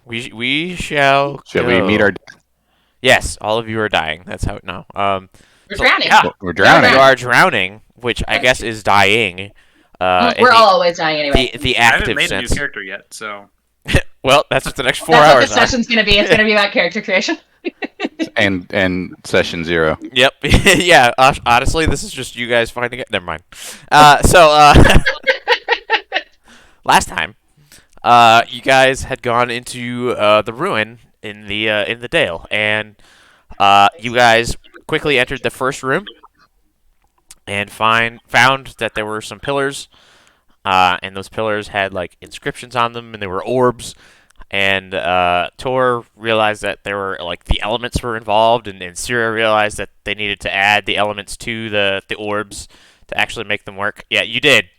We shall. Shall we meet our? Yes, all of you are dying. That's how. No. We're drowning. Yeah, We're drowning. you are drowning, which I guess is dying. We're all always dying anyway. The I haven't active made sense. a new character yet, so. Well, that's what the next 4 That's hours what this session's going to be. It's going to be about character creation. and session 0. Yep. Yeah. Honestly, this is just you guys finding it. Never mind. Last time, you guys had gone into the ruin in the Dale, and you guys quickly entered the first room and found that there were some pillars, and those pillars had like inscriptions on them, and they were orbs. And Tor realized that there were like the elements were involved, and Cyra realized that they needed to add the elements to the orbs to actually make them work. Yeah, you did.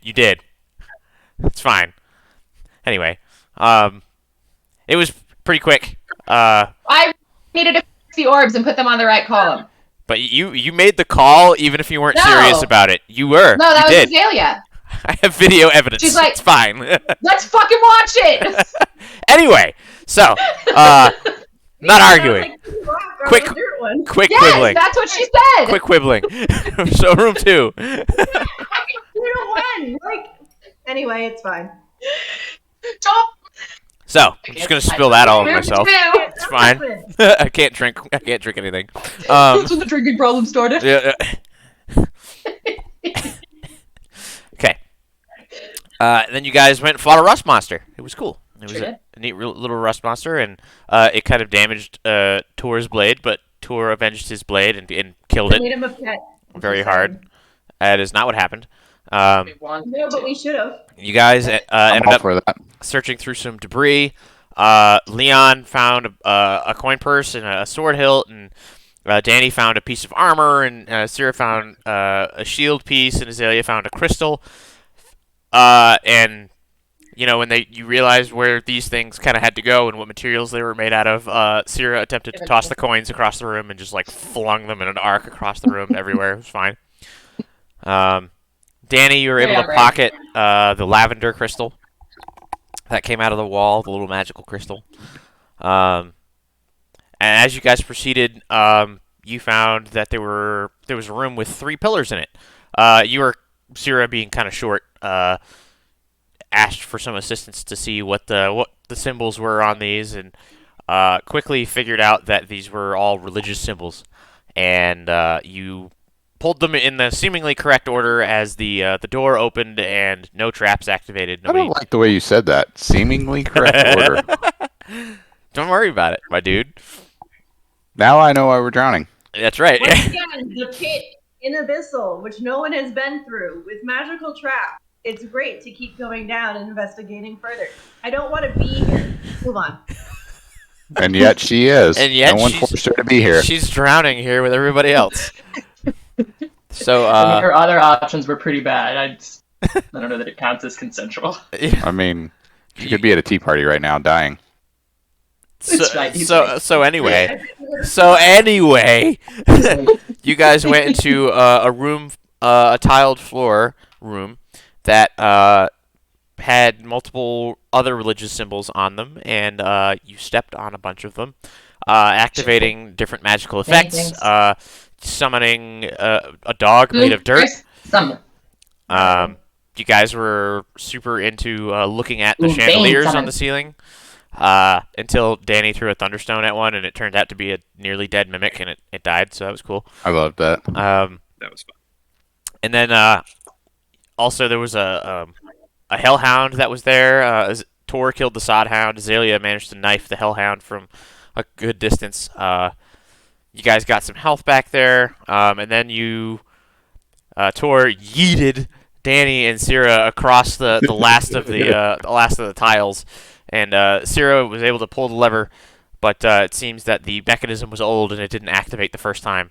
It's fine. Anyway, it was pretty quick. I needed to fix the orbs and put them on the right column. But you made the call even if you weren't serious about it. You were. No, that was Azalea. I have video evidence. She's like, it's fine. Let's fucking watch it. Anyway, so not arguing. Quick quibbling. That's what she said. Quick quibbling. So room 2. 2-1. Anyway, it's fine. So I'm just gonna spill that all over myself. It's fine. I can't drink anything. That's when the drinking problem started. Yeah. Okay. Then you guys went and fought a rust monster. It was cool. It was a neat little rust monster, and it kind of damaged Tor's blade, but Tor avenged his blade and killed it. Made him a pet. Very hard. That is not what happened. No, but we should have. You guys ended up searching through some debris. Leon found a coin purse and a sword hilt, and Danny found a piece of armor, and Cyra found a shield piece, and Azalea found a crystal. And you know, when you realized where these things kind of had to go and what materials they were made out of, Cyra attempted to toss the coins across the room and just like flung them in an arc across the room everywhere. It was fine. Danny, you were able to pocket the lavender crystal that came out of the wall, the little magical crystal. And as you guys proceeded, you found that there was a room with 3 pillars in it. You were, Cyra, being kind of short, asked for some assistance to see what the symbols were on these, and quickly figured out that these were all religious symbols. And you pulled them in the seemingly correct order as the door opened and no traps activated. I don't like the way you said that. Seemingly correct order. Don't worry about it, my dude. Now I know why we're drowning. That's right. Once again, the pit in Abyssal, which no one has been through, with magical traps. It's great to keep going down and investigating further. I don't want to be here. Move on. And yet she is. And yet no one forced her to be here. She's drowning here with everybody else. So her other options were pretty bad. I don't know that it counts as consensual. I mean, she could be at a tea party right now, dying. So anyway, you guys went into a room, a tiled floor room that had multiple other religious symbols on them, and you stepped on a bunch of them, activating different magical effects, summoning a dog made of dirt. You guys were super into looking at the chandeliers on the ceiling, until Danny threw a thunderstone at one, and it turned out to be a nearly dead mimic, and it died, so that was cool. I loved that. That was fun. And then also there was a hellhound that was there. Tor killed the sodhound. Azalea managed to knife the hellhound from a good distance. You guys got some health back there, and then Tor yeeted Danny and Cyra across the last of the tiles, and Cyra was able to pull the lever, but it seems that the mechanism was old and it didn't activate the first time.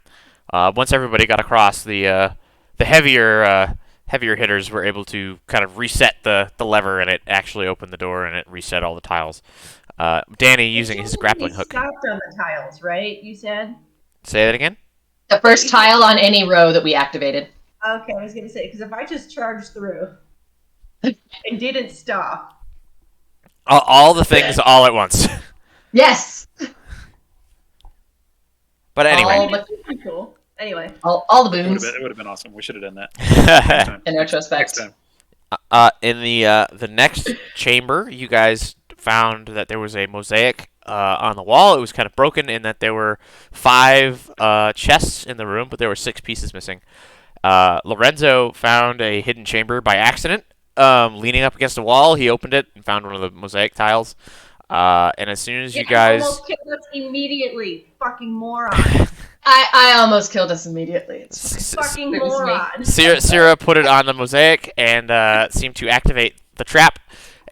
Once everybody got across, the heavier hitters were able to kind of reset the lever, and it actually opened the door and it reset all the tiles. Danny using his grappling hook. Stopped on the tiles, right? You said. Say that again? The first tile on any row that we activated. Okay, I was going to say, because if I just charged through and didn't stop. All the things all at once. Yes. But anyway, All, That'd be cool. Anyway. all the It would boons have been awesome. We should have done that next time. in retrospect. Next time. in the next chamber, you guys found that there was a mosaic on the wall. It was kind of broken in that there were 5 chests in the room, but there were 6 pieces missing. Lorenzo found a hidden chamber by accident, leaning up against a wall. He opened it and found one of the mosaic tiles. And as soon as you guys, almost killed us immediately. Fucking moron. I almost killed us immediately. It's Fucking It was me. moron. Cyra put it on the mosaic and seemed to activate the trap,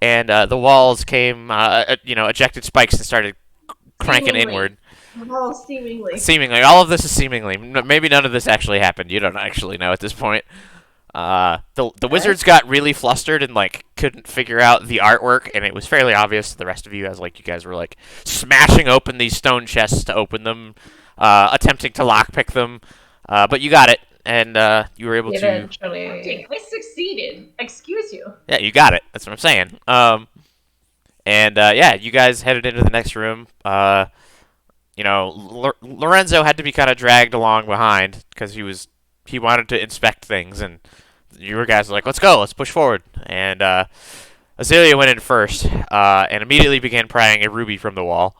and the walls came, ejected spikes and started cranking Seemingly. inward. Oh, seemingly. Seemingly, all of this is seemingly. Maybe none of this actually happened. You don't actually know at this point. The wizards got really flustered and couldn't figure out the artwork, and it was fairly obvious to the rest of you as you guys were smashing open these stone chests to open them, attempting to lockpick them, but you got it, and you were able to. Eventually. I succeeded. Excuse you. Yeah, you got it. That's what I'm saying. You guys headed into the next room. Lorenzo had to be kind of dragged along behind because he wanted to inspect things, and you guys were like, "Let's go, let's push forward." And Azalea went in first, and immediately began prying a ruby from the wall.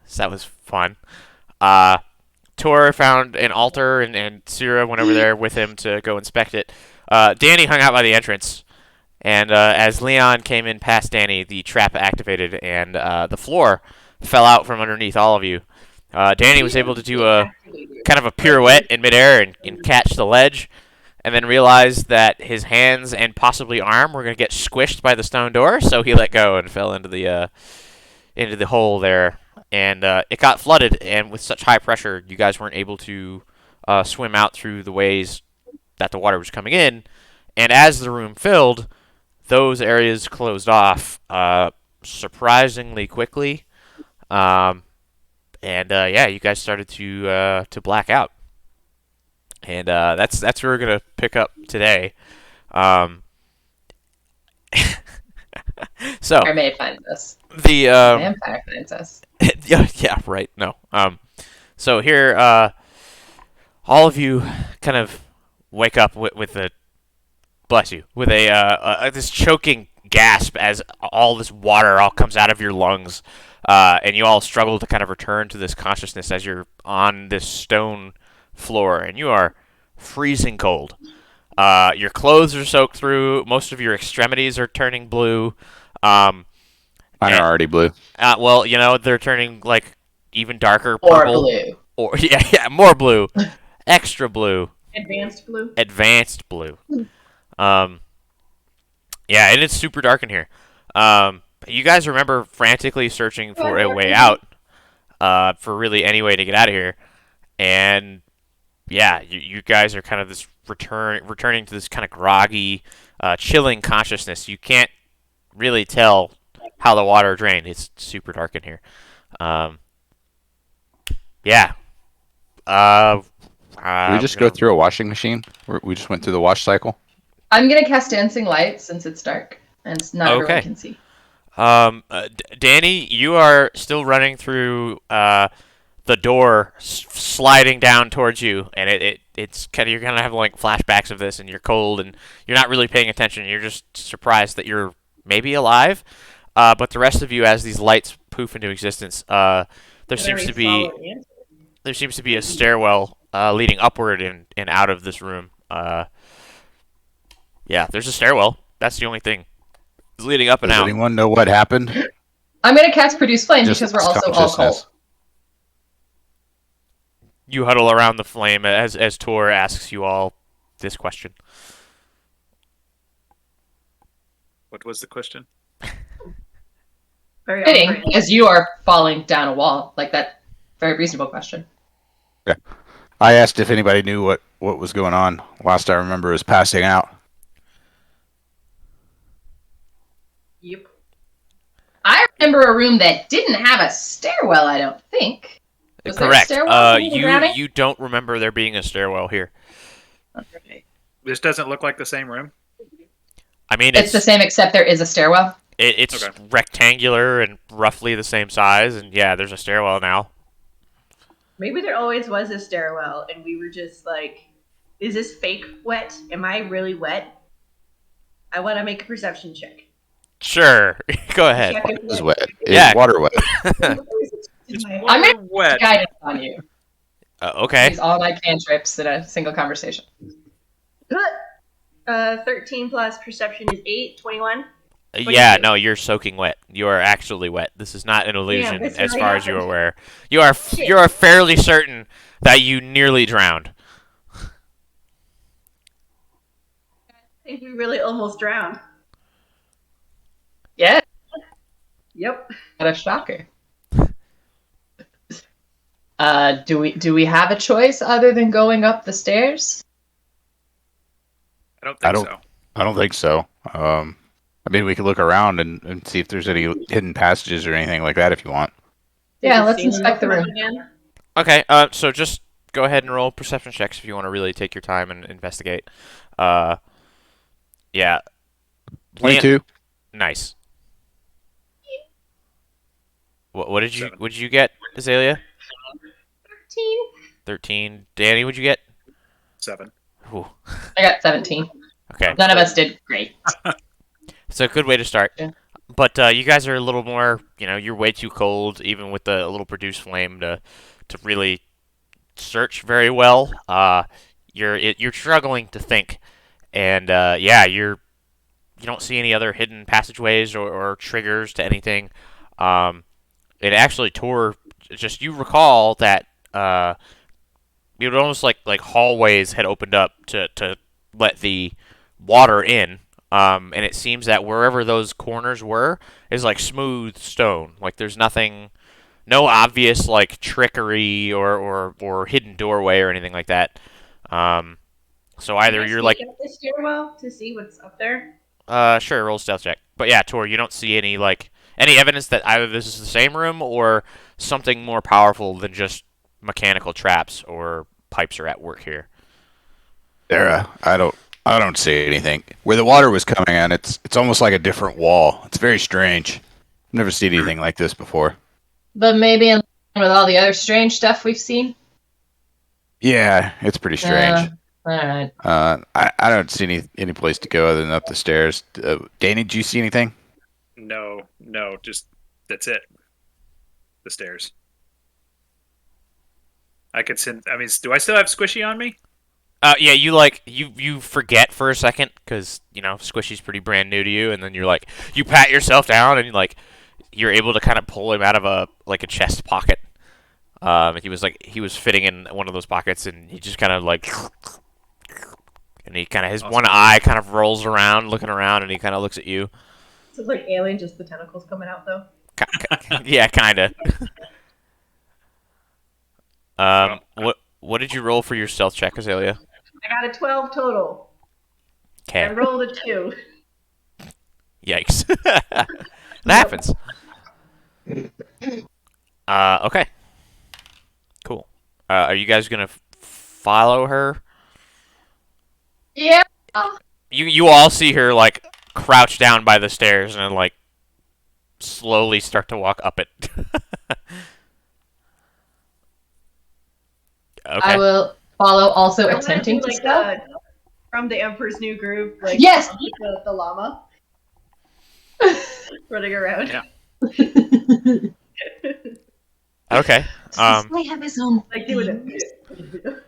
So that was fun. Tor found an altar, and Cyra went over there with him to go inspect it. Danny hung out by the entrance, and as Leon came in past Danny, the trap activated, and the floor fell out from underneath all of you. Danny was able to do a kind of a pirouette in midair and catch the ledge, and then realized that his hands and possibly arm were going to get squished by the stone door, so he let go and fell into the hole there. And it got flooded, and with such high pressure, you guys weren't able to swim out through the ways that the water was coming in. And as the room filled, those areas closed off surprisingly quickly. You guys started to black out, and that's where we're gonna pick up today. So I may find this. the Vampire finds us. yeah, right. No. So here, all of you kind of wake up with a bless you with a this choking gasp as all this water all comes out of your lungs. And you all struggle to kind of return to this consciousness as you're on this stone floor, and you are freezing cold. Your clothes are soaked through. Most of your extremities are turning blue. Mine are already blue. Well, they're turning even darker Or purple. blue. Or yeah, more blue, extra blue, Advanced blue. advanced blue. And it's super dark in here. You guys remember frantically searching for a way out, for really any way to get out of here, and you guys are kind of this returning to this kind of groggy, chilling consciousness. You can't really tell how the water drained. It's super dark in here. Did we just go through a washing machine? We just went through the wash cycle? I'm gonna cast dancing light since it's dark and not Okay. everyone can see. Danny, you are still running through the door, sliding down towards you, and it's kind of you're gonna have flashbacks of this, and you're cold, and you're not really paying attention. You're just surprised that you're maybe alive. But the rest of you, as these lights poof into existence, there seems to be a stairwell leading upward and out of this room. There's a stairwell. That's the only thing. It's leading up and Does out. anyone know what happened? I'm gonna cast produce flame Just because we're also all consciousness. cold. You huddle around the flame as Tor asks you all this question. What was the question? Very Fitting, on-brand. as you are falling down a wall. That very reasonable question. I asked if anybody knew what was going on. Last I remember is passing out. Yep. I remember a room that didn't have a stairwell, I don't think. Was there a Correct. stairwell in the drowning? You don't remember there being a stairwell here. Okay. This doesn't look like the same room. I mean, It's the same except there is a stairwell. It's Okay. rectangular and roughly the same size, and yeah, there's a stairwell now. Maybe there always was a stairwell, and we were just like, "Is this fake wet? Am I really wet?" I want to make a perception check. Sure, go ahead. Check if Is wet. wet. Yeah. Is water wet? It's My- I'm water gonna wet. guidance on you. Okay. Use all my cantrips in a single conversation. 13 plus perception is 8, 21. Yeah, no, you're soaking wet. You are actually wet. This is not an illusion, this as really far as you are happened. aware. Shit. You are fairly certain that you nearly drowned. I think we really almost drowned. Yeah, Yep. what a shocker. Do we have a choice other than going up the stairs? I don't think I don't- so. I don't think so. I mean, we could look around and see if there's any hidden passages or anything like that if you want. Yeah, Did let's the scene inspect the come up room. again? Okay, so just go ahead and roll perception checks if you want to really take your time and investigate. Yeah. 22. Nice. What did you 7. what did you get, Azalea? 13. 13. Danny, what'd you get? 7. Ooh. I got 17. Okay. None of us did great. It's a good way to start. Yeah. But you guys are a little more, you're way too cold, even with a little produce flame, to really search very well. You're struggling to think, and yeah, you don't see any other hidden passageways or triggers to anything. It actually tore. Just you recall that it would almost like hallways had opened up to let the water in. And it seems that wherever those corners were is like smooth stone. Like there's nothing, no obvious like trickery or hidden doorway or anything like that. So either Can I you're sneak like, up the stairwell to see what's up there. sure, roll stealth check. But yeah, Tor, you don't see any evidence that either this is the same room or something more powerful than just mechanical traps or pipes are at work here. There, I don't see anything. Where the water was coming in, it's almost like a different wall. It's very strange. I've never seen anything like this before. But maybe in line with all the other strange stuff we've seen. Yeah, it's pretty strange. Alright. I don't see any place to go other than up the stairs. Danny, do you see anything? No, just that's it. The stairs. I could send. I mean, do I still have Squishy on me? Yeah, you forget for a second because Squishy's pretty brand new to you, and then you pat yourself down and you're able to kind of pull him out of a chest pocket. He was fitting in one of those pockets, and he just kind of and he kind of his one eye kind of rolls around, looking around, and he kind of looks at you. So it's like alien, just the tentacles coming out though. Yeah, kind of. What did you roll for your stealth check, Azalea? I got a 12 total. I Okay. rolled a 2. Yikes. That happens. Okay. Cool. Are you guys gonna follow her? Yeah. You all see her crouch down by the stairs and then slowly start to walk up it. I Okay. will follow, also I wanna attempting do, to stealth. From the Emperor's New Groove, Yes! the llama running around. Yeah. Okay. They have his own. Like doing it.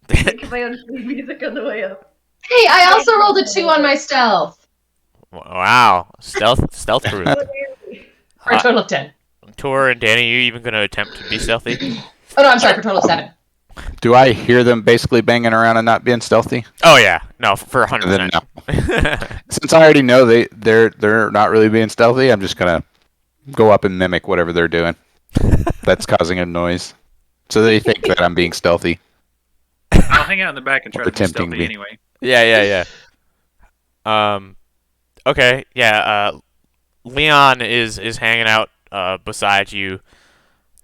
Making my own music on the way up. Hey, I also rolled a 2 on my stealth Wow. Stealth proof. for a total of 10. Tor and Danny, you even gonna attempt to be stealthy? Oh no, I'm sorry, for a total of 7. Do I hear them basically banging around and not being stealthy? Oh yeah. No, for 100%. Then no. Since I already know they're not really being stealthy, I'm just gonna go up and mimic whatever they're doing. That's causing a noise, so they think that I'm being stealthy. I'll hang out in the back and try to be Attempting to stealthy be. anyway. Yeah. Okay. Yeah. Leon is hanging out beside you,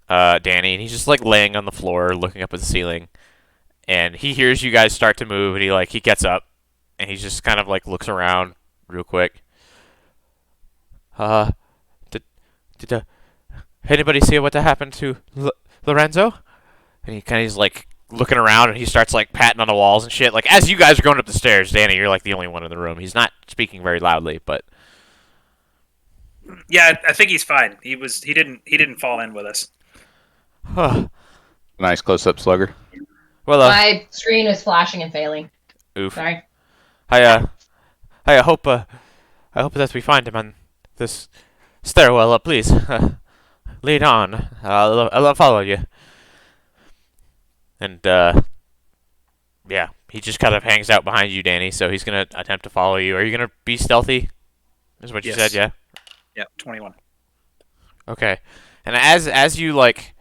Danny, and he's just laying on the floor, looking up at the ceiling, and he hears you guys start to move, and he gets up, and he just kind of looks around real quick. Uh, did anybody see what happened to Lorenzo? And he kind of is like looking around, and he starts like patting on the walls and shit. Like as you guys are going up the stairs, Danny, you're like the only one in the room. He's not speaking very loudly, but Yeah, I think he's fine. He didn't fall in with us. Nice close-up slugger. well, My screen is flashing and failing. oof. Sorry. I hope that we find him on this stairwell up, please. Lead on. I'll follow you. And yeah, he just kind of hangs out behind you, Danny. So he's gonna attempt to follow you. Are you gonna be stealthy? Is what you Yes. said, yeah. Yeah, 21. Okay. And as you like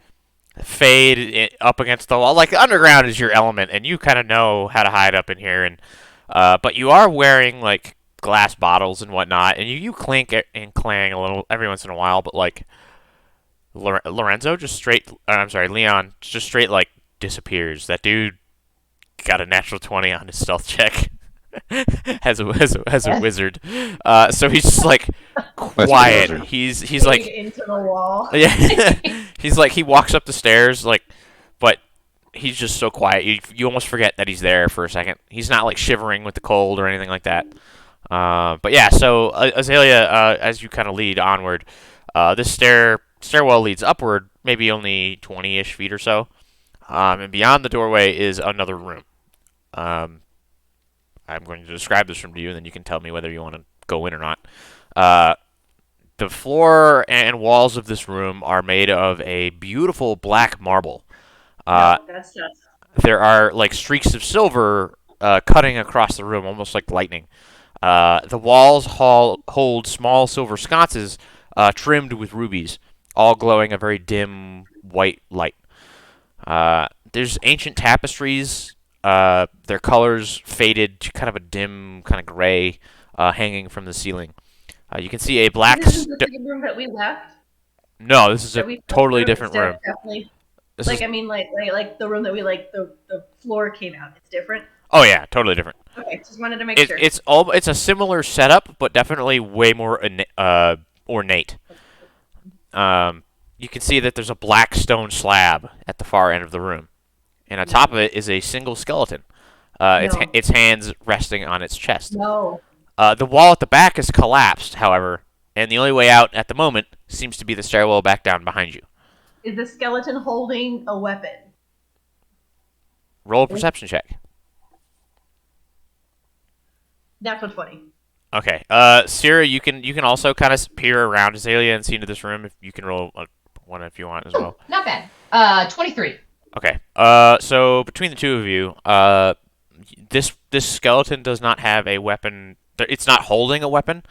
fade up against the wall, like underground is your element, and you kind of know how to hide up in here. And but you are wearing like glass bottles and whatnot, and you clink and clang a little every once in a while. But like Lorenzo just straight, I'm sorry, Leon just straight like disappears. That dude got a natural 20 on his stealth check. as a wizard, so he's just like quiet. wizard. He's like into the wall. yeah, he's like he walks up the stairs like, but he's just so quiet. You almost forget that he's there for a second. He's not like shivering with the cold or anything like that. But yeah, so Azalea, as you kind of lead onward, this stairwell leads upward, maybe only 20-ish feet or so, and beyond the doorway is another room. I'm going to describe this room to you, and then you can tell me whether you want to go in or not. The floor and walls of this room are made of a beautiful black marble. No, that's just There are like streaks of silver cutting across the room, almost like lightning. The walls hold small silver sconces trimmed with rubies, all glowing a very dim white light. There's ancient tapestries. Their colors faded to kind of a dim, kind of gray, hanging from the ceiling. You can see a black. This is the same room that we left. No, this is That a we totally it's different room. Definitely. This Like is, I mean, like the room that we like the floor came out. It's different. oh yeah, totally different. Okay, just wanted to make sure. It's a similar setup, but definitely way more ornate. You can see that there's a black stone slab at the far end of the room, and on top of it is a single skeleton. No. Its hands resting on its chest. No. The wall at the back is collapsed, however, and the only way out at the moment seems to be the stairwell back down behind you. Is the skeleton holding a weapon? Roll a perception check. Natural 20. Okay. Cyra, you can also kind of peer around Azalea and see into this room. If you can roll one if you want as well. Not bad. 23. Okay. So between the two of you, this skeleton does not have a weapon. It's not holding a weapon.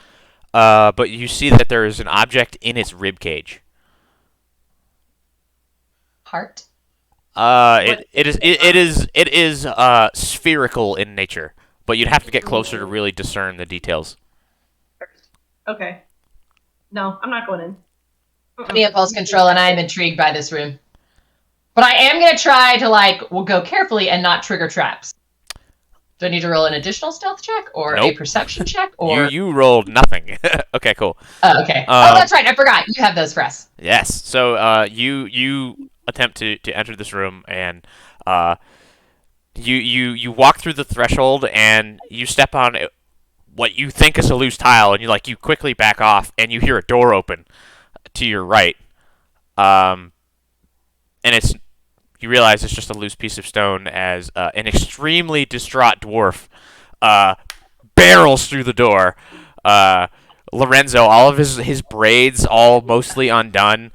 But you see that there is an object in its rib cage. Heart. It is spherical in nature, but you'd have to get closer to really discern the details. Okay. No, I'm not going in. The impulse control, and I am intrigued by this room. But I am going to try to, we'll go carefully and not trigger traps. Do I need to roll an additional stealth check or Nope. a perception check? Or You rolled nothing. Okay, cool. Oh, okay. That's right. I forgot. You have those for us. Yes. So you attempt to enter this room, and you walk through the threshold, and you step on what you think is a loose tile, and you quickly back off, and you hear a door open to your right. And you realize it's just a loose piece of stone as an extremely distraught dwarf barrels through the door. Lorenzo, all of his braids all mostly undone.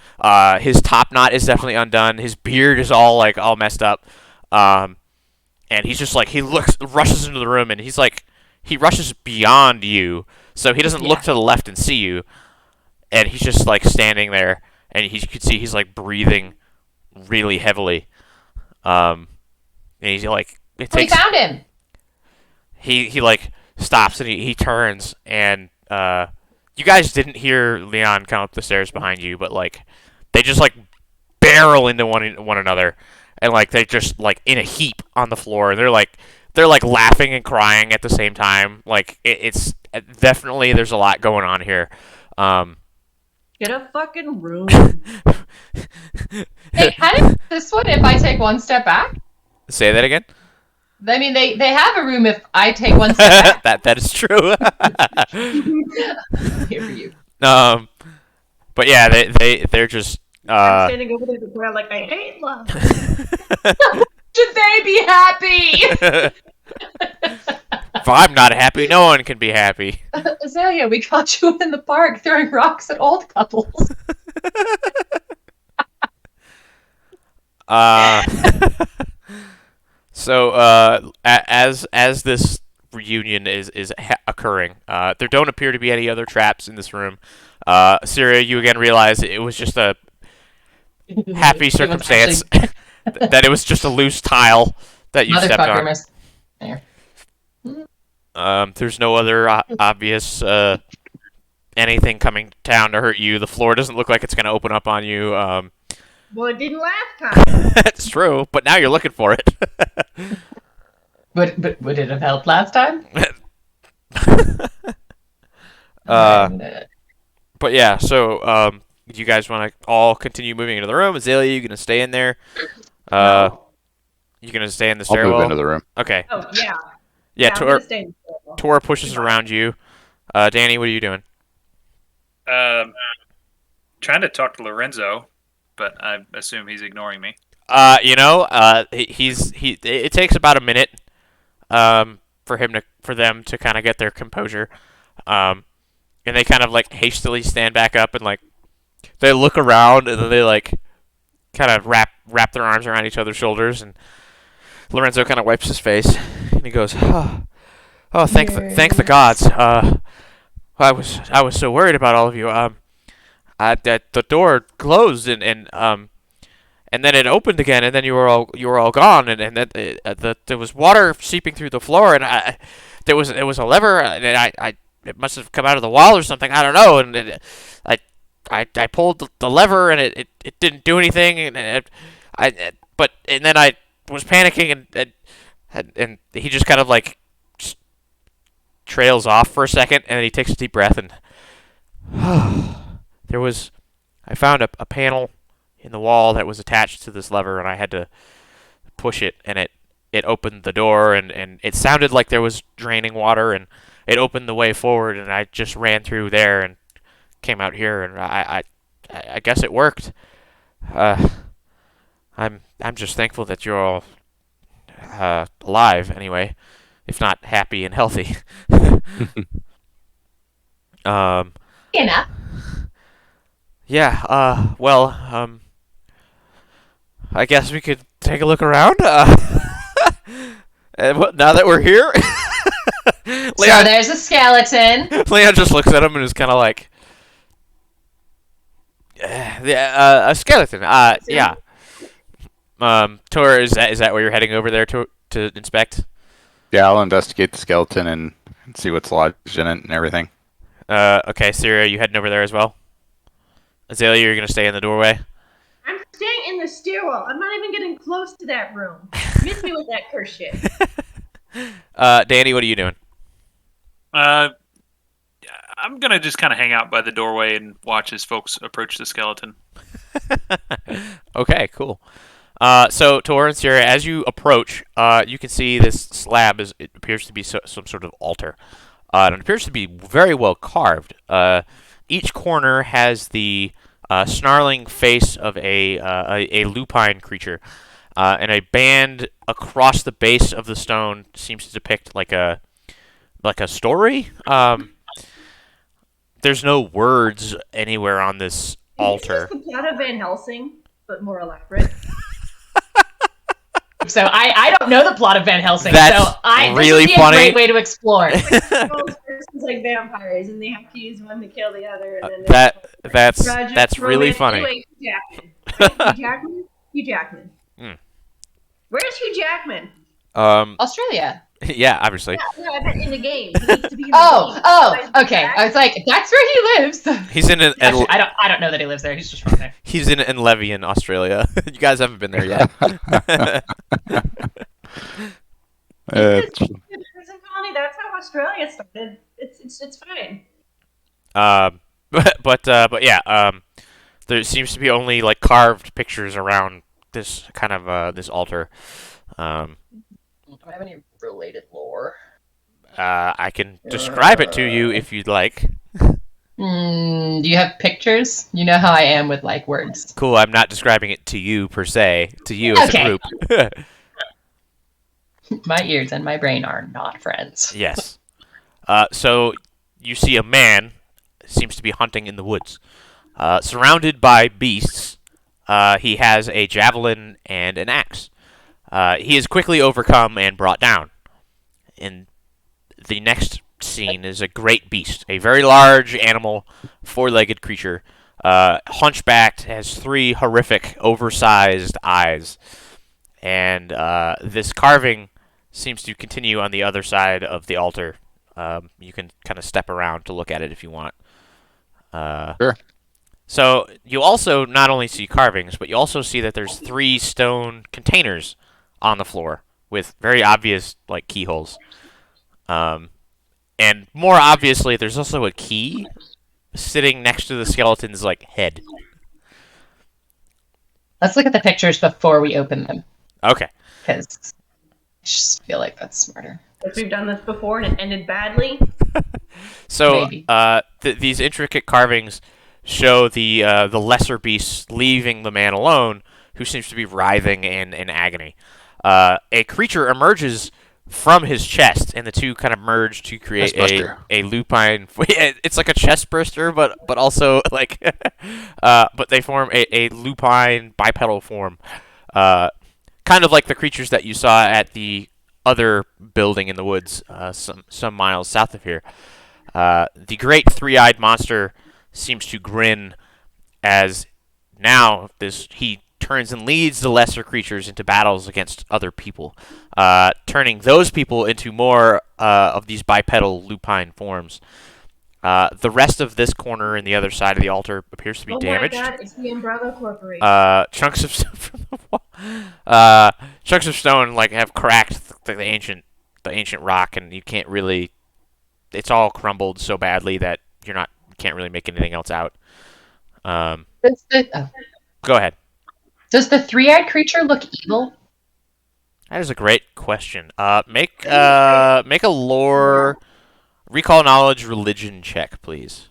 His top knot is definitely undone. His beard is all messed up. And he's just he rushes into the room, and he rushes beyond you, so he doesn't look to the left and see you. And he's just standing there, and you can see he's breathing really heavily. And he's We found him. he stops, and he turns, and you guys didn't hear Leon come up the stairs behind you, but they just barrel into one another, and they're just in a heap on the floor, and they're laughing and crying at the same time. It's definitely, there's a lot going on here. Get a fucking room. Hey, how does this one if I take one step back? Say that again. I mean, they have a room if I take one step back. that is true. Here for you. But yeah, they're just. I'm standing over there to where like I hate love. Should they be happy? If I'm not happy, no one can be happy. Azalea, we caught you in the park throwing rocks at old couples. So as this reunion is occurring, there don't appear to be any other traps in this room. Cyra, you again realize it was just a happy circumstance that it was just a loose tile that you stepped on. There. There's no other obvious anything coming down to hurt you. The floor doesn't look like it's going to open up on you. Well, it didn't last time. That's true, but now you're looking for it. But would it have helped last time? But yeah, so you guys want to all continue moving into the room? Azalea, you gonna stay in there? You gonna stay in the I'll stairwell? move into the room. Okay. Oh yeah. Yeah, I'm gonna stay in the stairwell. Tor pushes around you. Danny, what are you doing? Trying to talk to Lorenzo, but I assume he's ignoring me. It takes about a minute, for them to kind of get their composure, and they kind of like hastily stand back up and like they look around and then they like kind of wrap their arms around each other's shoulders, and Lorenzo kind of wipes his face and he goes, "Oh, thank the gods. I was so worried about all of you. The door closed and then it opened again, and then you were all gone, and then there was water seeping through the floor, and there was a lever, and it must have come out of the wall or something. I don't know, and I pulled the lever, and it didn't do anything, and then I was panicking, and he just kind of like just trails off for a second, and then he takes a deep breath, and I found a panel in the wall that was attached to this lever, and I had to push it, and it opened the door, and it sounded like there was draining water, and it opened the way forward, and I just ran through there and came out here, and I guess it worked. I'm just thankful that you're all alive anyway, if not happy and healthy. Enough. Yeah. Well. I guess we could take a look around. And now that we're here, So there's a skeleton. Leon just looks at him and is kind of like, a skeleton. Yeah. Tor, is that where you're heading over there to inspect? Yeah, I'll investigate the skeleton and see what's lodged in it and everything. Okay, Cyra, you heading over there as well? Azalea, you're gonna stay in the doorway? I'm staying in the stairwell. I'm not even getting close to that room. Miss me with that curse shit. Danny, what are you doing? I'm gonna just kind of hang out by the doorway and watch as folks approach the skeleton. Okay, cool. So Tor and Cyra, as you approach, you can see this slab it appears to be some sort of altar. And it appears to be very well carved. Each corner has the snarling face of a lupine creature, and a band across the base of the stone seems to depict like a story. There's no words anywhere on this altar. It's just the plot of Van Helsing, but more elaborate. So I don't know the plot of Van Helsing. That's so this really would be funny. a great way to explore. Most persons like vampires, and they have to use one to kill the other. And then That's really funny. Anyway, Hugh Jackman. Right? Hugh Jackman? Hugh Jackman. Where's Hugh Jackman? Australia. Yeah, obviously. Yeah, I meant in the game. He needs to be in the game. Okay. I was like, that's where he lives. He's in Actually, I don't know that he lives there. He's just from there. He's in Enlevian, Australia. You guys haven't been there yet. It's a prison colony. That's how Australia started. It's fine. but yeah, there seems to be only like carved pictures around this kind of this altar. Um, Do I have any related lore? I can describe it to you if you'd like. Do you have pictures? You know how I am with like words. Cool. I'm not describing it to you per se. To you as a Okay. group. My ears and my brain are not friends. Yes. So you see a man seems to be hunting in the woods, surrounded by beasts. He has a javelin and an axe. He is quickly overcome and brought down. In the next scene is a great beast, a very large animal, four-legged creature, hunchbacked, has three horrific, oversized eyes, and this carving seems to continue on the other side of the altar. You can kind of step around to look at it if you want. Sure. So you also not only see carvings, but you also see that there's 3 stone containers on the floor with very obvious like keyholes. And more obviously, there's also a key sitting next to the skeleton's like head. Let's look at the pictures before we open them, Okay. because I just feel like that's smarter. If we've done this before and it ended badly, So Maybe. these intricate carvings show the lesser beast leaving the man alone, who seems to be writhing in agony. A creature emerges from his chest, and the two kind of merge to create Chestbuster. a lupine. It's like a chest burster, but also like, but they form a lupine bipedal form, kind of like the creatures that you saw at the other building in the woods, some miles south of here. The great three-eyed monster seems to grin as now he turns and leads the lesser creatures into battles against other people, turning those people into more of these bipedal lupine forms. The rest of this corner and the other side of the altar appears to be damaged. Oh my god, it's the Umbrella Corporation. Chunks of stone from the wall. Chunks of stone like have cracked the ancient rock, and you can't really. It's all crumbled so badly that you can't really make anything else out. Go ahead. Does the three-eyed creature look evil? That is a great question. Make a lore, recall knowledge, religion check, please.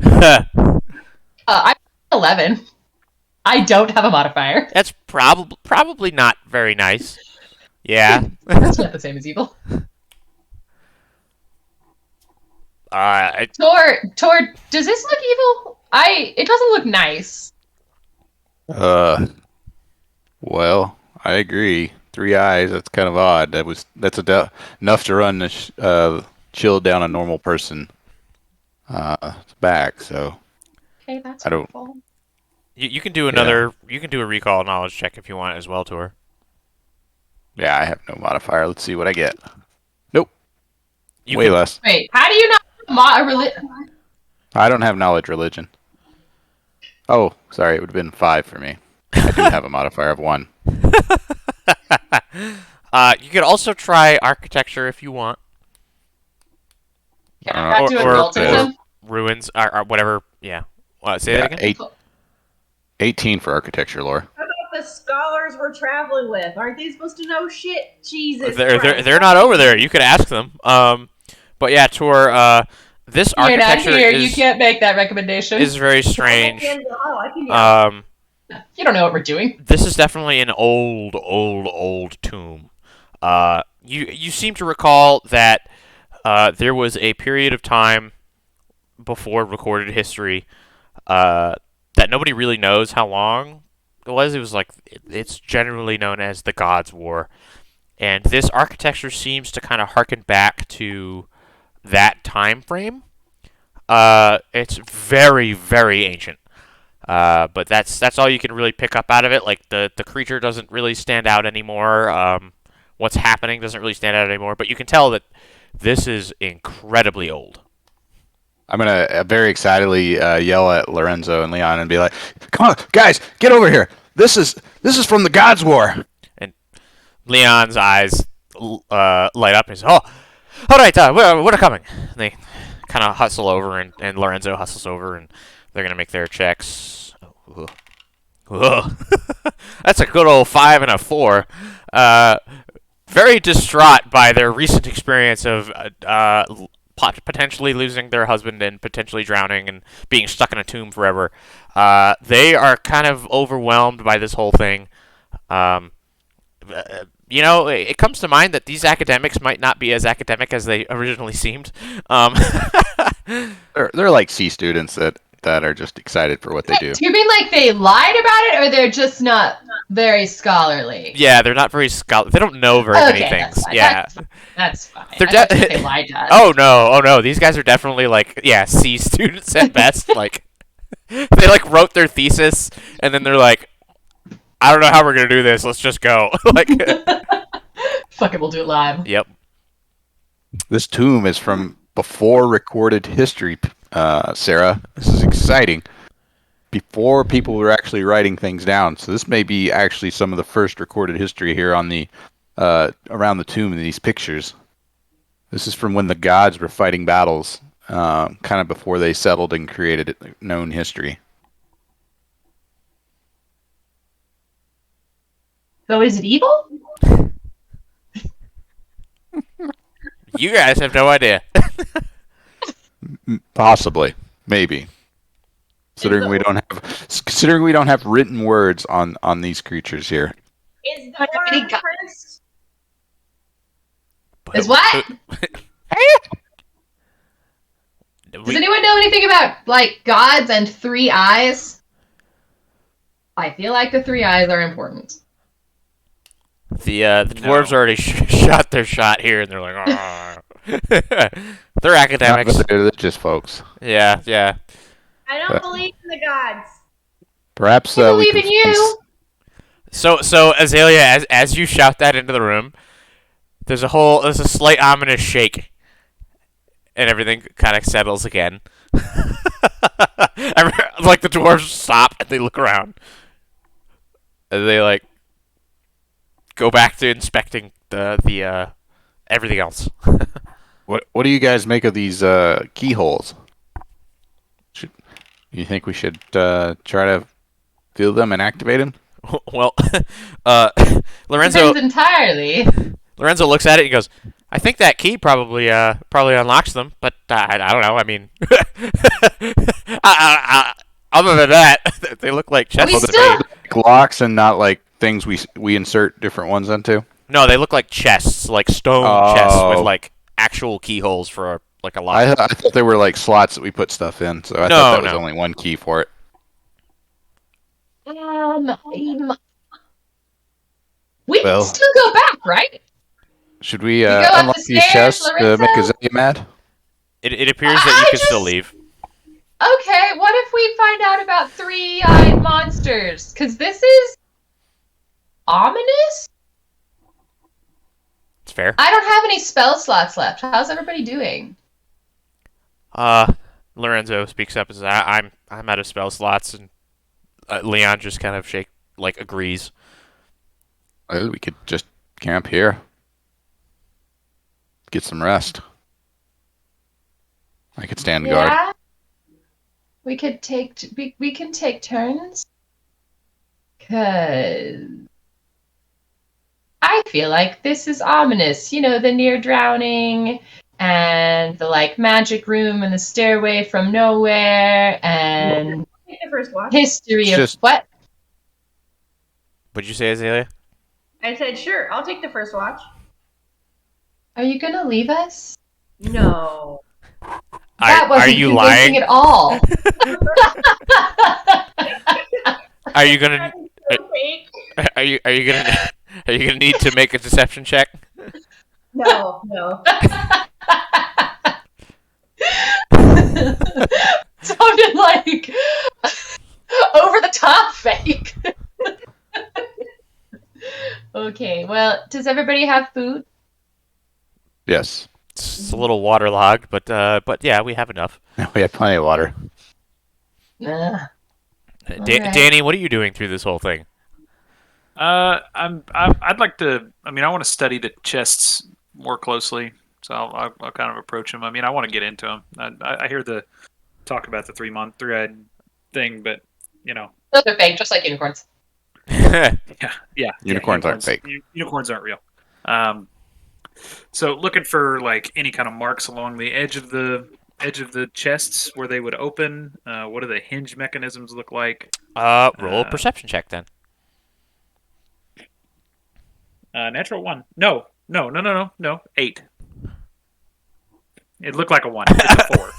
I'm 11. I don't have a modifier. That's probably not very nice. Yeah. That's not the same as evil. Tor, does this look evil? It doesn't look nice. Well, I agree. 3 eyes, that's kind of odd. That's enough to run the chill down a normal person back, so Okay, that's I don't- hurtful. You can do another. You can do a recall knowledge check if you want as well, Tor. yeah, I have no modifier. Let's see what I get. Nope. You Way can- less. Wait, how do you not I don't have knowledge religion. Oh, sorry, it would have been 5 for me. I do have a modifier of 1. You could also try architecture if you want. Can I not do or- occultism? Ruins or whatever. Yeah. Say that again. 18 for architecture lore. How about the scholars we're traveling with? Aren't they supposed to know shit? Jesus They're Christ. they're not over there. You could ask them. But yeah, Tor. This You're not architecture here. You is can't make that recommendation. very strange. Oh, I can yell. You don't know what we're doing. This is definitely an old tomb. You seem to recall that there was a period of time before recorded history that nobody really knows how long it was. It was like it's generally known as the Gods' War, and this architecture seems to kind of harken back to that time frame. It's very ancient. But that's all you can really pick up out of it. Like the creature doesn't really stand out anymore. What's happening doesn't really stand out anymore. But you can tell that this is incredibly old. I'm gonna very excitedly yell at Lorenzo and Leon and be like, "Come on, guys, get over here! This is from the Gods' War." Leon's eyes light up and he says, "Oh, all right, we're coming." And they kind of hustle over, and Lorenzo hustles over, and they're gonna make their checks. Oh, whoa. That's a good old 5 and a 4. Very distraught by their recent experience of potentially losing their husband and potentially drowning and being stuck in a tomb forever. They are kind of overwhelmed by this whole thing. It comes to mind that these academics might not be as academic as they originally seemed. They're like C students that are just excited for what they do. Do you mean like they lied about it, or they're just not very scholarly? Yeah, they're not very scholarly. They don't know very many things. That's fine. Yeah, that's fine. They're I thought they lied to us. Oh no! These guys are definitely like C students at best. Like they like wrote their thesis and then they're like, I don't know how we're gonna do this. Let's just go. Like, fuck it, we'll do it live. Yep. This tomb is from before recorded history, Sarah. This is exciting. Before people were actually writing things down, so this may be actually some of the first recorded history here on the around the tomb in these pictures. This is from when the gods were fighting battles, kind of before they settled and created known history. So is it evil? You guys have no idea. Possibly, maybe. Considering we don't have written words on these creatures here. Is the orb cursed? Is what? Does anyone know anything about like gods and 3 eyes? I feel like the 3 eyes are important. The dwarves already shot their shot here, and they're like, "Ah." They're academics. They're religious folks. Yeah. I don't believe in the gods. Perhaps I we believe can in you. So Azalea, as you shout that into the room, there's a slight ominous shake, and everything kind of settles again. Like the dwarves stop and they look around, and they like go back to inspecting the everything else. What do you guys make of these keyholes? You think we should try to feel them and activate them? Well, Lorenzo Depends entirely. Lorenzo looks at it and goes, "I think that key probably unlocks them, but I don't know. I mean, other than that, they look like chests." We still- Like locks and not like things we insert different ones into. No, they look like chests, like stone chests with like actual keyholes for like a lock. I thought they were like slots that we put stuff in, so I thought that was only one key for it. We can still go back, right? Should we go up unlock the these stairs, chests to Lorenzo? make Azalea mad? It appears that you can still leave. Okay, what if we find out about 3-eyed monsters? Because this is ominous? It's fair. I don't have any spell slots left. How's everybody doing? Lorenzo speaks up and says, I'm out of spell slots, and Leon just kind of agrees. Well, we could just camp here. Get some rest. I could stand guard. Yeah. We could we can take turns. Cause I feel like this is ominous. You know, the near drowning and the like magic room and the stairway from nowhere and Take the first watch. history of what? What'd you say, Azalea? I said, sure, I'll take the first watch. Are you gonna leave us? No. That wasn't Are you convincing lying? at all. Are you gonna So fake. are you gonna need to make a deception check? No. Sounded like over the top fake. Okay, well, does everybody have food? Yes. It's a little waterlogged, but yeah, we have enough. We have plenty of water. Nah. Alright. Danny, what are you doing through this whole thing? I'd like to. I mean, I want to study the chests more closely So I'll kind of approach him. I mean, I want to get into him. I hear the talk about the three-eyed thing, but you know. Those are fake, just like unicorns. Yeah. Unicorns aren't fake. Unicorns aren't real. So looking for like any kind of marks along the edge of the chests where they would open. What do the hinge mechanisms look like? Roll a perception check then. Natural 1. No. 8. It looked like a 1. It's a 4.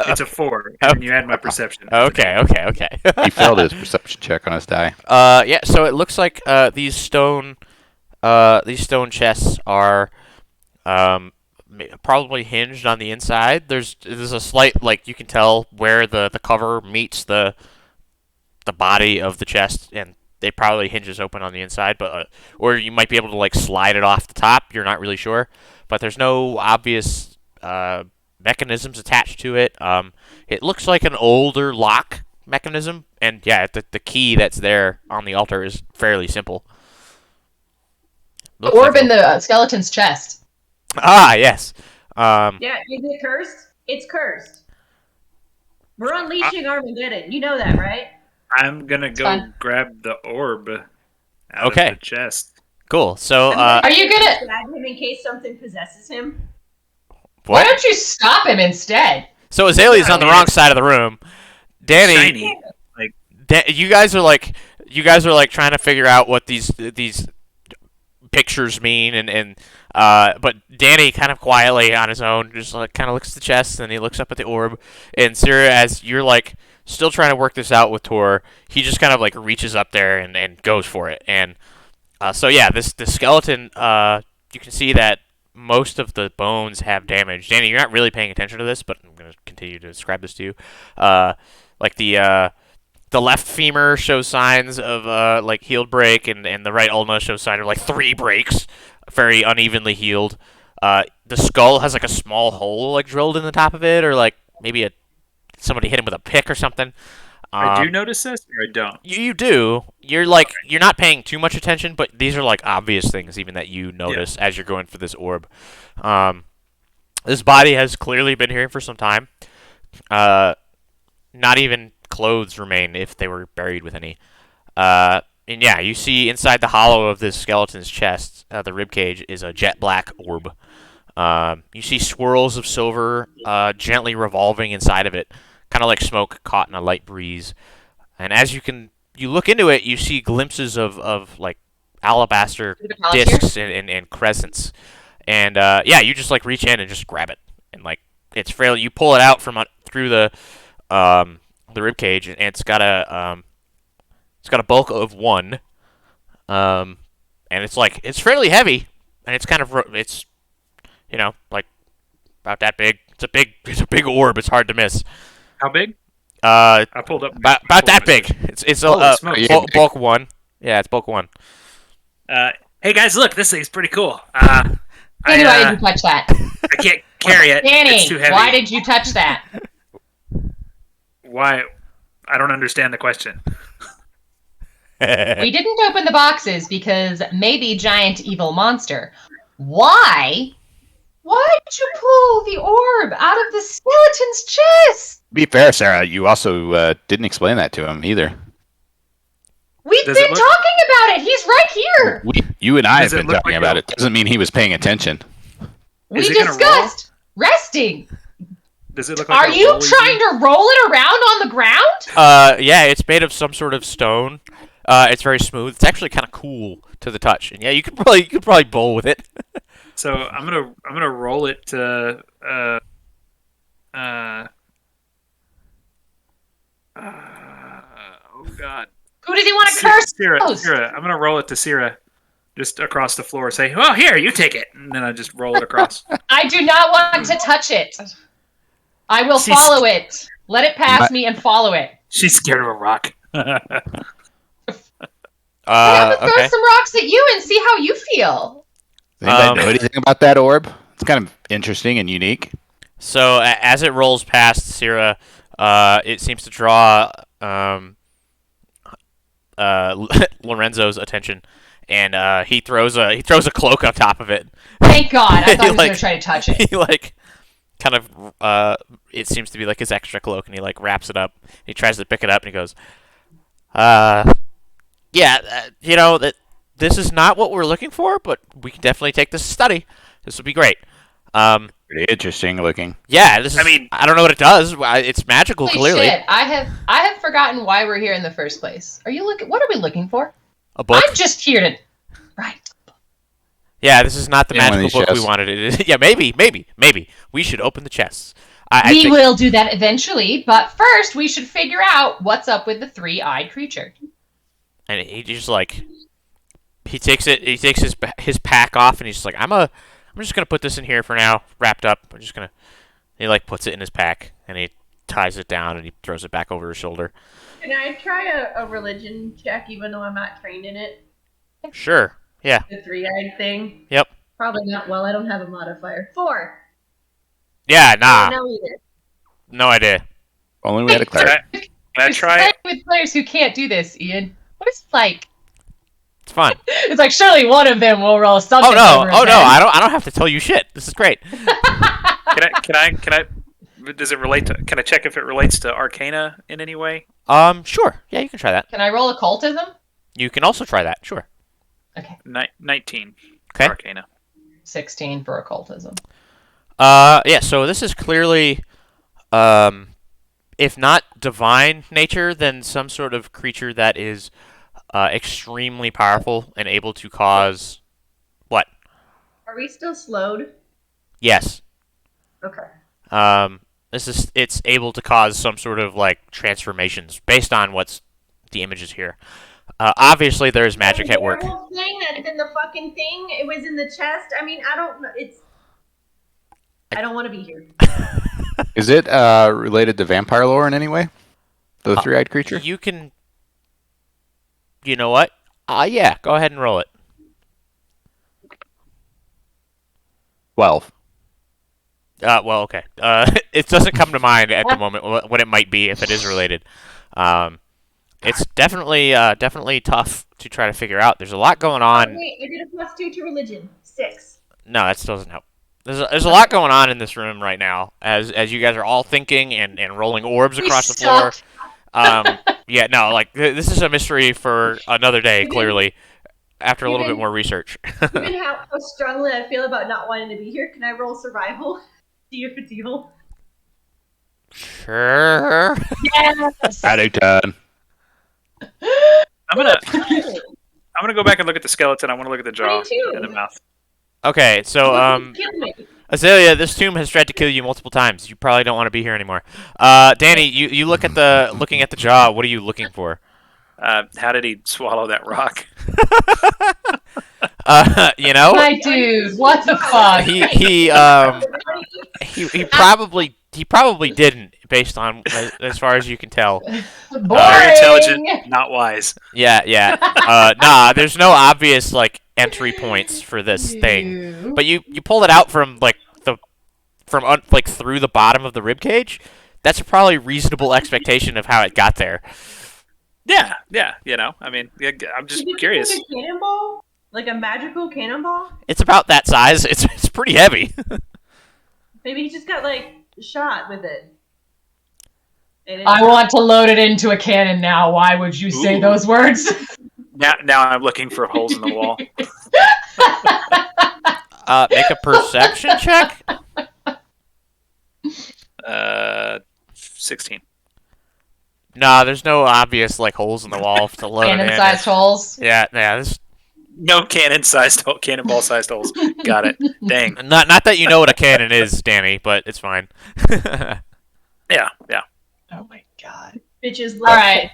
It's a 4. And then you add my perception. Okay. He failed his perception check on his die. Yeah. So it looks like these stone chests are probably hinged on the inside. There's a slight, like, you can tell where the cover meets the body of the chest, and it probably hinges open on the inside, but or you might be able to like slide it off the top. You're not really sure, but there's no obvious mechanisms attached to it. It looks like an older lock mechanism, and yeah, the key that's there on the altar is fairly simple. The orb in the skeleton's chest. Ah, yes. Yeah, is it cursed? It's cursed. We're unleashing Armageddon. You know that, right? I'm gonna go fine. grab the orb out Okay. of the chest. Cool. So, Are you gonna? Stab him in case something possesses him? Why don't you stop him instead? So Azalea's on the wrong side of the room. Danny, Shiny. you guys are like trying to figure out what these pictures mean, and but Danny kind of quietly on his own just like kind of looks at the chest, and he looks up at the orb, and Cyra, as you're like still trying to work this out with Tor, he just kind of like reaches up there and goes for it, and so yeah, the skeleton, you can see that most of the bones have damage. Danny, you're not really paying attention to this, but I'm going to continue to describe this to you. Like the left femur shows signs of like healed break, and the right ulna shows signs of like 3 breaks, very unevenly healed. The skull has like a small hole like drilled in the top of it, or like maybe somebody hit him with a pick or something. I do notice this, or I don't? You do. You're like you're not paying too much attention, but these are like obvious things even that you notice as you're going for this orb. This body has clearly been here for some time. Not even clothes remain if they were buried with any. And yeah, you see inside the hollow of this skeleton's chest, the rib cage is a jet black orb. You see swirls of silver gently revolving inside of it, kind of like smoke caught in a light breeze. And as you look into it, you see glimpses of like alabaster discs and crescents. And yeah, you just like reach in and just grab it, and like it's fairly. You pull it out from through the rib cage, and it's got a bulk of 1, and it's fairly heavy, and it's kind of it's like about that big. It's a big orb. It's hard to miss. How big? I pulled up. about that big. It's bulk 1. Yeah, it's bulk 1. Hey guys, look! This thing's pretty cool. Danny, why did you touch that? I can't carry it. Danny, it's too heavy. why did you touch that? Why? I don't understand the question. We didn't open the boxes because maybe giant evil monster. Why? Why did you pull the orb out of the skeleton's chest? To be fair, Sarah, you also didn't explain that to him either. We've Does been it look- talking about it. He's right here. You and I Does have it been look talking like about a- it. Doesn't mean he was paying attention. We Is it gonna roll? discussed resting. Does it look like? Are you trying to roll it around on the ground? Yeah, it's made of some sort of stone. It's very smooth. It's actually kind of cool to the touch, and yeah, you could probably bowl with it. So I'm gonna roll it to oh god. Who does he want to curse? Cyra. I'm gonna roll it to Cyra, just across the floor. Say, "Well, here, you take it," and then I just roll it across. I do not want to touch it. I will She's- follow it. Let it pass me and follow it. She's scared of a rock. I'm gonna throw Okay. some rocks at you and see how you feel. Does anybody know anything about that orb? It's kind of interesting and unique. So as it rolls past Cyra, it seems to draw Lorenzo's attention, and he throws a cloak on top of it. Thank God. I thought he was Like- going to try to touch it. He like kind of it seems to be like his extra cloak, and he like wraps it up. He tries to pick it up, and he goes, yeah, you know that this is not what we're looking for, but we can definitely take this to study. This would be great. Pretty interesting looking. Yeah, this is. I mean- I don't know what it does. It's magical, Holy clearly. shit! I have forgotten why we're here in the first place. Are you looking? What are we looking for? A book. I'm just here to. Right. Yeah, this is not the In one of magical these book we chests. wanted. It is. Yeah, maybe we should open the chests. I We think, will do that eventually, but first we should figure out what's up with the three-eyed creature. and he just like he takes his pack off, and he's just like, I'm just gonna put this in here for now, wrapped up. I'm just gonna. He like puts it in his pack, and he ties it down, and he throws it back over his shoulder. Can I try a religion check even though I'm not trained in it? Sure. Yeah. The three-eyed thing? Yep. Probably not well. I don't have a modifier. 4. Yeah. Nah. No either. No idea. Only we had a Can cleric. I, can I It's try playing it? with players who can't do this, Ian. What is it like? It's fun. It's like surely one of them will roll something. Oh no. over his Oh no. head. I don't have to tell you shit. This is great. Can I? Does it relate to? Can I check if it relates to Arcana in any way? Sure. Yeah, you can try that. Can I roll occultism? You can also try that. Sure. 19. Okay. Arcana. 16 for occultism. Yeah. So this is clearly, if not divine nature, then some sort of creature that is extremely powerful and able to cause what? Are we still slowed? Yes. Okay. It's able to cause some sort of like transformations based on what's the images here. Obviously, there is magic at work. The werewolf thing that's in the fucking thing. It was in the chest. I mean, I don't know. I don't want to be here. Is it related to vampire lore in any way? The three-eyed creature? You can. You know what? Yeah. Go ahead and roll it. 12. Well, okay. It doesn't come to mind at the moment what it might be if it is related. It's definitely tough to try to figure out. There's a lot going on. Wait, I did a +2 to religion. 6. No, that still doesn't help. There's a lot going on in this room right now, as you guys are all thinking and rolling orbs across the floor. Yeah, no, like this is a mystery for another day. Clearly, after a little bit more research. Given how strongly I feel about not wanting to be here, can I roll survival? See if it's evil. Sure. Yes. I do 10. I'm gonna go back and look at the skeleton. I want to look at the jaw 22. and the mouth. Okay, so Kill me. Azalea, this tomb has tried to kill you multiple times. You probably don't want to be here anymore. Danny, you looking at the jaw. What are you looking for? How did he swallow that rock? You know, My dude, what the fuck? he probably didn't, based on as far as you can tell. Very Boring. intelligent, not wise. Yeah. Nah, there's no obvious like entry points for this thing. But you pulled it out from like through the bottom of the rib cage. That's a probably reasonable expectation of how it got there. Yeah. You know, I mean, I'm just Is it curious. Like a cannonball? Like a magical cannonball? It's about that size. It's pretty heavy. Maybe he just got like shot with it. And I want to load it into a cannon now. Why would you say Ooh. those words? Now I'm looking for holes in the wall. Make a perception check. 16. Nah, there's no obvious like holes in the wall to load it in. Cannon-sized holes. Yeah. This No cannonball-sized holes. Got it. Dang. not that you know what a cannon is, Danny, but it's fine. Yeah. Oh my god. bitches All right.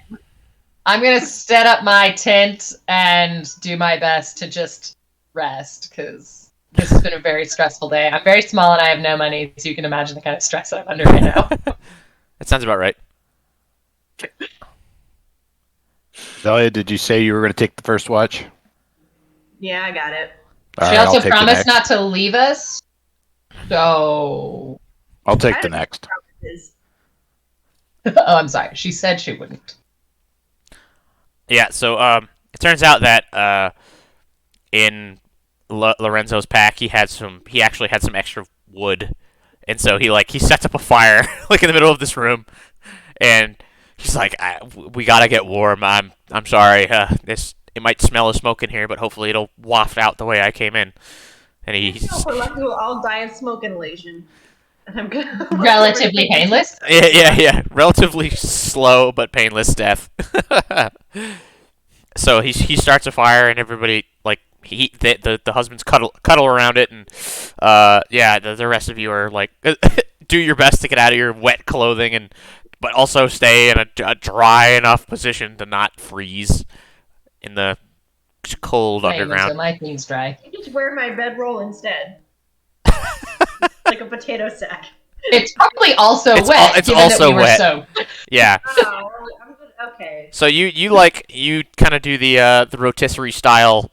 I'm going to set up my tent and do my best to just rest because this has been a very stressful day. I'm very small and I have no money, so you can imagine the kind of stress I'm under right now. That sounds about right. Azalea, did you say you were going to take the first watch? Yeah, I got it. All She right, also I'll take the promised next. not to leave us. So, I'll take the next. oh, I'm sorry. She said she wouldn't. Yeah, so it turns out that in Lorenzo's pack, he actually had some extra wood, and so he sets up a fire like in the middle of this room, and he's like, "We gotta get warm. I'm sorry. It might smell of smoke in here, but hopefully it'll waft out the way I came in." And If we're lucky, we'll all die of smoke inhalation. And I'm gonna Relatively painless. yeah, relatively slow but painless death. So he starts a fire, and everybody the husbands cuddle around it, and the rest of you are like do your best to get out of your wet clothing but also stay in a dry enough position to not freeze in the cold Right, so underground. my thing's dry. I just wear my bedroll instead. Like a potato sack. It's probably also It's wet. it's given also that we were wet. soaked. Yeah. Oh, I'm good. Okay. So you kind of do the rotisserie style,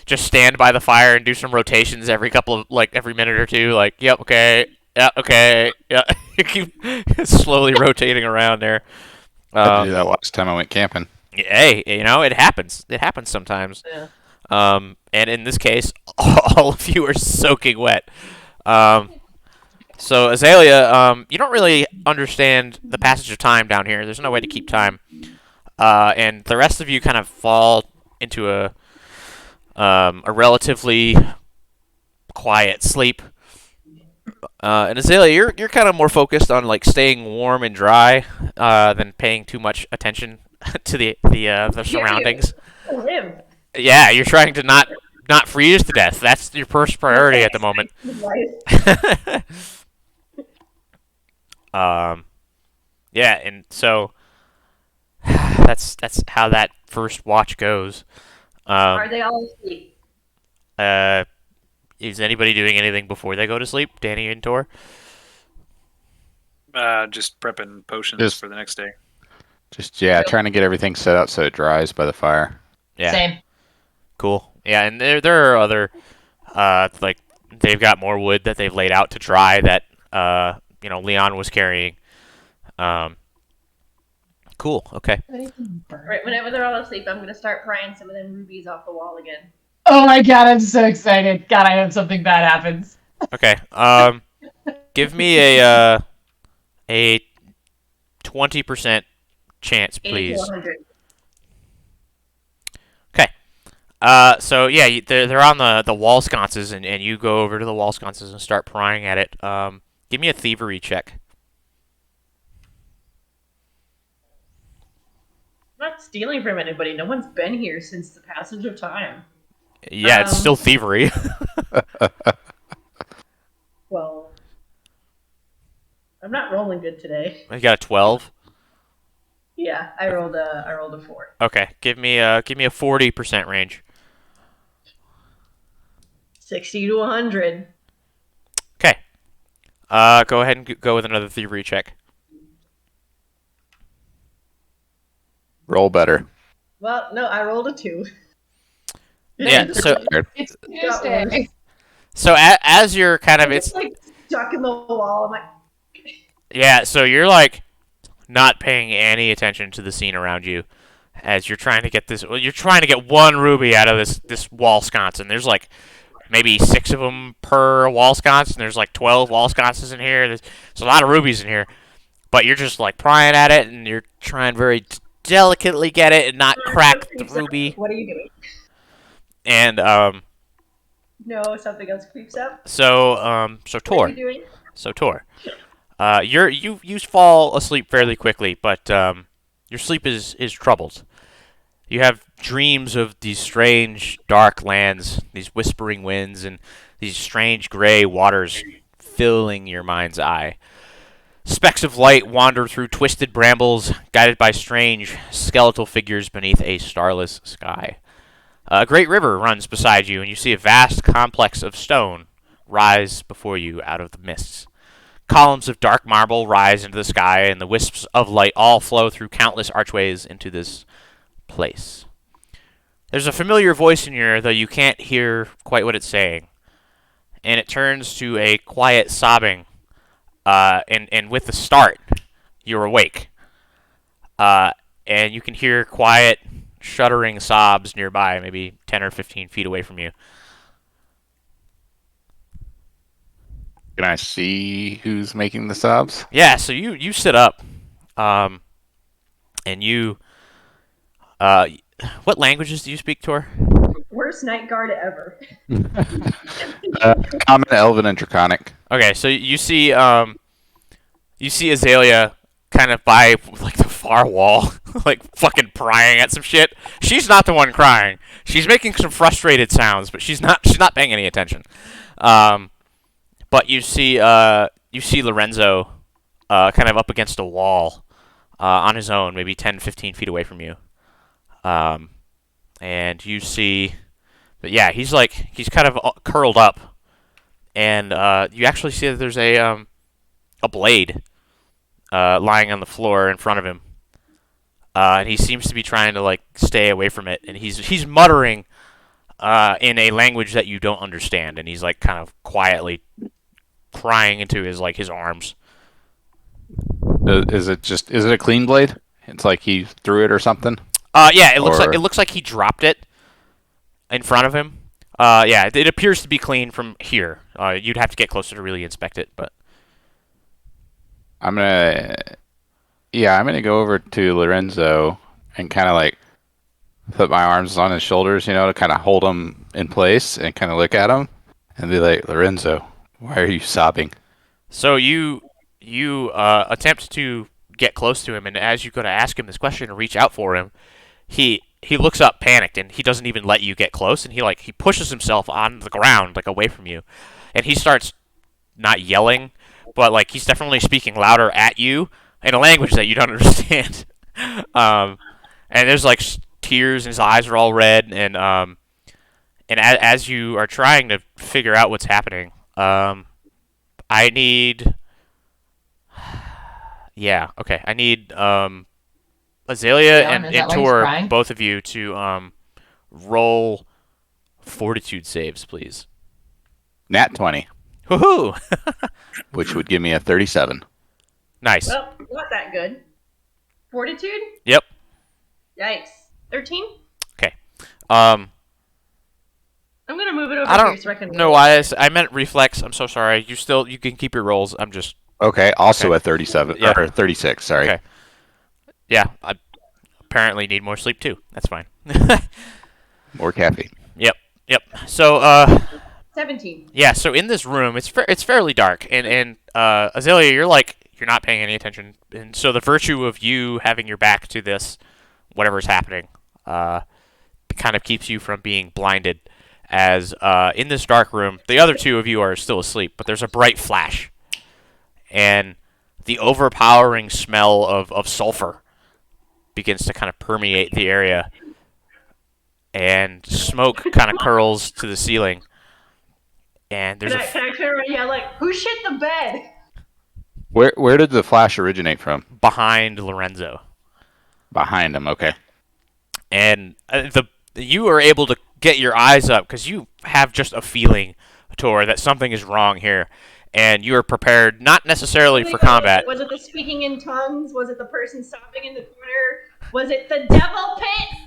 just stand by the fire and do some rotations every every minute or two. Like, yep, okay, yeah, okay, yeah. You keep slowly rotating around there. I had to do that last time I went camping. Hey, it happens. It happens sometimes. Yeah. And in this case, all of you are soaking wet. So Azalea, you don't really understand the passage of time down here. There's no way to keep time. And the rest of you kind of fall into a relatively quiet sleep. And Azalea, you're kind of more focused on staying warm and dry than paying too much attention to the surroundings. Live. Yeah, you're trying to not freeze to death. That's your first priority at the moment. Yeah, and so that's how that first watch goes. Are they all asleep? Is anybody doing anything before they go to sleep? Danny and Tor? Just prepping potions Just- for the next day. Just trying to get everything set up so it dries by the fire. Yeah. Same. Cool. Yeah, and there are other they've got more wood that they've laid out to dry that Leon was carrying. Cool. Okay. Right, whenever they're all asleep, I'm gonna start prying some of them rubies off the wall again. Oh my god, I'm so excited. God, I hope something bad happens. Okay. Give me a 20% chance, 80 to please. 100. So yeah, they're on the wall sconces, and you go over to the wall sconces and start prying at it. Give me a thievery check. I'm not stealing from anybody. No one's been here since the passage of time. Yeah, it's still thievery. Well, I'm not rolling good today. You got a 12. Yeah, I rolled a 4. Okay, give me a 40% range. 60 to 100. Okay. Go ahead and go with another thievery check. Roll better. Well, no, I rolled a 2. Yeah. So It's Tuesday. as you're kind of It's like stuck in the wall. I'm like, yeah. So you're not paying any attention to the scene around you as you're trying to get this. Well, you're trying to get one ruby out of this wall sconce, and there's maybe 6 of them per wall sconce, and there's 12 wall sconces in here. There's a lot of rubies in here, but you're just prying at it, and you're trying very delicately get it and not crack the ruby. what are you doing? And No, something else creeps up. so What are Tor. you doing? So Tor, you fall asleep fairly quickly, but your sleep is troubled. You have dreams of these strange dark lands, these whispering winds, and these strange gray waters filling your mind's eye. Specks of light wander through twisted brambles, guided by strange skeletal figures beneath a starless sky. A great river runs beside you, and you see a vast complex of stone rise before you out of the mists. Columns of dark marble rise into the sky, and the wisps of light all flow through countless archways into this place. There's a familiar voice in your ear, though you can't hear quite what it's saying. And it turns to a quiet sobbing, and with the start, you're awake. And you can hear quiet shuddering sobs nearby, maybe 10 or 15 feet away from you. Can I see who's making the sobs? Yeah, so you sit up, and you what languages do you speak, Tor? Worst night guard ever. Common, Elven, and Draconic. Okay, so you see Azalea kind of by like the far wall, like fucking prying at some shit. She's not the one crying. She's making some frustrated sounds, but she's not paying any attention. But you see Lorenzo kind of up against a wall on his own, maybe 10, 15 feet away from you. And you see, but yeah, he's kind of curled up, and you actually see that there's a blade lying on the floor in front of him, and he seems to be trying to like stay away from it, and he's muttering in a language that you don't understand, and he's like kind of quietly crying into his arms. Is it a clean blade? It's like he threw it or something. Yeah, it looks like he dropped it in front of him. Yeah, it appears to be clean from here. You'd have to get closer to really inspect it, but I'm gonna go over to Lorenzo and kind of like put my arms on his shoulders, to kind of hold him in place and kind of look at him and be like, Lorenzo, why are you sobbing? so you attempt to get close to him, and as you go to ask him this question and reach out for him, he looks up panicked, and he doesn't even let you get close, and he pushes himself on the ground like away from you, and he starts not yelling, but like he's definitely speaking louder at you in a language that you don't understand. And there's like tears, and his eyes are all red, and as you are trying to figure out what's happening, I need. Yeah, okay. I need Azalea Yeah, and is that why he's Tor, crying? both of you, to roll fortitude saves, please. Nat 20, Woohoo! which would give me a 37. Nice. Well, not that good. Fortitude? Yep. Yikes. 13? Um, I'm gonna move it over I here don't so I can. know why I meant reflex. I'm so sorry. You can keep your rolls. I'm just Okay, also Okay. a 37 Yeah. or 36. Sorry. Okay. Yeah. I apparently need more sleep too. That's fine. More caffeine. Yep. So 17. yeah. So in this room, it's fairly dark, and Azalea, you're not paying any attention, and so the virtue of you having your back to this, whatever's happening, kind of keeps you from being blinded. As in this dark room, the other two of you are still asleep, but there's a bright flash, and the overpowering smell of sulfur begins to kind of permeate the area, and smoke kind of curls to the ceiling. And there's Can I turn around and yell like, who shit the bed? Where did the flash originate from? behind Lorenzo, Behind him. Okay. and you are able to get your eyes up because you have just a feeling, Tor, that something is wrong here, and you are prepared not necessarily for combat. Was it the speaking in tongues? Was it the person sobbing in the corner? Was it the devil pit?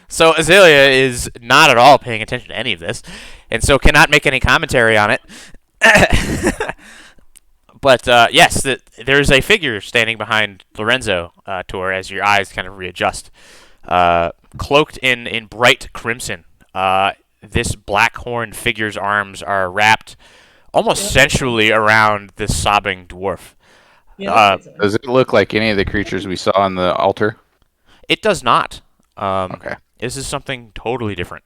So Azalea is not at all paying attention to any of this, and so cannot make any commentary on it. But yes, there's a figure standing behind Lorenzo, Tor, as your eyes kind of readjust. Cloaked in bright crimson. This black-horned figure's arms are wrapped almost sensually around this sobbing dwarf. Does it look like any of the creatures we saw on the altar? It does not. Okay. This is something totally different.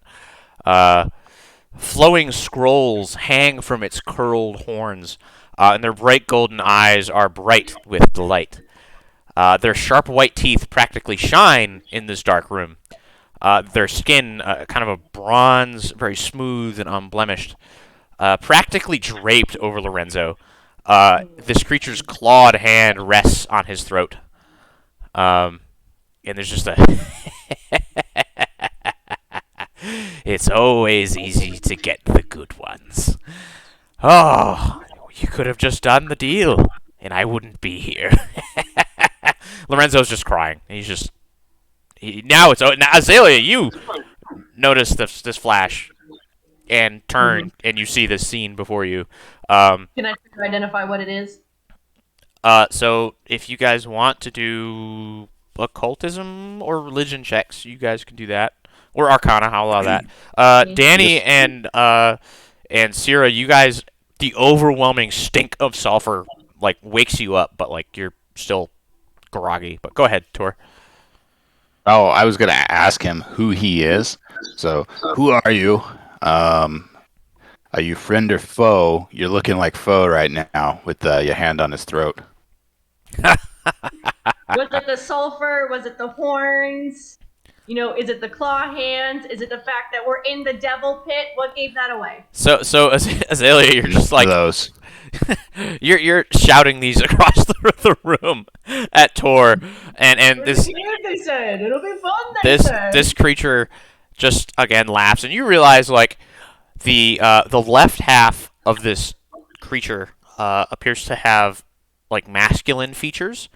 Flowing scrolls hang from its curled horns, and their bright golden eyes are bright with delight. Their sharp white teeth practically shine in this dark room. Their skin, kind of a bronze, very smooth and unblemished, practically draped over Lorenzo. This creature's clawed hand rests on his throat. And there's just a... It's always easy to get the good ones. Oh, you could have just done the deal, and I wouldn't be here. Lorenzo's just crying. now Azalea, you notice this flash and turn, and you see this scene before you. Can I try to identify what it is? So if you guys want to do occultism or religion checks, you guys can do that, or Arcana. I'll allow that. Danny and Cyra, you guys, the overwhelming stink of sulfur like wakes you up, but like you're still groggy. But go ahead, Tor. Oh, I was gonna ask him who he is. So, who are you? Are you friend or foe? You're looking like foe right now with your hand on his throat. Was it the sulfur? Was it the horns? You know, is it the claw hands? Is it the fact that we're in the devil pit? What gave that away? So Azalea, you're just like Those. you're shouting these across the room at Tor, and this They said it'll be fun. They said. this creature just again laughs, and you realize like the left half of this creature appears to have like masculine features,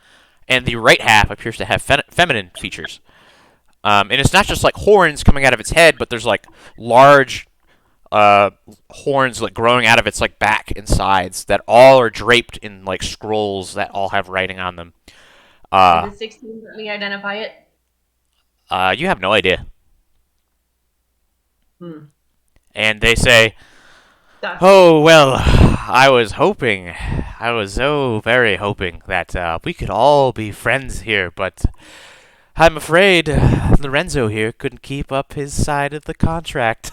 and the right half appears to have feminine features. And it's not just like horns coming out of its head, but there's like large horns like growing out of its like back and sides that all are draped in like scrolls that all have writing on them. Did the 16 let me identify it? You have no idea. And they say, "Oh well, I was so very hoping that we could all be friends here, but I'm afraid Lorenzo here couldn't keep up his side of the contract."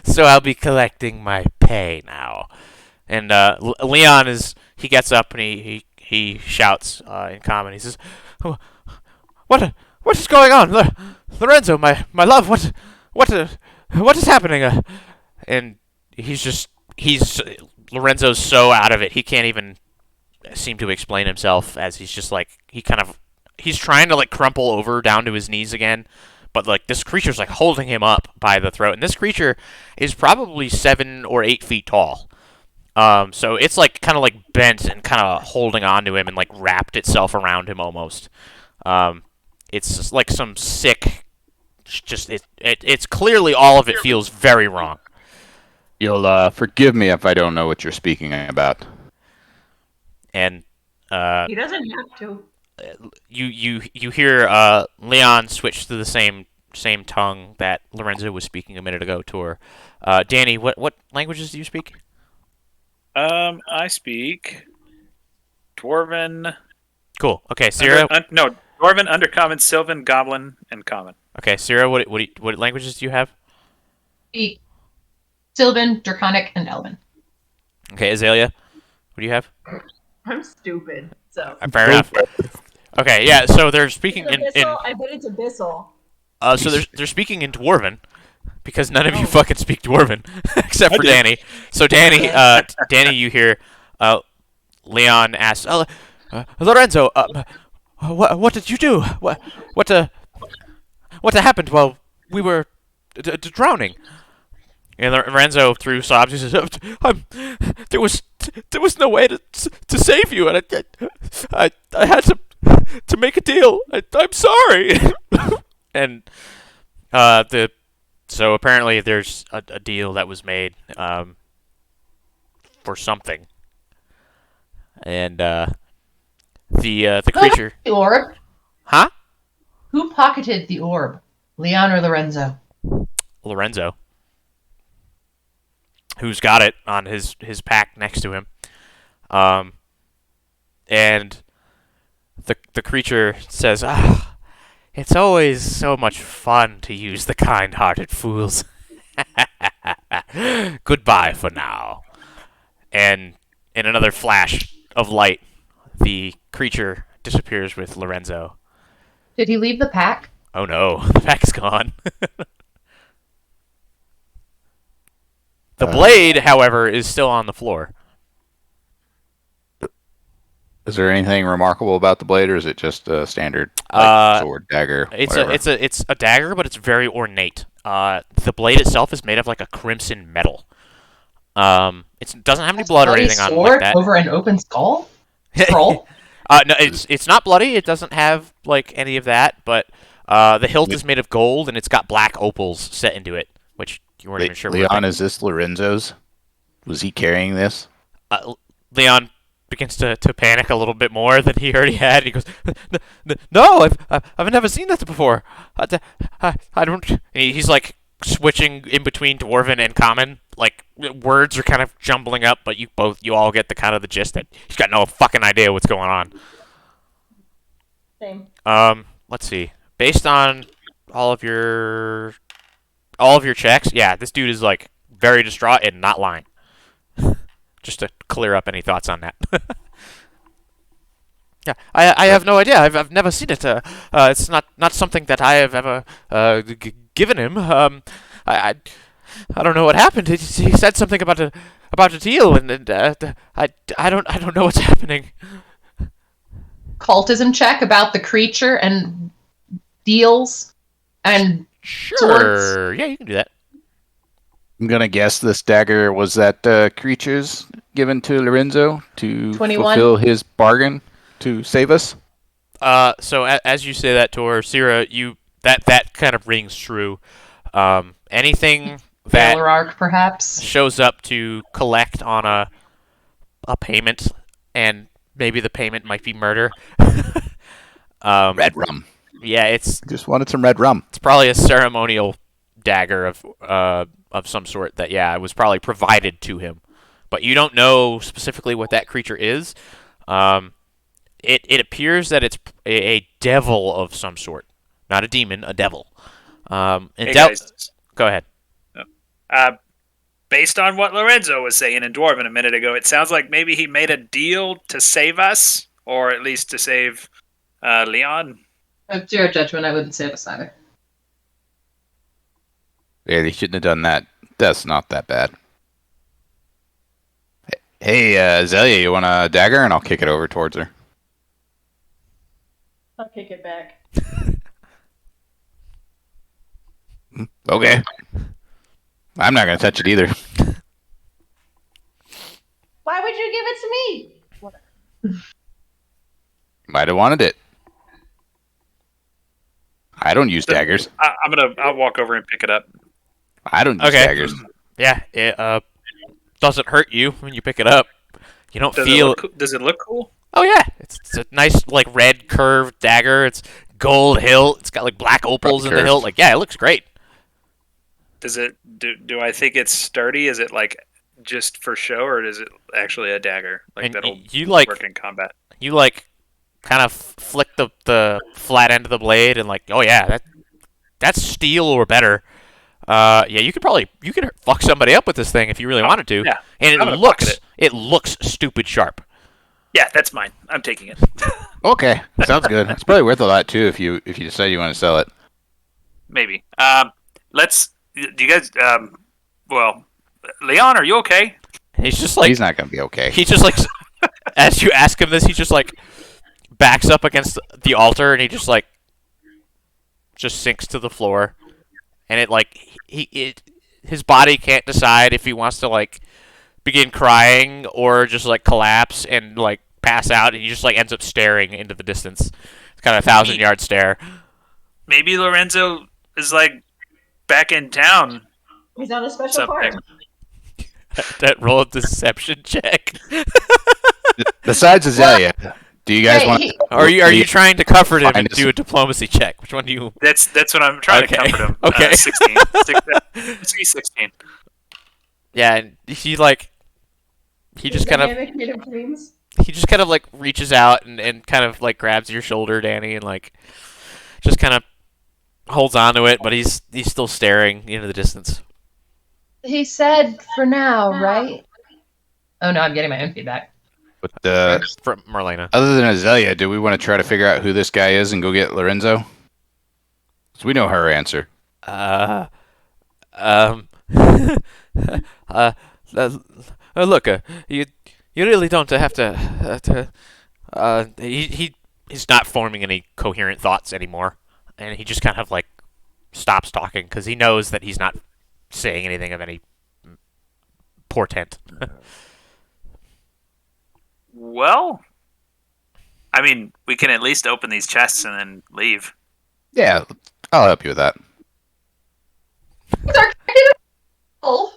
So I'll be collecting my pay now. And Leon he gets up and he shouts in common. He says, What is going on, Lorenzo, my love? What is happening?" And Lorenzo's so out of it he can't even seem to explain himself, as he's just like he's trying to like crumple over down to his knees again. But like this creature's like holding him up by the throat, and this creature is probably 7 or 8 feet tall. So it's like kind of like bent and kind of holding on to him and like wrapped itself around him almost. It's just like some sick. It's clearly all of it feels very wrong. You'll forgive me if I don't know what you're speaking about. And He doesn't have to. you hear Leon switch to the same tongue that Lorenzo was speaking a minute ago to her. Danny, what languages do you speak? I speak Dwarven. Cool. Okay, Cyra. No, Dwarven, Undercommon, Sylvan, Goblin, and Common. Okay, Cyra, what languages do you have? Speak Sylvan, Draconic, and Elven. Okay, Azalea, what do you have? I'm stupid, so. Fair enough. Okay, yeah. So they're speaking in I bet it's Abyssal. so they're speaking in Dwarven, because none of you fucking speak Dwarven except for Danny. So Danny, you hear Leon ask, Lorenzo, what did you do? What happened while we were drowning? And Lorenzo, through sobs, he says, "There was no way to save you, and I had to make a deal. I'm sorry." And so apparently there's a deal that was made for something, and the creature. The orb? Huh? Who pocketed the orb? Leon or Lorenzo? Lorenzo, who's got it on his pack next to him. And the creature says, "It's always so much fun to use the kind-hearted fools. Goodbye for now." And in another flash of light, the creature disappears with Lorenzo. Did he leave the pack? Oh no, the pack's gone. The blade, however, is still on the floor. Is there anything remarkable about the blade, or is it just a standard sword, dagger? It's whatever? it's a dagger, but it's very ornate. The blade itself is made of like a crimson metal. It doesn't have any blood or anything on it like that. Over an open skull? Scroll? No, it's not bloody. It doesn't have like any of that, but the hilt is made of gold and it's got black opals set into it, which you weren't even sure were a Leon, thing. is this Lorenzo's? Was he carrying this? Leon begins to panic a little bit more than he already had. He goes, "No, I've never seen that before. I don't." And he's like switching in between Dwarven and Common. Like words are kind of jumbling up, but you all get the kind of the gist that he's got no fucking idea what's going on. Same. Let's see. Based on all of your checks, yeah, this dude is like very distraught and not lying. Just to clear up any thoughts on that. Yeah, I have no idea. I've never seen it. It's not something that I have ever given him. I don't know what happened. He said something about a deal, and I don't know what's happening. Cultism check about the creature and deals and Sure. swords. Yeah, you can do that. I'm gonna guess this dagger was that creature's given to Lorenzo to 21. fulfill his bargain to save us. So as you say that, Tor, Cyra, that kind of rings true. Anything that Valarark, perhaps. shows up to collect on a payment, and maybe the payment might be murder. Red rum. Yeah, it's Just wanted some red rum. probably a ceremonial dagger of some sort that was probably provided to him, but you don't know specifically what that creature is. It appears that it's a devil of some sort, not a demon, a devil. And Hey guys, go ahead. based on what Lorenzo was saying in Dwarven a minute ago, it sounds like maybe he made a deal to save us, or at least to save Leon. Of your judgment, I wouldn't say this either. Yeah, they shouldn't have done that. That's not that bad. Hey, Azalea, you want a dagger? And I'll kick it over towards her. I'll kick it back. Okay. I'm not gonna touch it either. Why would you give it to me? Might have wanted it. I don't use daggers. I'll walk over and pick it up. I don't use Okay. daggers. Yeah, it doesn't hurt you when you pick it up. You don't Does feel. it look cool? Oh yeah, it's a nice like red curved dagger. It's gold hilt. It's got like black opals in the Curved. hilt. Like it looks great. Does it do I think it's sturdy? Is it like just for show, or is it actually a dagger like And that'll you like work in combat? kind of flick the flat end of the blade and like, oh yeah, that's steel or better. Yeah, you could fuck somebody up with this thing if you really wanted to. Yeah, And I'm gonna pocket it looks stupid sharp. Yeah, that's mine. I'm taking it. Okay, sounds good. It's probably worth a lot too if you decide you want to sell it. Maybe. Let's. Do you guys? Well, Leon, are you okay? He's just like He's not gonna be okay. he just like as you ask him this, he just like backs up against the altar and he just like sinks to the floor, and it like his body can't decide if he wants to like begin crying or just like collapse and like pass out, and he just like ends up staring into the distance. It's kind of a 1,000-yard stare. Maybe Lorenzo is like back in town. He's on a special Something. part. That roll a deception check. Besides Azalea, do you guys Hey, want? Are you trying to comfort him and Find do a diplomacy check? Which one do you? That's what I'm trying to Okay. comfort him. Okay. 16. Let's see, 16. Yeah, and he like he just kind of Dynamic creative dreams. like reaches out and kind of like grabs your shoulder, Danny, and like just kind of holds on to it, but he's still staring into the distance. He said for now, right? Oh no, I'm getting my own feedback. But From Marlena. other than Azalea, do we want to try to figure out who this guy is and go get Lorenzo? 'Cause we know her answer. Look, you really don't have to. He's not forming any coherent thoughts anymore, and he just kind of like stops talking because he knows that he's not saying anything of any portent. Well, I mean, we can at least open these chests and then leave. Yeah, I'll help you with that. Oh,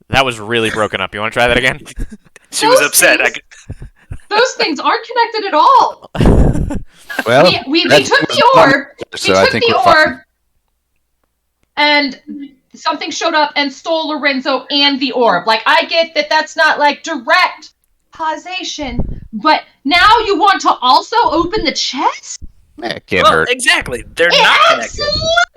That was really broken up. You want to try that again? She was Those upset. things- those things aren't connected at all. Well, They took the orb. so They I took think the we're fine. orb, and something showed up and stole Lorenzo and the orb. Like, I get that that's not like direct causation, but now you want to also open the chest? Yeah, it can't Well, hurt. exactly. They're It not connected.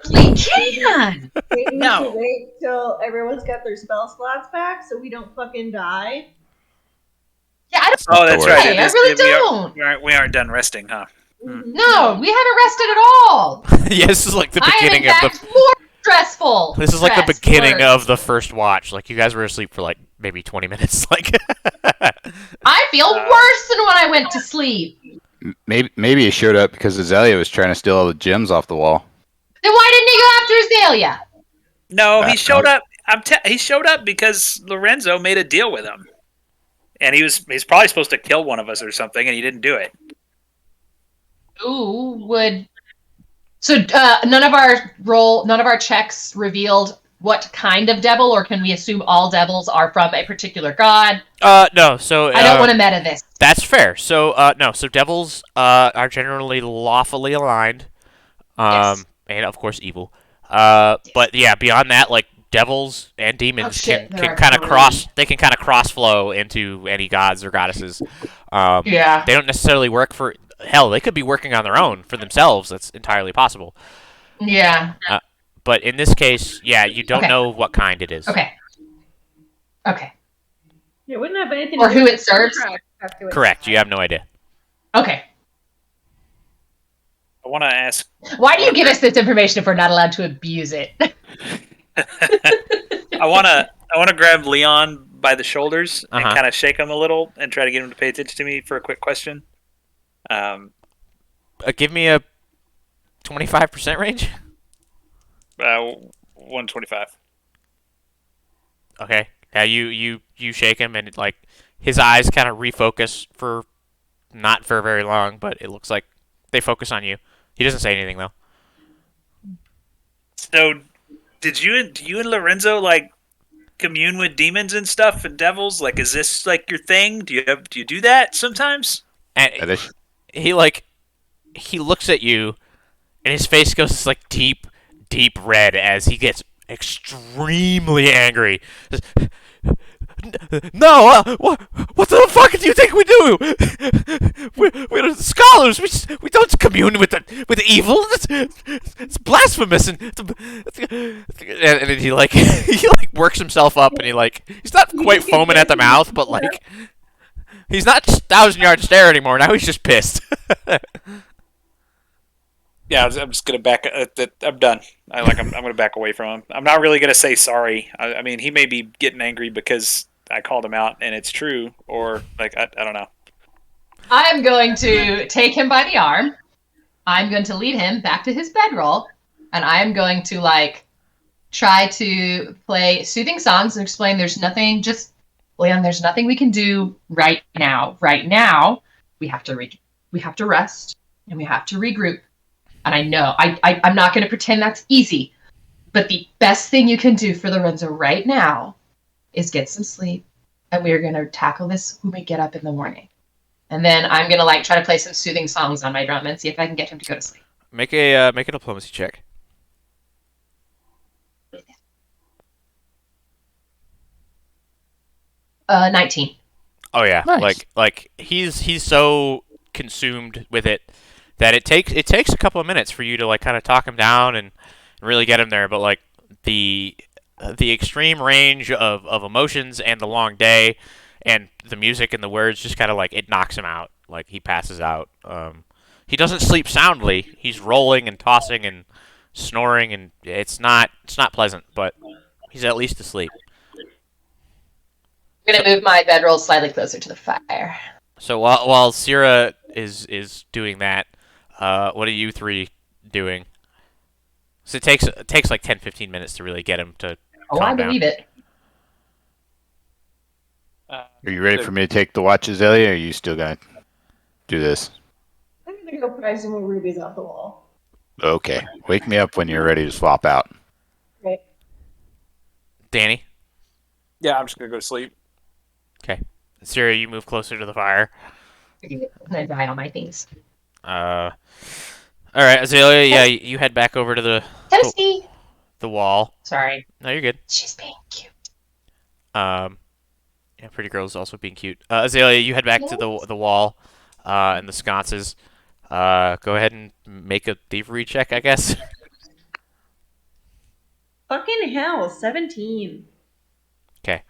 absolutely can. We need No. to wait till everyone's got their spell slots back so we don't fucking die. Yeah, I don't. Oh, that's right. Hey, It I is- really we are- don't. we aren't done resting, huh? No, we haven't rested at all. Yeah, this is like the I am in beginning of fact the. more stressful. This is like the Stressed beginning worse. of the first watch. Like you guys were asleep for like maybe 20 minutes. Like. I feel worse than when I went to sleep. Maybe he showed up because Azalea was trying to steal all the gems off the wall. Then why didn't he go after Azalea? No, he That- showed up. He showed up because Lorenzo made a deal with him, and he's probably supposed to kill one of us or something, and he didn't do it. Ooh, would so none of our checks revealed what kind of devil, or can we assume all devils are from a particular god? No. So I don't want to meta this. That's fair. So no. So devils are generally lawfully aligned, Yes. and of course evil. But yeah, beyond that, like devils and demons Oh, shit, there can are kind of three. cross. They can kind of cross flow into any gods or goddesses. Yeah. They don't necessarily work for. Hell, they could be working on their own for themselves. That's entirely possible. Yeah. But in this case, yeah, you don't Okay. know what kind it is. Okay. Okay. It wouldn't have anything Or to do who with it serves? the contract after it's Correct. You signed. have no idea. Okay. I want to ask. Why do you give us this information if we're not allowed to abuse it? I want to grab Leon by the shoulders and Uh-huh. kind of shake him a little and try to get him to pay attention to me for a quick question. Give me a 25% range. 125. Okay. Yeah, you shake him and like his eyes kind of refocus for not for very long, but it looks like they focus on you. He doesn't say anything though. So, do you and Lorenzo like commune with demons and stuff and devils? Like, is this like your thing? Do you do that sometimes? And he looks at you, and his face goes this like deep red as he gets extremely angry. No, what the fuck do you think we do? We're scholars. We don't commune with the evil. It's blasphemous, and then he like he like works himself up, and he's not quite foaming at the mouth, but like he's not 1,000-yard stare anymore. Now he's just pissed. Yeah, I'm just gonna back. I'm done. I'm gonna back away from him. I'm not really gonna say sorry. I mean, he may be getting angry because I called him out and it's true, or like I don't know. I'm going to take him by the arm. I'm going to lead him back to his bedroll, and I'm going to like try to play soothing songs and explain there's nothing. Just Leon, there's nothing we can do right now. Right now, we have to rest and we have to regroup. And I know I'm not going to pretend that's easy, but the best thing you can do for Lorenzo right now is get some sleep, and we are going to tackle this when we get up in the morning. And then I'm going to like try to play some soothing songs on my drum and see if I can get him to go to sleep. Make a diplomacy check. 19. Oh yeah, Nice. like he's so consumed with it that it takes a couple of minutes for you to like kind of talk him down and really get him there. But like the extreme range of emotions and the long day and the music and the words just kind of like it knocks him out. Like he passes out. He doesn't sleep soundly. He's rolling and tossing and snoring, and it's not pleasant. But he's at least asleep. I'm going to move my bedroll slightly closer to the fire. So while Cyra is doing that, what are you three doing? So it takes like 10-15 minutes to really get him to Oh, calm I down. believe it. Are you ready for me to take the watch, Azalea, or are you still gonna do this? I'm gonna go pry some more rubies off the wall. Okay. Wake me up when you're ready to swap out. Right. Danny. Yeah, I'm just gonna go to sleep. Okay. Cyra, you move closer to the fire. I'm gonna die on my knees. All right, Azalea. Yeah, you head back over to Toasty! the wall. Sorry. No, you're good. She's being cute. Yeah, pretty girl's also being cute. Azalea, you head back to the wall, and the sconces. Go ahead and make a thievery check, I guess. Fucking hell, 17. Okay.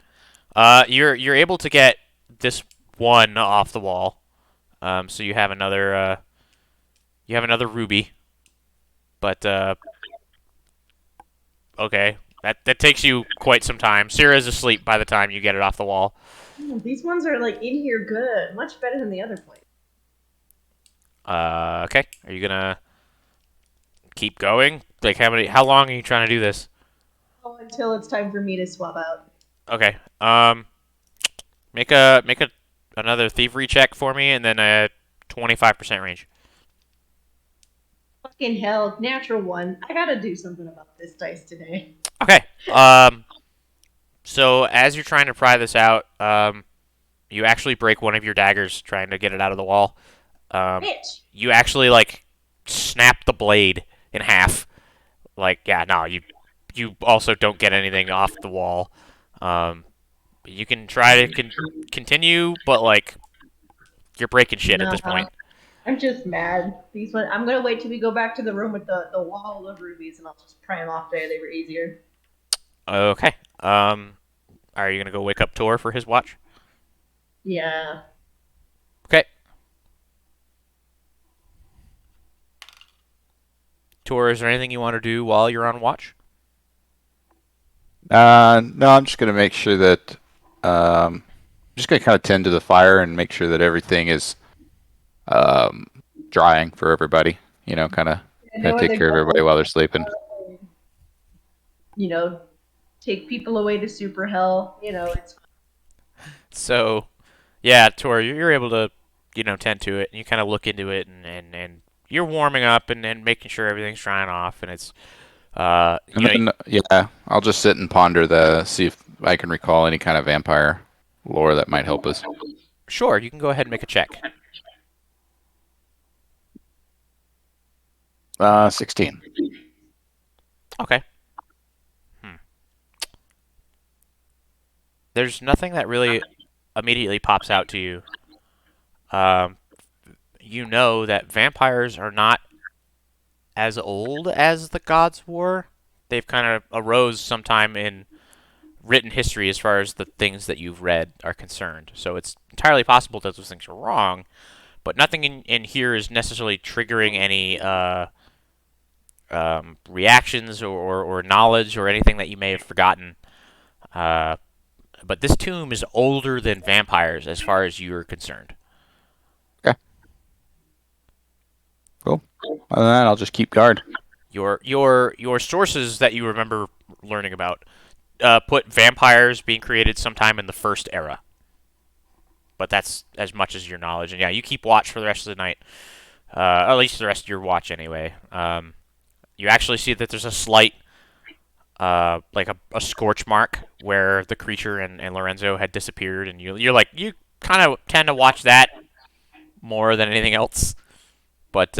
You're able to get this one off the wall. So you have another ruby, but okay, that takes you quite some time. Cyra's asleep by the time you get it off the wall. These ones are like in here good. Much better than the other place. Okay. Are you gonna keep going? Like how long are you trying to do this? Oh, until it's time for me to swap out. Okay. Make another thievery check for me, and then a 25% range. Fucking hell, natural one. I gotta do something about this dice today. Okay. So as you're trying to pry this out, you actually break one of your daggers trying to get it out of the wall. Bitch! You actually like snap the blade in half. Like, yeah, no, you also don't get anything off the wall. You can try to continue, but like you're breaking shit at this point. I'm just mad. These one. I'm gonna wait till we go back to the room with the wall of rubies, and I'll just pry them off there. They were easier. Okay. Are you gonna go wake up Tor for his watch? Yeah. Okay. Tor, is there anything you want to do while you're on watch? No, I'm just going to make sure that just going to kind of tend to the fire and make sure that everything is drying for everybody. You know, kind of take care of everybody while they're sleeping. You know, take people away to super hell. You know, it's So, yeah, Tor, you're able to, tend to it, and you kind of look into it, and you're warming up and making sure everything's drying off, and it's, Yeah, I'll just sit and ponder see if I can recall any kind of vampire lore that might help us. Sure, you can go ahead and make a check. 16. Okay. There's nothing that really immediately pops out to you. You know that vampires are not as old as the gods were. They've kind of arose sometime in written history as far as the things that you've read are concerned. So it's entirely possible that those things are wrong, but nothing in here is necessarily triggering any reactions or knowledge or anything that you may have forgotten. But this tomb is older than vampires as far as you're concerned. Okay. Cool. Other than that, I'll just keep guard. Your sources that you remember learning about put vampires being created sometime in the first era. But that's as much as your knowledge. And yeah, you keep watch for the rest of the night. At least the rest of your watch anyway. You actually see that there's a slight like a scorch mark where the creature and Lorenzo had disappeared, and you kind of tend to watch that more than anything else. But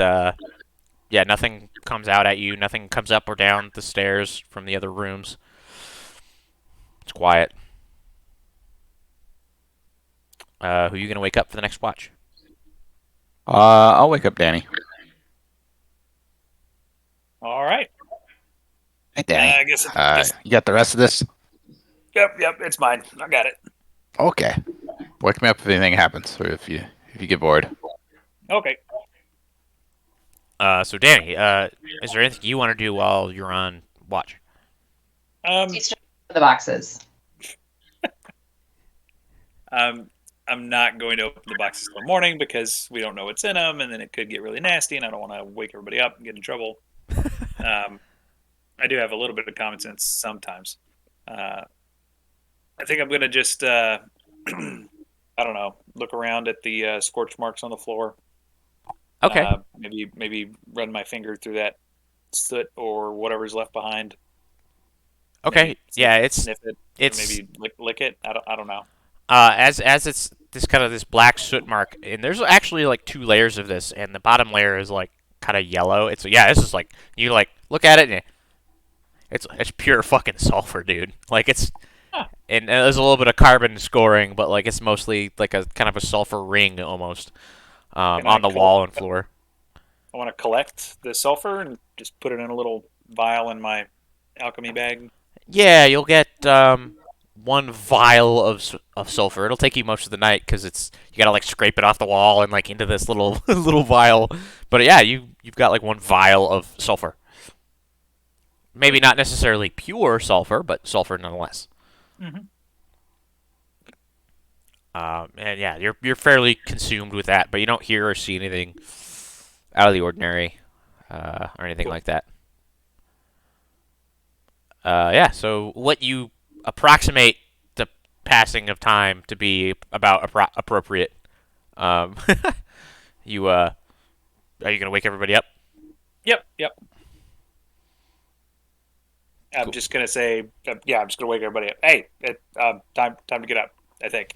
yeah, nothing comes out at you. Nothing comes up or down the stairs from the other rooms. It's quiet. Who are you gonna wake up for the next watch? I'll wake up Danny. All right. Hey, Danny. I guess. You got the rest of this? Yep, it's mine. I got it. Okay. Wake me up if anything happens, or if you get bored. Okay. So Danny, is there anything you want to do while you're on watch? The boxes. I'm not going to open the boxes till morning because we don't know what's in them, and then it could get really nasty, and I don't want to wake everybody up and get in trouble. I do have a little bit of common sense sometimes. I think I'm going to just, I don't know, look around at the scorch marks on the floor. Okay. Maybe run my finger through that soot or whatever's left behind. Okay. Maybe Yeah, it's sniff it. it's Maybe lick it. I don't know. as it's this kind of this black soot mark, and there's actually like 2 layers of this, and the bottom layer is like kind of yellow. It's yeah, this is like you like look at it, and it's pure fucking sulfur, dude. Like it's Huh. and there's a little bit of carbon scoring, but like it's mostly like a kind of a sulfur ring almost Can I on the wall and floor. I want to collect the sulfur and just put it in a little vial in my alchemy bag. Yeah, you'll get 1 vial of sulfur. It'll take you most of the night because you gotta like scrape it off the wall and like into this little little vial. But yeah, you've got like 1 vial of sulfur. Maybe not necessarily pure sulfur, but sulfur nonetheless. Mm-hmm. And yeah, you're fairly consumed with that, but you don't hear or see anything out of the ordinary or anything like that. Yeah, so what you approximate the passing of time to be about appropriate. You are you gonna wake everybody up? Yep. I'm Cool. just gonna say, yeah. I'm just gonna wake everybody up. Hey, time to get up. I think.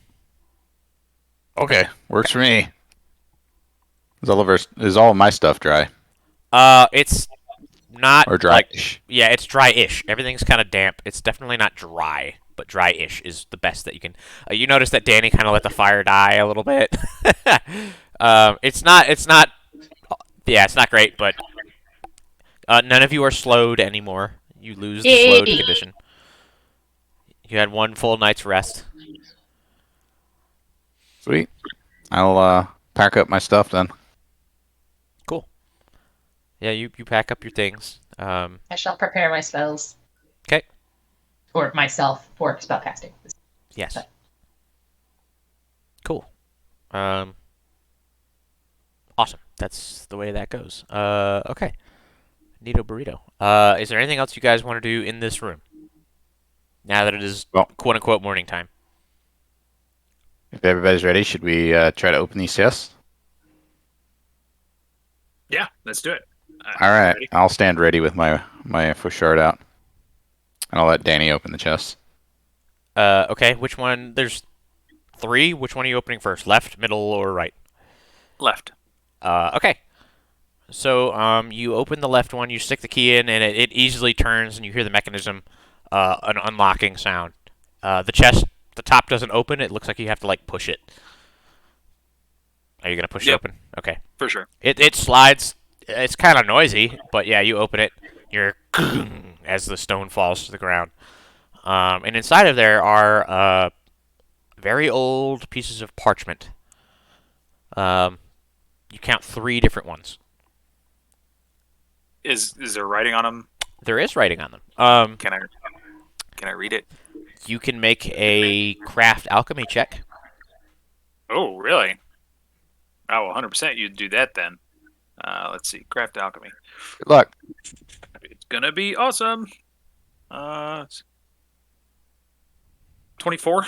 Okay, works for me. Is all of my stuff dry It's not or like dry-ish? yeah, it's dry-ish. Everything's kind of damp. It's definitely not dry, but dry-ish is the best that you can. You notice that Danny kind of let the fire die a little bit. It's not. Yeah, it's not great, but none of you are slowed anymore. You lose the slowed Yay. condition. You had 1 full night's rest. Sweet. I'll pack up my stuff then. Cool. Yeah, you pack up your things. I shall prepare my spells. 'Kay. Or myself for spellcasting. Yes. Cool. Awesome. That's the way that goes. Okay. Neato burrito. Is there anything else you guys want to do in this room? Now that it is Well- quote unquote morning time. If everybody's ready, should we try to open these chests? Yeah, let's do it. All right, Ready? I'll stand ready with my Fouchard out, and I'll let Danny open the chest. Okay, which one? There's 3. Which one are you opening first? Left, middle, or right? Left. Okay. So, you open the left one, you stick the key in, and it easily turns, and you hear the mechanism, an unlocking sound. The chest, the top doesn't open. It looks like you have to like push it. Are you gonna push it Yep. open? Okay. For sure. It slides. It's kind of noisy, but yeah, you open it. You're as the stone falls to the ground. And inside of there are very old pieces of parchment. You count 3 different ones. Is there writing on them? There is writing on them. Can I read it? You can make a craft alchemy check. Oh, really? Oh, 100%. You'd do that then. Let's see. Craft alchemy. Good luck. It's gonna be awesome. 24.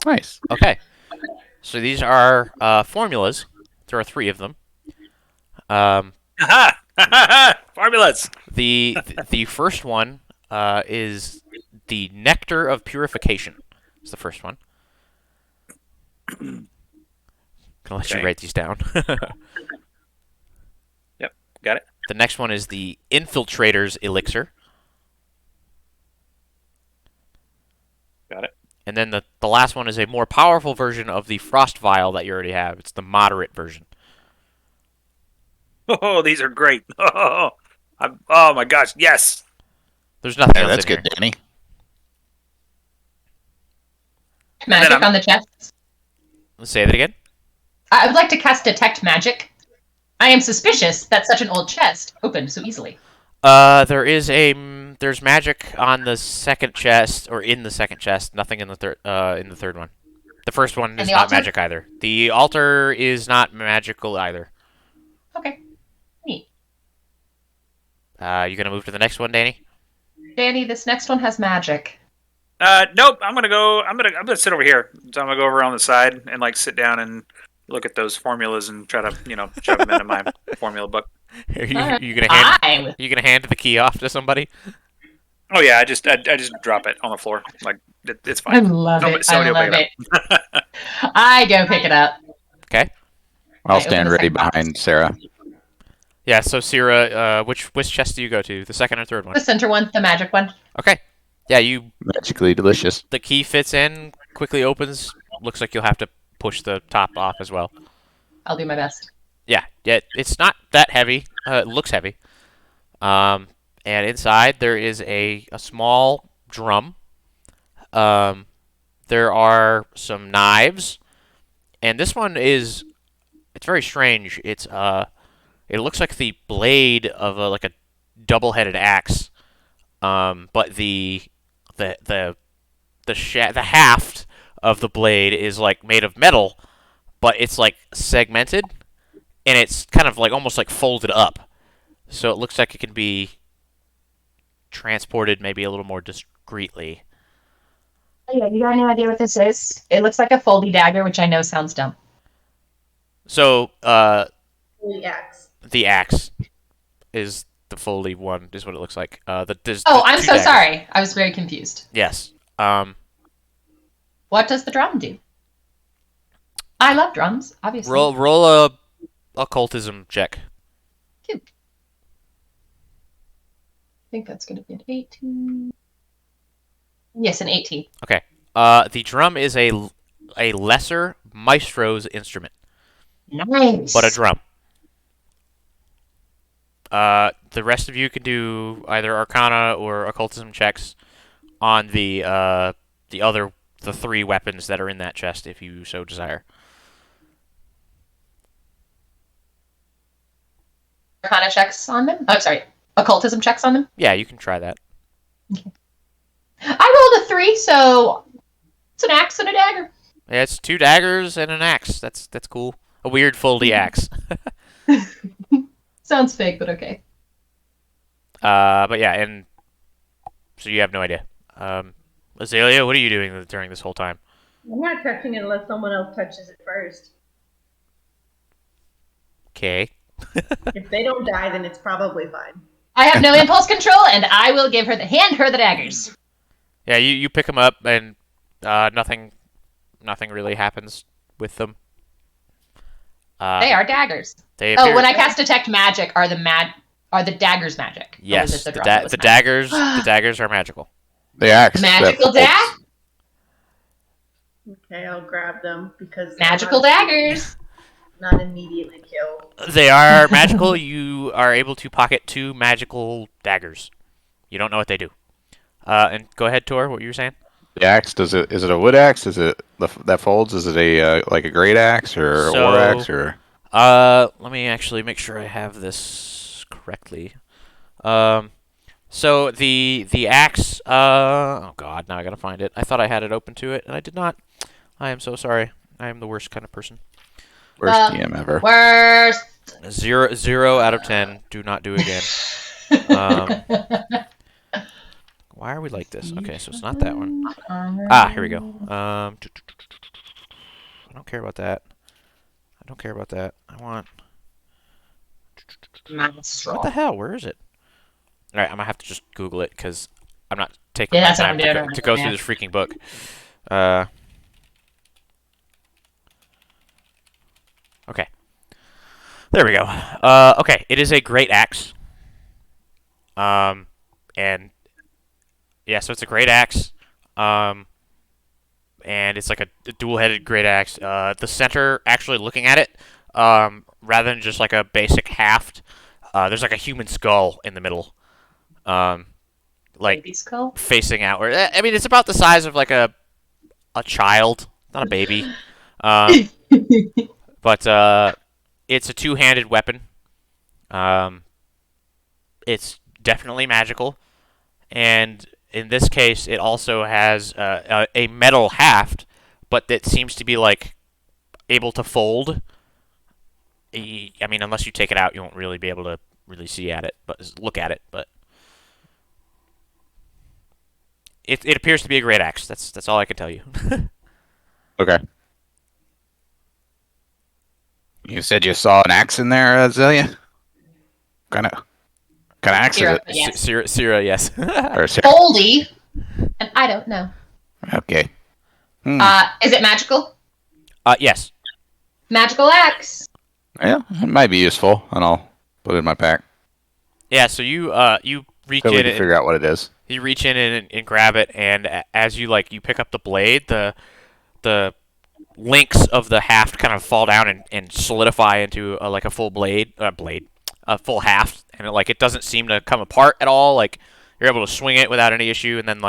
Nice. Okay. So these are formulas. There are 3 of them. Aha! Formulas. The first one is the nectar of purification. It's the first one. Gonna let you Okay. write these down. Yep, got it. The next one is the infiltrator's elixir. Got it. And then the last one is a more powerful version of the frost vial that you already have. It's the moderate version. Oh, these are great. Oh my gosh, yes. There's nothing Yeah, else that's in good, Danny. Magic I'm- on the chest. here. Let's say that again. I would like to cast Detect Magic. I am suspicious that such an old chest opened so easily. There's magic on the second chest or in the second chest. Nothing in the third one. The first one is the not altar? magic either. The altar is not magical either. Okay. Neat. You gonna move to the next one, Danny? Danny, this next one has magic. Nope. I'm gonna sit over here. So I'm gonna go over on the side and like sit down and look at those formulas and try to shove them into my formula book. Are you, Alright. you gonna hand Fine. you gonna hand the key off to somebody? Oh yeah, I just drop it on the floor. Like it's I fine. love it. Somebody I will pick love it it. I go pick it up. Okay. I'll I open stand the ready second box. behind Sarah. Yeah. So Cyra, which chest do you go to? The second or third one? The center one, the magic one. Okay. Yeah. Magically delicious. The key fits in, quickly opens. Looks like you'll have to push the top off as well. I'll do my best. Yeah. Yeah. It's not that heavy. It looks heavy. And inside there is a small drum. There are some knives, and this one it's very strange. It looks like the blade of like a double-headed axe, but the haft of the blade is like made of metal, but it's like segmented, and it's kind of like almost like folded up, so it looks like it can be transported maybe a little more discreetly. Oh, yeah, you got no idea what this is? It looks like a foldy dagger, which I know sounds dumb. So, Holy axe. the axe is the Foley one, is what it looks like. Oh, I'm so sorry. I was very confused. Yes. What does the drum do? I love drums, obviously. Roll a occultism check. I think that's going to be an 18. Yes, an 18. Okay. The drum is a lesser maestro's instrument, Nice. but a drum. The rest of you can do either Arcana or occultism checks on the three weapons that are in that chest, if you so desire. Arcana checks on them? Oh, sorry. Occultism checks on them? Yeah, you can try that. I rolled a 3, so it's an axe and a dagger. Yeah, it's 2 daggers and an axe. That's cool. A weird foldy axe. Sounds fake, but okay. But yeah, and so you have no idea. Azalea, what are you doing during this whole time? I'm not touching it unless someone else touches it first. Okay. If they don't die, then it's probably fine. I have no impulse control, and I will hand her the daggers. Yeah, you pick them up, and nothing really happens with them. They are daggers. They appear, Oh, when I cast detect magic, are the daggers magic? Or is yes, it the the drum that was magic? daggers. The daggers are magical. The axe. Magical that dag? Okay, I'll grab them because Magical daggers. not immediately kill. They are magical. You are able to pocket 2 magical daggers. You don't know what they do. And go ahead, Tor. What you were saying? The axe, is it a wood axe? Is it that folds? Is it a like a great axe or a war axe or? Let me actually make sure I have this correctly. So the axe. Oh God, now I gotta find it. I thought I had it open to it, and I did not. I am so sorry. I am the worst kind of person. Worst DM ever. Worst. 0 out of 10. Do not do again. Why are we like this? Okay, so it's not that one. Ah, here we go. I don't care about that. I don't care about that. I want. What the hell? Where is it? All right, I'm gonna have to just Google it because I'm not taking my that's what time I'm doing to go right through now. this freaking book. Okay. There we go. Okay, it is a great axe. And yeah, so it's a great axe. And it's like a dual-headed great axe. The center, actually looking at it, rather than just like a basic haft, there's like a human skull in the middle. Like Baby skull. facing outward. I mean, it's about the size of like a child, not a baby. But it's a 2-handed weapon. It's definitely magical, and in this case, it also has a metal haft, but that seems to be like able to fold. I mean, unless you take it out, you won't really be able to really see at it, but look at it. But it appears to be a great axe. That's all I can tell you. Okay. You said you saw an axe in there, Azalea? Kind of axe is Cyra, it? yes. Cyra, yes. Or Foldy, and I don't know. okay. Is it magical? Yes. Magical axe. Yeah, it might be useful, and I'll put it in my pack. Yeah. So you reach So we in can figure out what it is. you reach in and grab it, and as you you pick up the blade, the links of the haft kind of fall down and solidify into a full a full haft, and it doesn't seem to come apart at all. Like you're able to swing it without any issue, and then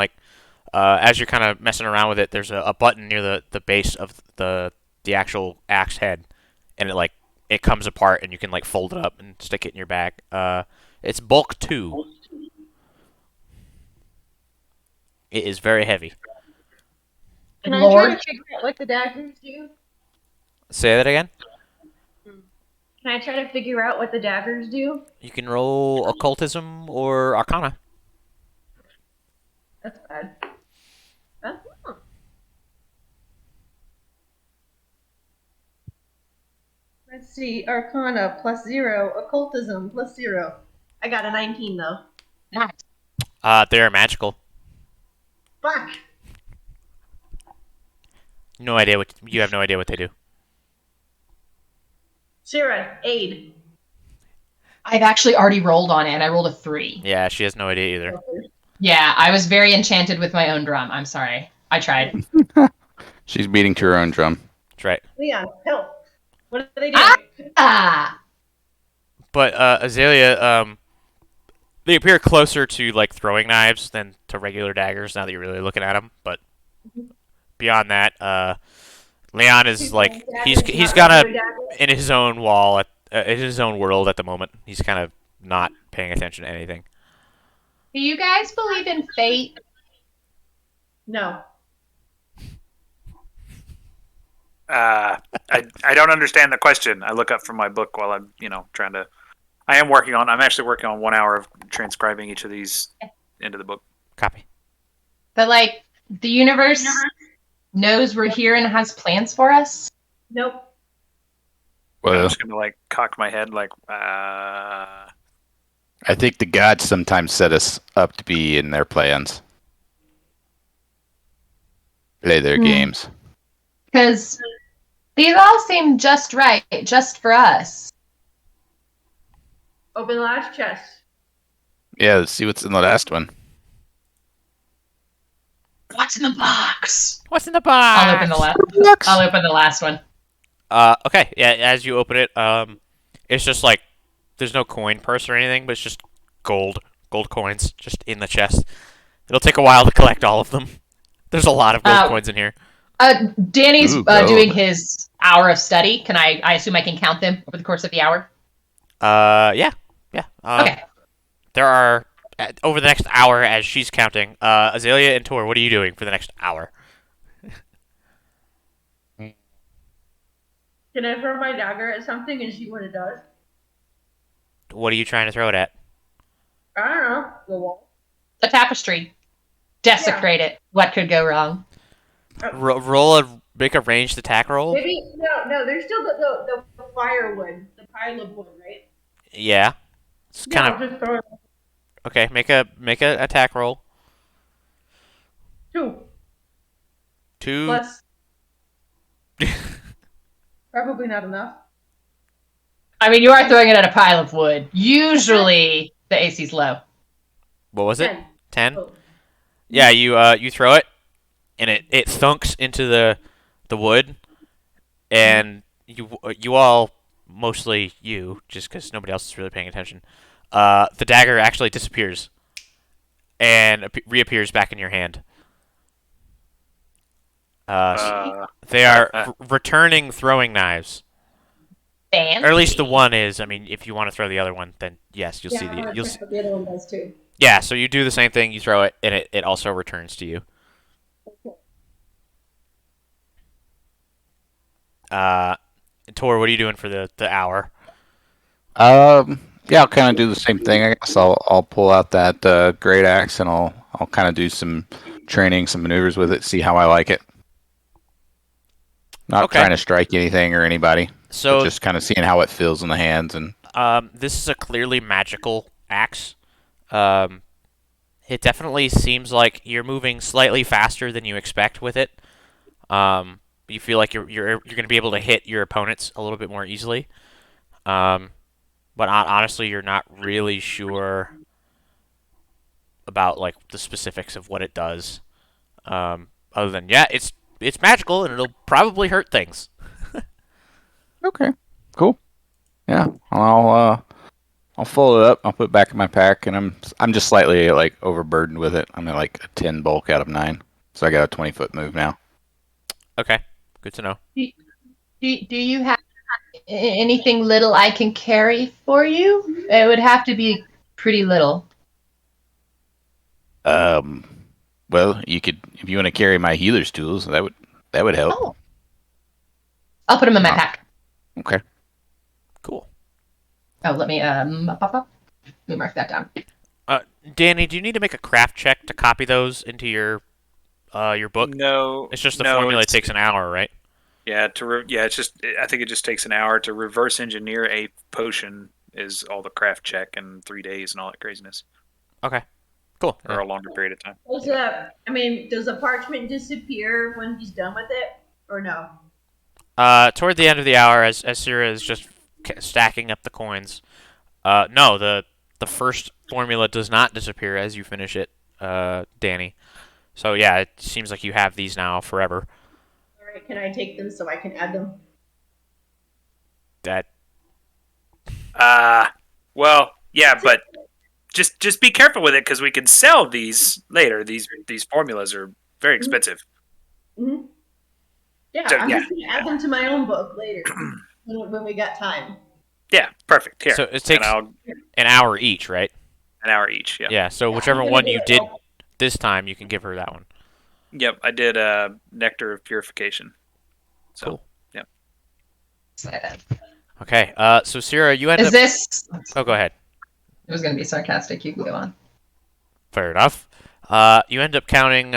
as you're kind of messing around with it, there's a button near the base of the actual axe head, and it comes apart, and you can fold it up and stick it in your bag. It's bulk 2. It is very heavy. Can I Lord. try to figure out what the daggers do? Say that again. Can I try to figure out what the daggers do? You can roll occultism or arcana. That's bad. Huh? Let's see. Arcana +0. Occultism +0. I got a 19 though. They're magical. Fuck. You have no idea what they do. Cyra, aid. I've actually already rolled on it, and I rolled a 3. Yeah, she has no idea either. Yeah, I was very enchanted with my own drum. I'm sorry. I tried. She's beating to her own drum. That's right. Leon, help. What are they doing? Ah! But Azalea, they appear closer to throwing knives than to regular daggers. Now that you're really looking at them, but beyond that, Leon is he's kind of in his own wall in his own world at the moment. He's kind of not paying attention to anything. Do you guys believe in fate? No. I don't understand the question. I look up from my book while I'm trying to. I'm actually working on 1 hour of transcribing each of these into the book. Copy. That the universe knows we're here and has plans for us? Nope. I'm Well, just gonna cock my head I think the gods sometimes set us up to be in their plans. Play their games. Because these all seem just right, just for us. Open the last chest. Yeah, let's see what's in the last one. What's in the box? What's in the box? I'll open the last one. Okay. Yeah. As you open it, it's just there's no coin purse or anything, but it's just gold coins just in the chest. It'll take a while to collect all of them. There's a lot of gold coins in here. Danny's Ooh, gold. doing his hour of study. Can I assume I can count them over the course of the hour? Yeah. Okay. There are over the next hour as she's counting. Azalea and Tor, what are you doing for the next hour? Can I throw my dagger at something and see what it does? What are you trying to throw it at? I don't know. The wall. The tapestry. Desecrate it. What could go wrong? Make a ranged attack roll. Maybe no. There's still the firewood, the pile of wood, right? Yeah. It's kind of Just throw it. okay. Make a attack roll. 2 2. plus. Probably not enough. I mean, you are throwing it at a pile of wood. Usually, the AC's low. What was it? 10. 10. Oh. Yeah. You throw it, and it thunks into the wood, and you all, mostly you, just because nobody else is really paying attention. The dagger actually disappears and reappears back in your hand. They are returning throwing knives, Fancy. or at least the one is. I mean, if you want to throw the other one, then yes, you'll see I you'll check see. what the other one does too. Yeah, so you do the same thing. You throw it, and it also returns to you. Tor, what are you doing for the hour? Yeah, I'll kind of do the same thing. I guess I'll pull out that great axe and I'll kind of do some training, some maneuvers with it, see how I like it. Not Okay. trying to strike anything or anybody. So just kind of seeing how it feels in the hands and. this is a clearly magical axe. Um, it definitely seems like you're moving slightly faster than you expect with it. You feel like you're going to be able to hit your opponents a little bit more easily. But honestly, you're not really sure about like the specifics of what it does. Other than it's magical and it'll probably hurt things. Okay. Cool. Yeah. I'll fold it up. I'll put it back in my pack, and I'm just slightly like overburdened with it. I'm at like a 10 bulk out of 9, so I got a 20-foot move now. Okay, good to know. Do you have anything little I can carry for you? It would have to be pretty little. Well, you could if you want to carry my healer's tools. That would help. Oh. I'll put them in my pack. Okay. Cool. Oh, let me let me mark that down. Danny, do you need to make a craft check to copy those into your book? No, It's just the no, formula. It it's- takes an hour, right? Yeah, it's just. I think it just takes an hour to reverse engineer a potion. Is all the craft check and 3 days and all that craziness, Okay. Cool. or a longer period of time. Does the parchment disappear when he's done with it, or no? Toward the end of the hour, as Cyra is just stacking up the coins. No, the first formula does not disappear as you finish it, Danny. So yeah, it seems like you have these now forever. All right, can I take them so I can add them? That Well, yeah, but just be careful with it because we can sell these later. These formulas are very expensive. Mm-hmm. Yeah, So, I'm yeah. just gonna add them to my own book later when we got time. Yeah, perfect. Here, so it takes and an hour each, right? an hour each. Yeah. Yeah. So Yeah, whichever I'm gonna one do you it did all. this time, you can give her that one. Yep, I did Nectar of Purification. So, Cool. Yep. Okay. So Cyra, you end Is up. this? Oh, go ahead. It was going to be sarcastic. You can go on. Fair enough. You end up counting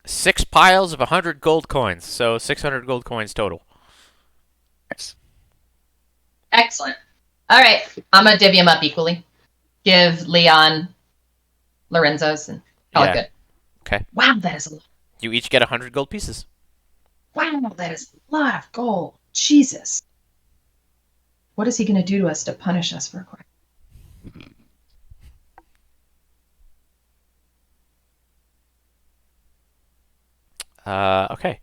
6 piles of 100 gold coins, so 600 gold coins total. Nice. Excellent. All right, I'm gonna divvy them up equally. Give Leon Lorenzo's and call Yeah. it good. Okay. Wow, that is a lot. You each get 100 gold pieces. Wow, that is a lot of gold. Jesus. What is he gonna do to us to punish us for a crime? Okay.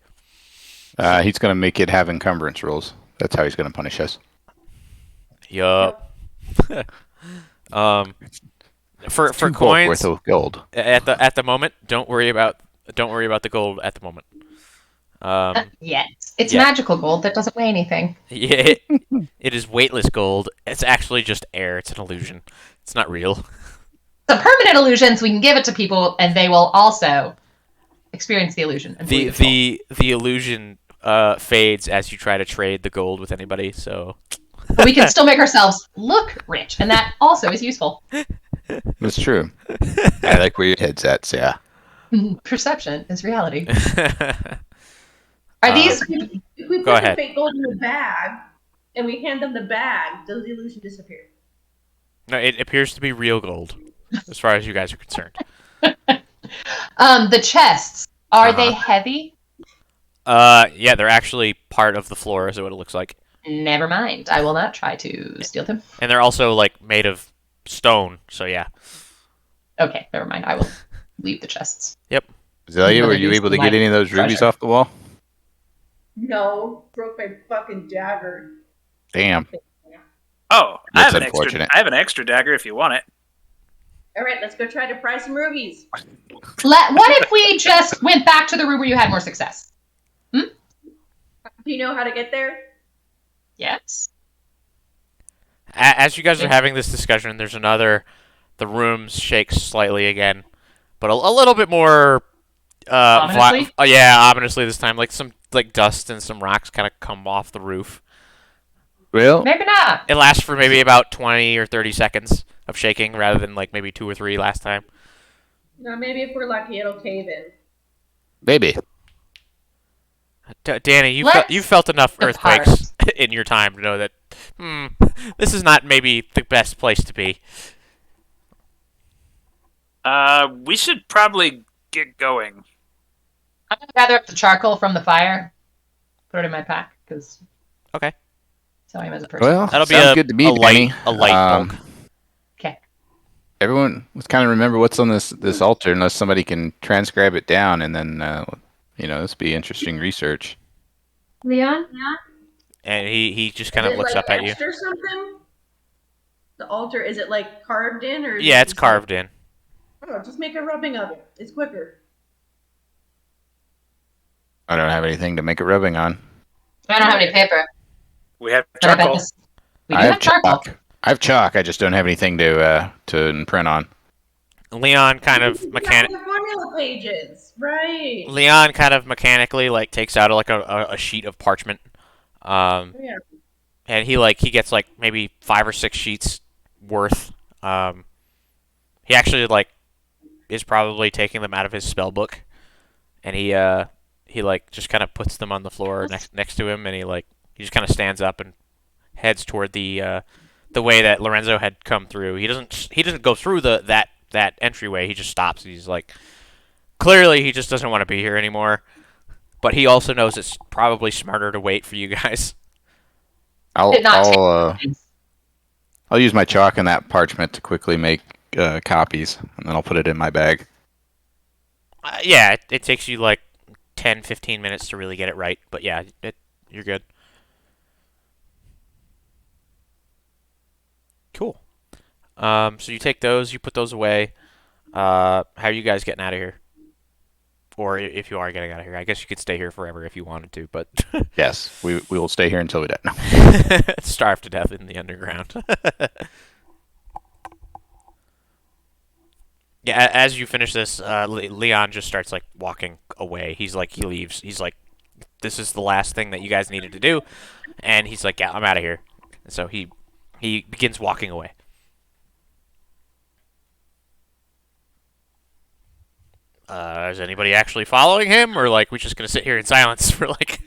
He's gonna make it have encumbrance rules. That's how he's gonna punish us. Yup. For 2 bulk coins worth of gold. at the moment, don't worry about the gold at the moment. Yes. It's Yeah. magical gold that doesn't weigh anything. Yeah, it is weightless gold. It's actually just air. It's an illusion. It's not real. It's a permanent illusion, so we can give it to people, and they will also experience the illusion. And believe it's gold. The illusion fades as you try to trade the gold with anybody. So But we can still make ourselves look rich, and that also is useful. That's true. I like where your head's at, Sarah. Perception is reality. Are these? If we Go put ahead. the fake gold in the bag and we hand them the bag, does the illusion disappear? No, it appears to be real gold, as far as you guys are concerned. The chests, are they Uh-huh. heavy? Yeah, they're actually part of the floor, is what it looks like, Never mind. I will not try to steal them. and they're also like made of stone. So yeah. Okay, never mind. I will leave the chests. Azalea, Another were you use able of to my get any of those rubies treasure. off the wall? No, broke my fucking dagger. Damn. Oh, That's I unfortunate. have an extra dagger if you want it. All right, let's go try to pry some rubies. What if we just went back to the room where you had more success? Do you know how to get there? Yes. As you guys are having this discussion, there's another. The room shakes slightly again, but a little bit more. Ominously? Yeah, ominously this time. Like some dust and some rocks kind of come off the roof. Well, Maybe not. It lasts for maybe about 20 or 30 seconds of shaking, rather than like maybe 2 or 3 last time. No, maybe if we're lucky, it'll cave in. maybe. Danny, you Let's felt enough depart. earthquakes in your time to know that this is not maybe the best place to be. We should probably get going. I'm gonna gather up the charcoal from the fire, put it in my pack, because Okay. so I am as a person. Well, That'll be sounds good to me, a Danny. light bulk. Okay. Everyone, let's kind of remember what's on this altar, unless somebody can transcribe it down, and then this be interesting research. Leon? And he just kind Is of it, looks like, up at you. etched or something? The altar, is it like carved in, or? Yeah, it's carved in. Oh, just make a rubbing of it. It's quicker. I don't have anything to make a rubbing on. I don't have any paper, We have but I bet charcoal. we do I have charcoal. chalk. I have chalk. I just don't have anything to imprint on. Leon kind of The formula pages, right? Leon kind of mechanically like takes out like a sheet of parchment, Yeah. and he gets like maybe 5 or 6 sheets worth. He actually like is probably taking them out of his spell book, and he like just kind of puts them on the floor next to him, and he just kind of stands up and heads toward the way that Lorenzo had come through. He doesn't go through that entryway. He just stops. And he's like, clearly he just doesn't want to be here anymore. But he also knows it's probably smarter to wait for you guys. I'll Did not I'll use my chalk and that parchment to quickly make copies, and then I'll put it in my bag. Yeah, it takes you like 10, 15 minutes to really get it right. But yeah, you're good. Cool. So you take those, you put those away. How are you guys getting out of here? Or if you are getting out of here, I guess you could stay here forever if you wanted to, but Yes, we will stay here until we die. No. starve to death in the underground. Yeah, as you finish this, Leon just starts like walking away. He leaves. He's like, this is the last thing that you guys needed to do, and he's like, yeah, I'm out of here. And so he begins walking away. Is anybody actually following him, or like we just gonna sit here in silence for like?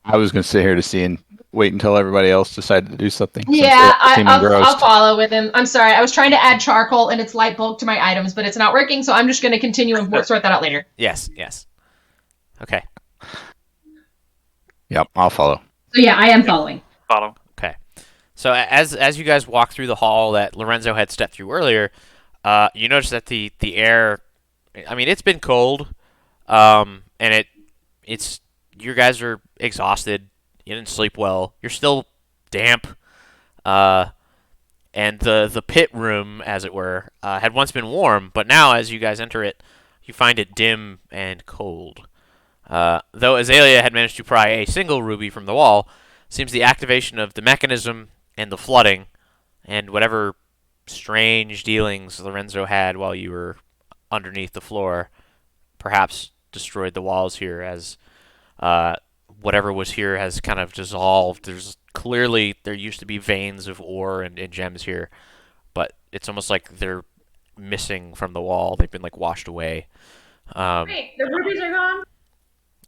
I was going to sit here to see and wait until everybody else decided to do something. since Yeah, they seem I'll engrossed. follow with him. I'm sorry, I was trying to add charcoal and its light bulk to my items, but it's not working, so I'm just going to continue and sort that out later. Yes. Okay. Yep, I'll follow. So yeah, I am following. Follow. Okay. So as you guys walk through the hall that Lorenzo had stepped through earlier, you notice that the air, I mean, it's been cold, and it's you guys are exhausted. You didn't sleep well. You're still damp, and the pit room, as it were, had once been warm, but now as you guys enter it, you find it dim and cold. Though Azalea had managed to pry a single ruby from the wall, seems the activation of the mechanism and the flooding, and whatever strange dealings Lorenzo had while you were underneath the floor, perhaps destroyed the walls here as whatever was here has kind of dissolved. There used to be veins of ore and gems here, but it's almost like they're missing from the wall. They've been like washed away. Wait, the rubies are gone?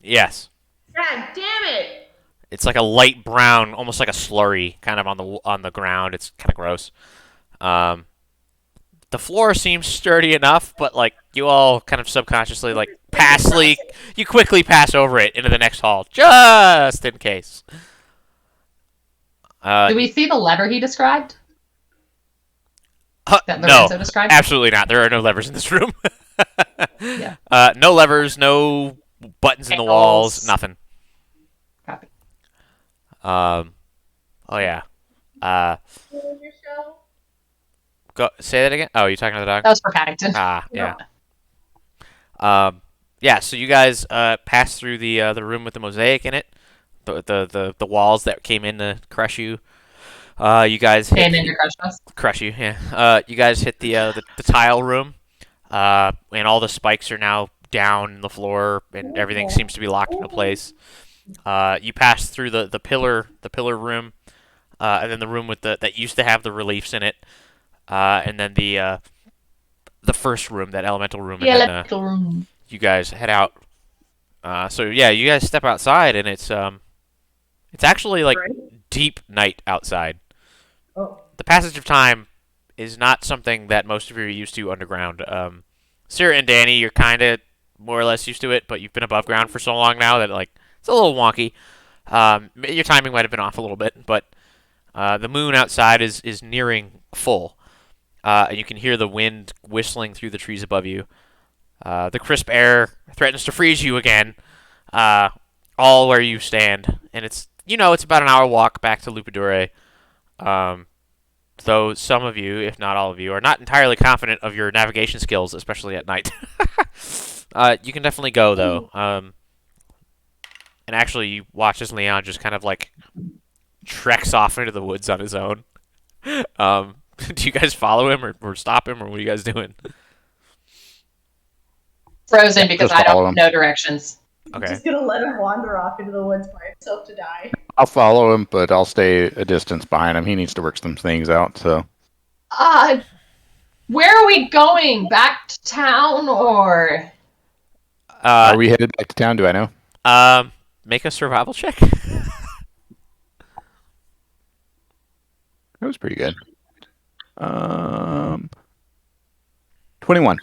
Yes. God damn it! It's like a light brown, almost like a slurry, kind of on the ground. It's kind of gross. The floor seems sturdy enough, but like you all kind of subconsciously like you quickly pass over it into the next hall, just in case. Do we see the lever he described? That No, Lorenzo described? absolutely not. There are no levers in this room. Yeah. No levers, no buttons in the walls, nothing. Copy. Oh yeah. Go say that again. Oh, you talking to the dog? That was for Paddington. Yeah. Yeah. So you guys pass through the room with the mosaic in it, the walls that came in to crush you. You guys Came in to crush us. crush you. Yeah. You guys hit the tile room, and all the spikes are now down in the floor, and everything seems to be locked into place. You pass through the pillar room, and then the room with that used to have the reliefs in it, and then the first room, that elemental room, The and then elemental room. you guys head out So yeah, you guys step outside, and it's actually like Right? deep night outside. Oh. The passage of time is not something that most of you are used to underground. Cyra and Danny, you're kind of more or less used to it, but you've been above ground for so long now that like it's a little wonky. Your timing might have been off a little bit, but the moon outside is nearing full, and you can hear the wind whistling through the trees above you. The crisp air threatens to freeze you again, all where you stand, and it's about an hour walk back to Lupadure. Though some of you, if not all of you, are not entirely confident of your navigation skills, especially at night. You can definitely go though. And actually, you watch as Leon just kind of like treks off into the woods on his own. Do you guys follow him or stop him, or what are you guys doing? Frozen because Just I follow don't him. know directions. I'm Okay. just gonna let him wander off into the woods by himself to die. I'll follow him, but I'll stay a distance behind him. He needs to work some things out. So Where are we going? Back to town or? are we headed back to town? Do I know? Make a survival check. That was pretty good. 21.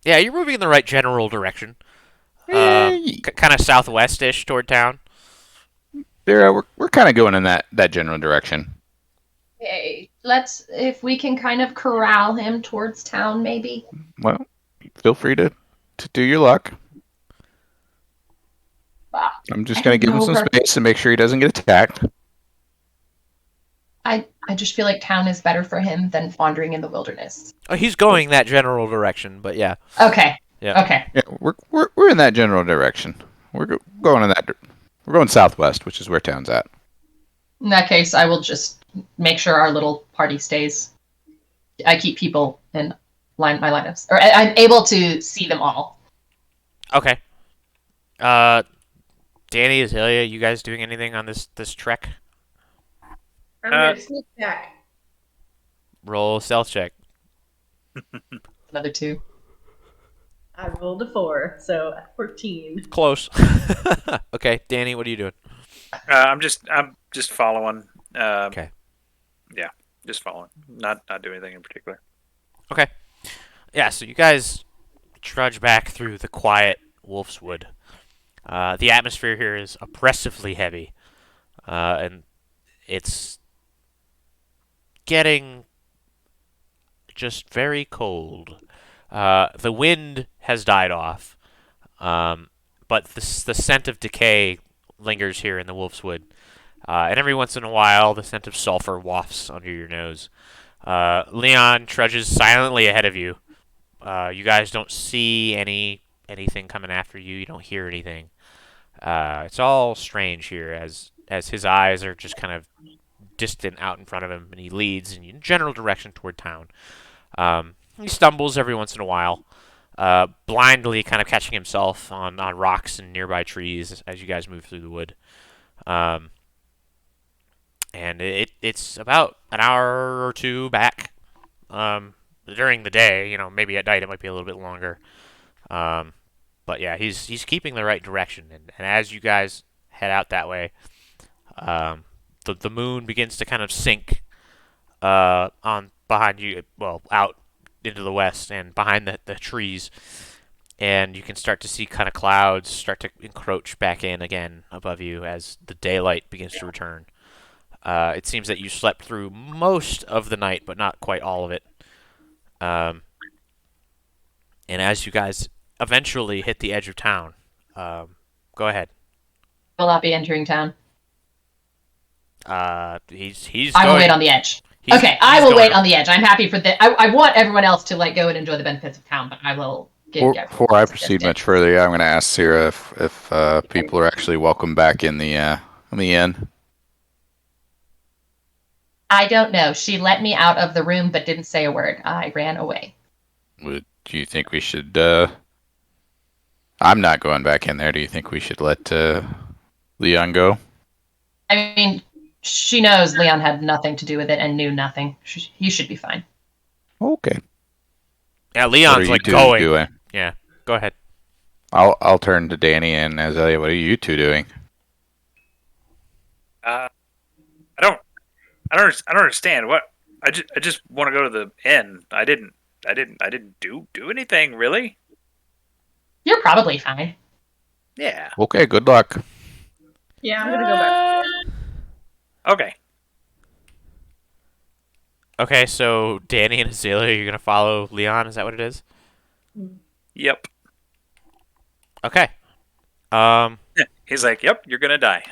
Yeah, you're moving in the right general direction. Hey. Kind of southwest-ish toward town. We're kind of going in that general direction. Okay, if we can kind of corral him towards town, maybe. Well, feel free to do your luck. Wow. I'm just going to give him some space to make sure he doesn't get attacked. I just feel like town is better for him than wandering in the wilderness. Oh, he's going that general direction, but yeah. Okay. Yeah. Okay. Yeah, we're in that general direction. Going in that. We're going southwest, which is where town's at. In that case, I will just make sure our little party stays. I keep people in my lineups, or I'm able to see them all. Okay. Danny, Azalea, you guys doing anything on this trek? I'm gonna sneak back. Roll stealth check. Another 2. I rolled a 4, so 14. Close. Okay, Danny, what are you doing? I'm just following. Okay. Yeah, just following. Not do anything in particular. Okay. Yeah, so you guys trudge back through the quiet Wolf's Wood. The atmosphere here is oppressively heavy, and it's getting just very cold. The wind has died off, but the scent of decay lingers here in the Wolf's Wood. And every once in a while, the scent of sulfur wafts under your nose. Leon trudges silently ahead of you. You guys don't see anything coming after you. You don't hear anything. It's all strange here, as his eyes are just kind of distant out in front of him, and he leads in general direction toward town. He stumbles every once in a while, blindly kind of catching himself on rocks and nearby trees as you guys move through the wood. And it's about an hour or two back during the day. Maybe at night it might be a little bit longer. But yeah, he's keeping the right direction, and as you guys head out that way, the moon begins to kind of sink on behind you, well, out into the west and behind the trees, and you can start to see kind of clouds start to encroach back in again above you as the daylight begins to return. It seems that you slept through most of the night, but not quite all of it. And as you guys eventually hit the edge of town, go ahead. Will not be entering town. He's I will going- wait on the edge. he's- Okay, he's I will going wait up. on the edge. I'm happy for that. I want everyone else to go and enjoy the benefits of town, but I will give. Before I proceed much further, yeah, I'm going to ask Cyra if people are actually welcome back in the inn. I don't know. She let me out of the room but didn't say a word. I ran away. Do you think we should? I'm not going back in there. Do you think we should let Leon go? I mean, she knows Leon had nothing to do with it and knew nothing. He should be fine. Okay. Yeah, What are Leon's you like two going. doing? Yeah, go ahead. I'll turn to Danny and Azalea. What are you two doing? I don't understand. What? I just want to go to the inn. I didn't do anything really. You're probably fine. Yeah. Okay, good luck. Yeah, I'm gonna go back. Okay. Okay, so Danny and Azalea, you're gonna follow Leon. Is that what it is? Yep. Okay. He's like, "Yep, you're gonna die."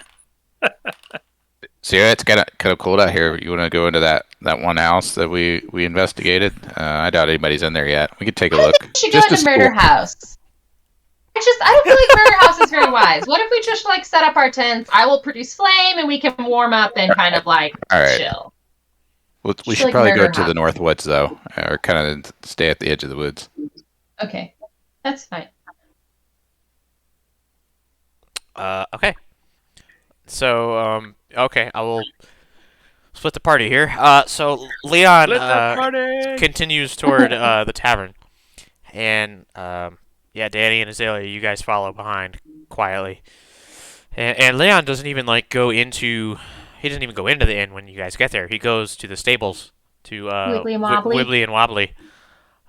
So yeah, it's kind of cold out here. You want to go into that one house that we investigated? I doubt anybody's in there yet. We could take a I look. think we should Just go a into Murder school. House. I don't feel like Murder House is very wise. What if we just like set up our tents? I will produce flame and we can warm up and kind of like All right. chill. We Just should like probably go Murder to the House. north woods though, or kind of stay at the edge of the woods. Okay, that's fine. Okay. So, okay, I will split the party here. So Leon continues toward the tavern, and yeah, Danny and Azalea, you guys follow behind quietly, and Leon doesn't even like go into. He doesn't even go into the inn when you guys get there. He goes to the stables to Wiggly and Wobbly. Wibbly and Wobbly.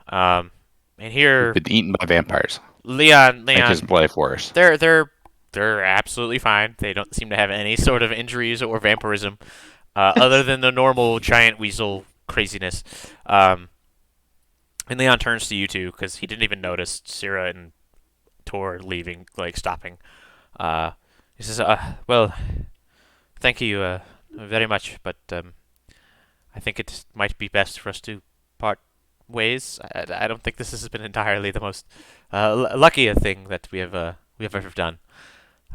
And here Been eaten by vampires. Leon, Make his life worse. they're absolutely fine. They don't seem to have any sort of injuries or vampirism, other than the normal giant weasel craziness. And Leon turns to you two because he didn't even notice Cyra and Tor leaving, like stopping. He says, "Well, thank you very much, but I think it might be best for us to part ways. I don't think this has been entirely the most lucky thing that we have ever done.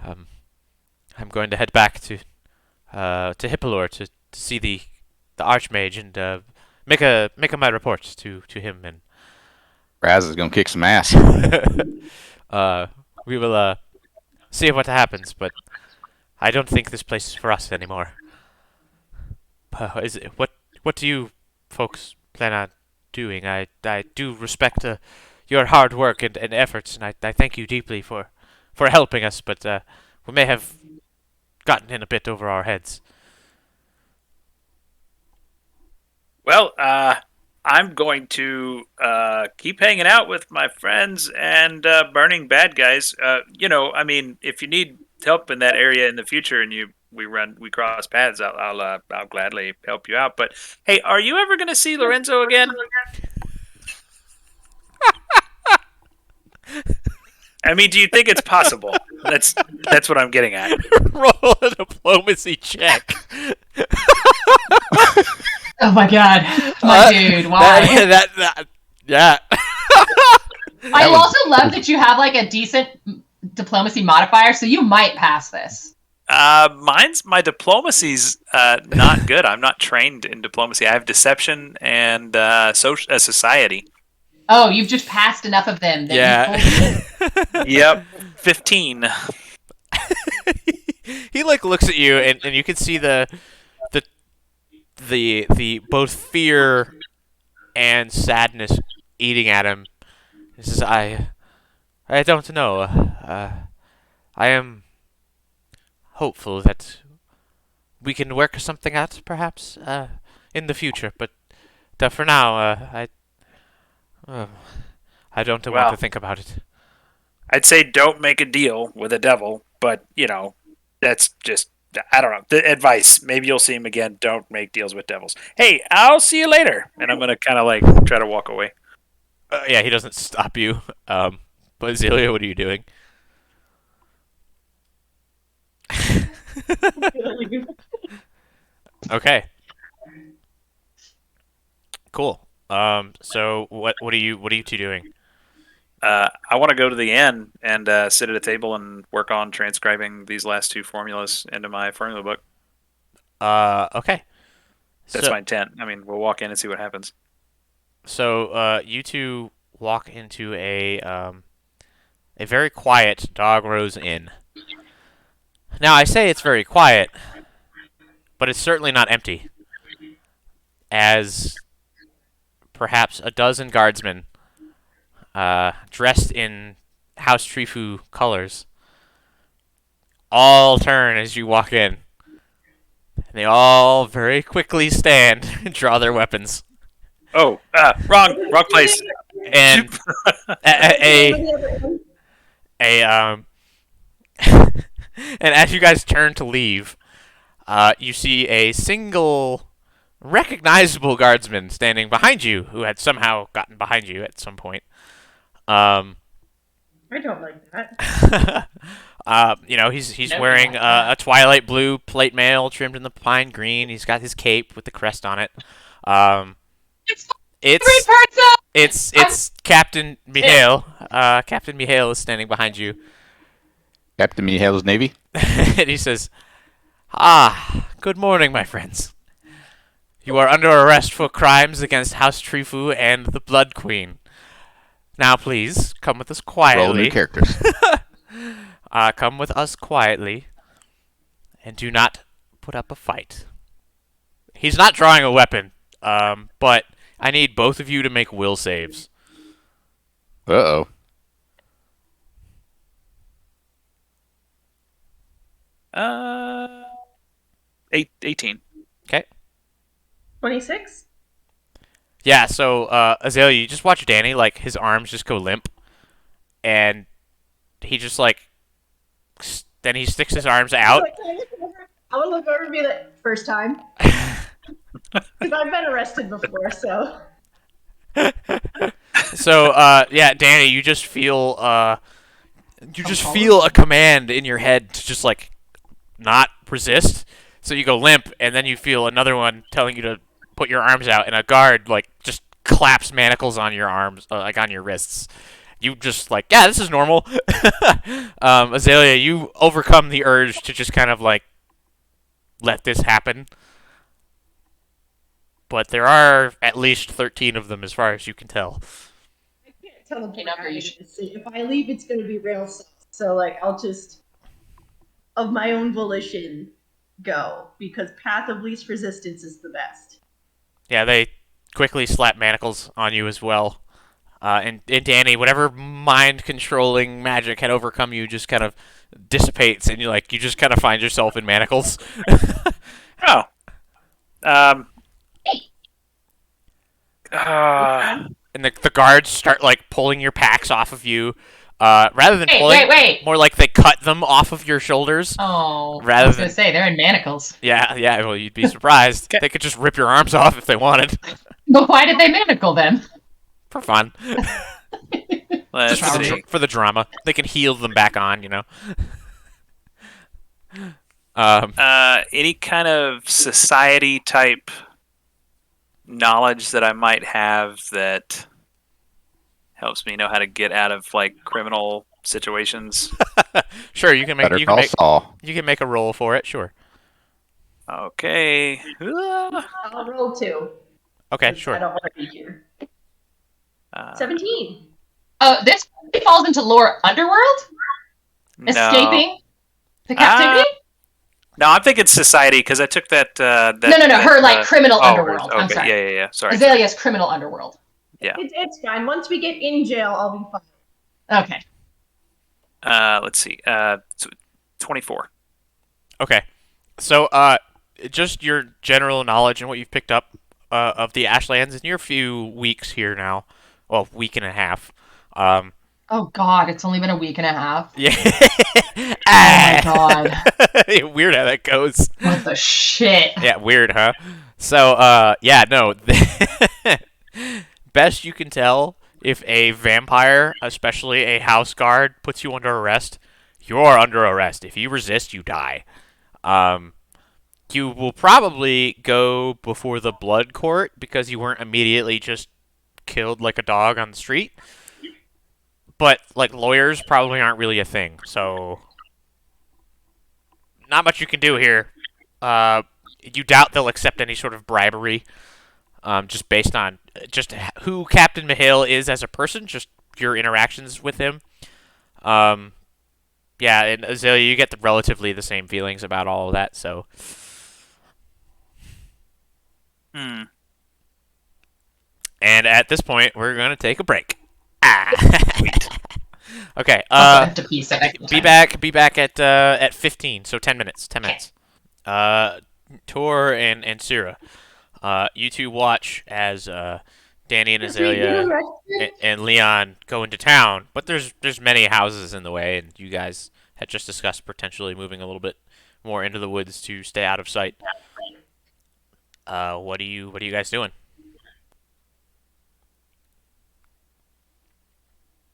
I'm going to head back to Hippolor to see the Archmage and make my report to him, and Raz is gonna kick some ass. we will see what happens. But I don't think this place is for us anymore. What do you folks plan on doing? I do respect your hard work and efforts, and I thank you deeply for helping us, but we may have gotten in a bit over our heads. Well, I'm going to keep hanging out with my friends and burning bad guys. I mean, if you need help in that area in the future and we cross paths, I'll gladly help you out. But hey, are you ever going to see Lorenzo again? I mean, do you think it's possible? That's what I'm getting at. Roll a diplomacy check. Oh my god, my dude, why? Yeah. I also love that you have like a decent diplomacy modifier, so you might pass this. My diplomacy's not good. I'm not trained in diplomacy. I have deception and society. Oh, you've just passed enough of them. That Yeah. Yep, 15. He like looks at you, and you can see the both fear and sadness eating at him. He says, I don't know. I am hopeful that we can work something out, perhaps, in the future. But for now, I don't want Well, to think about it. I'd say don't make a deal with a devil, but that's just I don't know. The advice. Maybe you'll see him again. Don't make deals with devils. Hey, I'll see you later. And I'm gonna kind of like try to walk away. Yeah, he doesn't stop you. But Azalea, what are you doing? Okay. Cool. So what are you two doing? I want to go to the inn and sit at a table and work on transcribing these last two formulas into my formula book. Okay. That's So, my intent. I mean, we'll walk in and see what happens. so you two walk into a very quiet Dog Rose Inn. Now I say it's very quiet, but it's certainly not empty, as perhaps a dozen guardsmen, dressed in House Trifu colors all turn as you walk in. And they all very quickly stand and draw their weapons. Oh, wrong place. And and as you guys turn to leave, you see a single recognizable guardsman standing behind you, who had somehow gotten behind you at some point. I don't like that. He's Nope, wearing like that. a twilight blue plate mail trimmed in the pine green. He's got his cape with the crest on it. It's It's three parts up. it's Captain Mihail. Captain Mihail is standing behind you, Captain Mihail's Navy. and he says, good morning, my friends. You are under arrest for crimes against House Trifu and the Blood Queen. Now, please come with us Roll new quietly. characters. Come with us quietly, and do not put up a fight. He's not drawing a weapon, but I need both of you to make will saves. Uh-oh. Uh, 18. 26? Yeah, so Azalea, you just watch Danny, like, his arms just go limp, and he just, like, then he sticks his arms out. I would look over and be like, first time. Because I've been arrested before, so. So, yeah, Danny, you just feel a command in your head to just, like, not resist. So you go limp, and then you feel another one telling you to put your arms out, and a guard, like, just claps manacles on your arms, like, on your wrists. You just, like, yeah, this is normal. Azalea, you overcome the urge to just kind of, like, let this happen. But there are at least 13 of them as far as you can tell. I can't tell them Okay, number you should- if I leave, it's going to be real soft. So, like, I'll just, of my own volition, go. Because path of least resistance is the best. Yeah, they quickly slap manacles on you as well. And Danny, whatever mind-controlling magic had overcome you just kind of dissipates, and you just kind of find yourself in manacles. Oh. And the guards start, like, pulling your packs off of you. Rather than pulling, Wait. more like they cut them off of your shoulders. Oh, Rather I was than- gonna say they're in manacles. Yeah, well, you'd be surprised. They could just rip your arms off if they wanted. But why did they manacle them? For fun. Let's Just see. for the drama. They can heal them back on, you know. Any kind of society type knowledge that I might have that helps me know how to get out of, like, criminal situations. Sure, you can make Better call Saul. you can make a roll for it, sure. Okay. I'll roll 2. Okay, 'cause I sure. don't want to be here. 17. This falls into lore underworld? No. Escaping the captivity? No, I'm thinking society because I took that. No. Her, like, criminal oh, underworld. I'm okay, sorry. Yeah. Sorry. Azalea's criminal underworld. Yeah. It's fine. Once we get in jail, I'll be fine. Okay. Let's see. 24. Okay. So, just your general knowledge and what you've picked up of the Ashlands in your few weeks here now. Well, week and a half. Oh god, it's only been a week and a half. Yeah. Oh my god. Weird how that goes. What the shit? Yeah, weird, huh? So, yeah, no. Best you can tell, if a vampire, especially a house guard, puts you under arrest, you're under arrest. If you resist, you die. You will probably go before the blood court because you weren't immediately just killed like a dog on the street. But, like, lawyers probably aren't really a thing, so not much you can do here. You doubt they'll accept any sort of bribery, just based on just who Captain Mihail is as a person, just your interactions with him. Yeah, and Azalea, you get relatively the same feelings about all of that, so. Hmm. And at this point, we're going to take a break. Okay. Also, I have to pee, so I Be back. Be back at 15. So 10 minutes. 10 minutes. Tor and Cyra. You two watch as Danny and Did we get Azalea arrested? and Leon go into town, but there's many houses in the way, and you guys had just discussed potentially moving a little bit more into the woods to stay out of sight. What are you guys doing?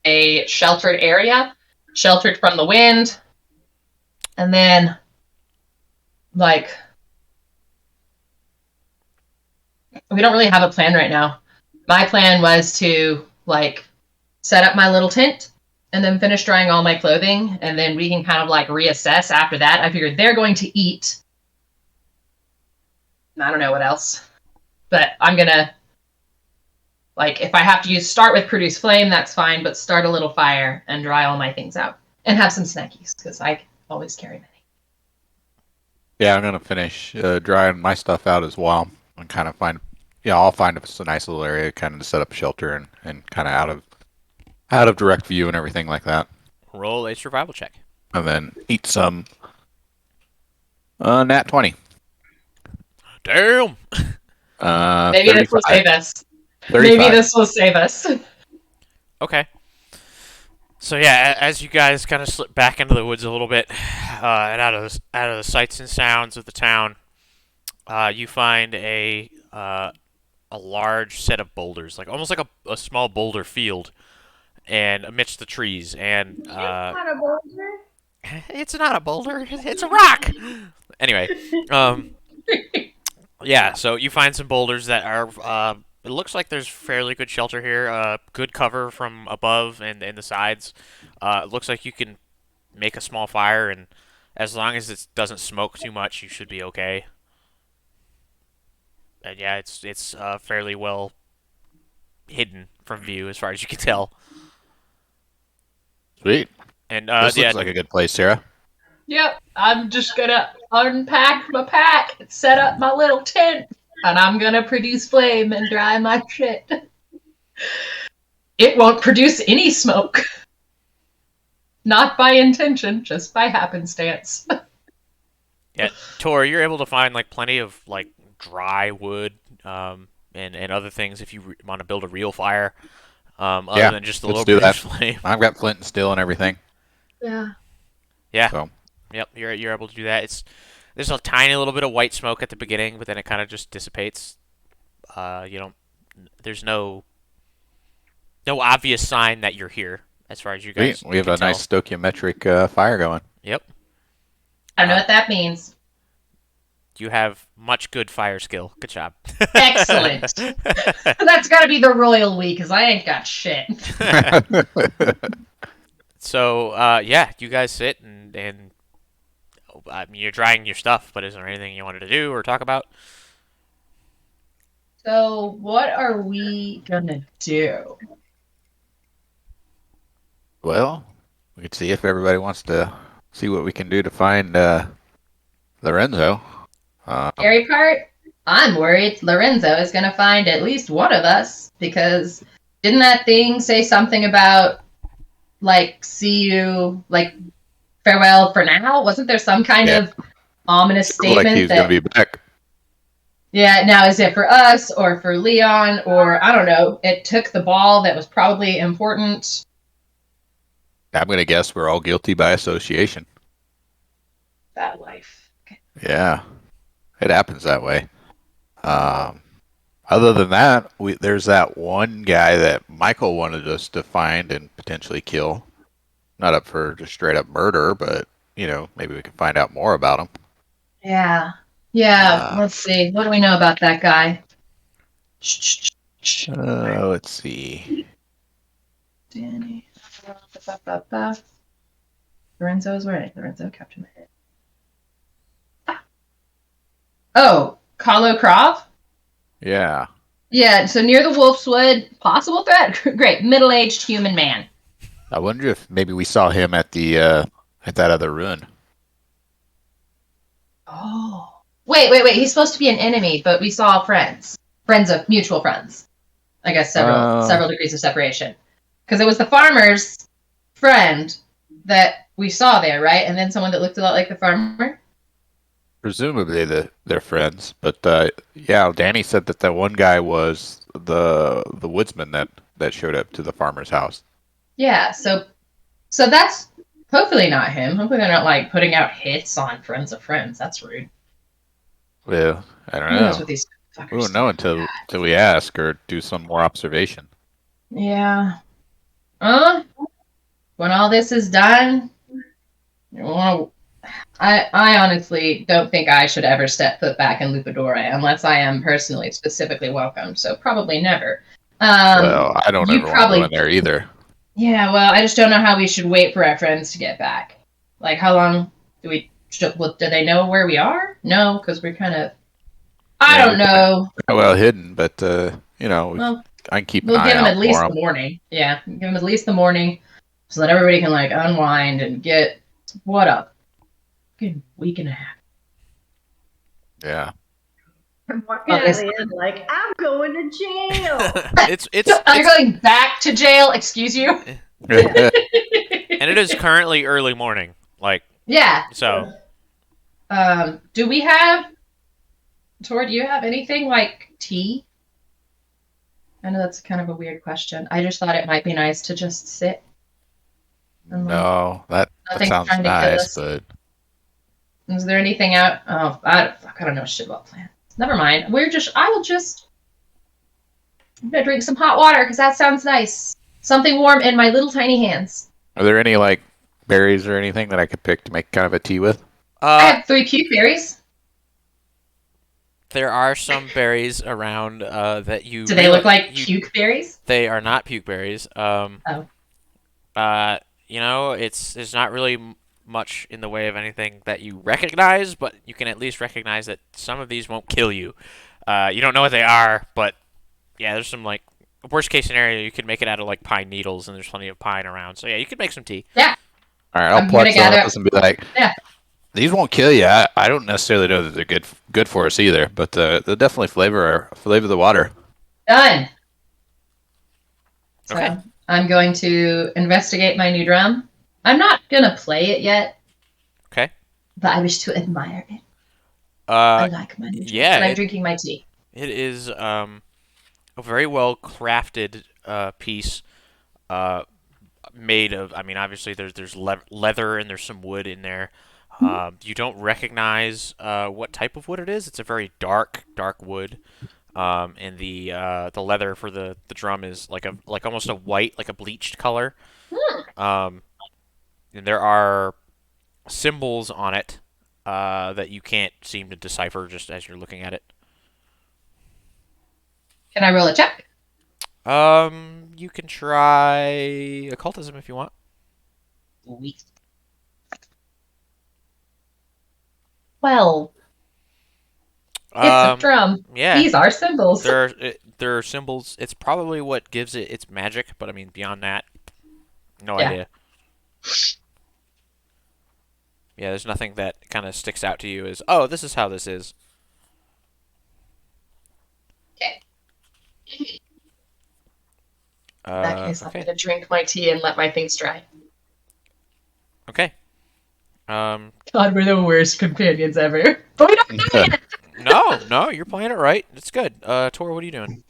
A sheltered area, sheltered from the wind, and then, like, we don't really have a plan right now. My plan was to, like, set up my little tent and then finish drying all my clothing, and then we can kind of, like, reassess after that. I figured they're going to eat. I don't know what else. But I'm gonna, like, if I have to start with produce flame, that's fine, but start a little fire and dry all my things out. And have some snackies, because I always carry many. Yeah, I'm gonna finish drying my stuff out as well, and kind of find, I'll find a nice little area, kind of to set up shelter and kind of out of direct view and everything like that, Roll a survival check. and then eat some. Nat 20. Damn. Maybe this will 35. save us. 35. Maybe this will save us. Okay. So yeah, as you guys kind of slip back into the woods a little bit, and out of the sights and sounds of the town, you find a large set of boulders, like almost like a small boulder field, and amidst the trees. And It's not a boulder. it's not a boulder; it's a rock. Anyway, yeah. So you find some boulders that are. It looks like there's fairly good shelter here. Good cover from above and the sides. It looks like you can make a small fire, and as long as it doesn't smoke too much, you should be okay. And yeah, it's fairly well hidden from view as far as you can tell. Sweet. And This yeah, looks like a good place, Sarah. Yep, I'm just gonna unpack my pack, set up my little tent, and I'm gonna produce flame and dry my shit. It won't produce any smoke. Not by intention, just by happenstance. yeah, Tor, you're able to find like plenty of like dry wood, and other things if you want to build a real fire. Other Yeah, than just a let's little do bit that. of flame. I've got flint and steel and everything. Yeah. Yeah. So Yep, you're able to do that. There's a tiny little bit of white smoke at the beginning, but then it kind of just dissipates. There's no obvious sign that you're here as far as you guys. we have can a nice stoichiometric fire going. Yep, I don't know what that means. you have much good fire skill. Good job. Excellent. That's gotta be the royal we, because I ain't got shit. So yeah, you guys sit and I mean, you're drying your stuff, but is there anything you wanted to do or talk about? So, what are we gonna do? Well, we could see if everybody wants to see what we can do to find Lorenzo. Scary part? I'm worried Lorenzo is gonna find at least one of us, because didn't that thing say something about, like, see you, like, farewell for now? Wasn't there some kind of ominous statement like he's that... gonna be back. Yeah, now is it for us or for Leon or, I don't know, it took the ball that was probably important. I'm gonna guess we're all guilty by association. Bad life. Okay. Yeah, it happens that way. Other than that, there's that one guy that Michael wanted us to find and potentially kill. Not up for just straight up murder, but maybe we can find out more about him. Yeah. Yeah, let's see. What do we know about that guy? Let's see. Danny. Lorenzo's where? Lorenzo, Captain Head. Oh, Kahlo Krov? Yeah. Yeah, so near the Wolf's Wood, possible threat? Great, middle-aged human man. I wonder if maybe we saw him at that other ruin. Oh. Wait. He's supposed to be an enemy, but we saw friends. Friends of mutual friends. I guess several degrees of separation. Because it was the farmers friend that we saw there, right? And then someone that looked a lot like the farmer. Presumably they're friends, but yeah, Danny said that one guy was the woodsman that showed up to the farmer's house. Yeah, so that's hopefully not him. Hopefully they're not like putting out hits on friends of friends. That's rude. Well, I don't Who knows know. what these fuckers We won't know until we ask or do some more observation. Yeah. When all this is done, well, I honestly don't think I should ever step foot back in Lupadore unless I am personally specifically welcomed. So probably never. Well, I don't you ever want to probably go in there either. Yeah, well, I just don't know how we should wait for our friends to get back. Like, how long do we? Do they know where we are? No, because we're kind of. I don't know. Well hidden, but you know, Well, I can keep an we'll eye give them out at least for the morning. Yeah, give them at least the morning, so that everybody can like unwind and get what a fucking week and a half. Yeah. I'm walking out of the end like, I'm going to jail. it's You're going back to jail. Excuse you. and it is currently early morning. Like Yeah. so. Do we have? Tor, do you have anything like tea? I know that's kind of a weird question. I just thought it might be nice to just sit. And, like, No, that nothing's sounds trying to kill nice, us. but Is there anything out? Oh, I don't know shit about plants. Never mind. I'm gonna drink some hot water because that sounds nice. Something warm in my little tiny hands. are there any like berries or anything that I could pick to make kind of a tea with? I have 3 cute berries. There are some berries around that you. Do they look like puke berries? They are not puke berries. Oh. You know, there's not really much in the way of anything that you recognize, but you can at least recognize that some of these won't kill you. You don't know what they are, but yeah, there's some like worst case scenario. You could make it out of like pine needles, and there's plenty of pine around. So yeah, you could make some tea. Yeah. All right, I'll I'm pluck gonna some of gather- those and be like, Yeah. these won't kill you. I don't necessarily know that they're good for us either, but they'll definitely flavor the water. Done. So Okay. I'm going to investigate my new drum. I'm not gonna play it yet. Okay. But I wish to admire it. I like my new drum. yeah, And I'm it- drinking my tea. It is a very well crafted piece. Made of, I mean, obviously there's leather and there's some wood in there. You don't recognize what type of wood it is. It's a very dark wood. And the leather for the drum is like almost a white, like a bleached color. And there are symbols on it that you can't seem to decipher just as you're looking at it. Can I roll a check? You can try occultism if you want. Sweet. 12. It's a drum. Yeah. These are symbols. There are symbols. It's probably what gives it its magic, but I mean beyond that, no Yeah. idea. Yeah, there's nothing that kind of sticks out to you as, oh, this is how this is. Okay. In Uh, that case, I'm okay. gonna drink my tea and let my things dry. Okay. God, we're the worst companions ever. But we don't know it. No, you're playing it right. It's good. Tor, what are you doing?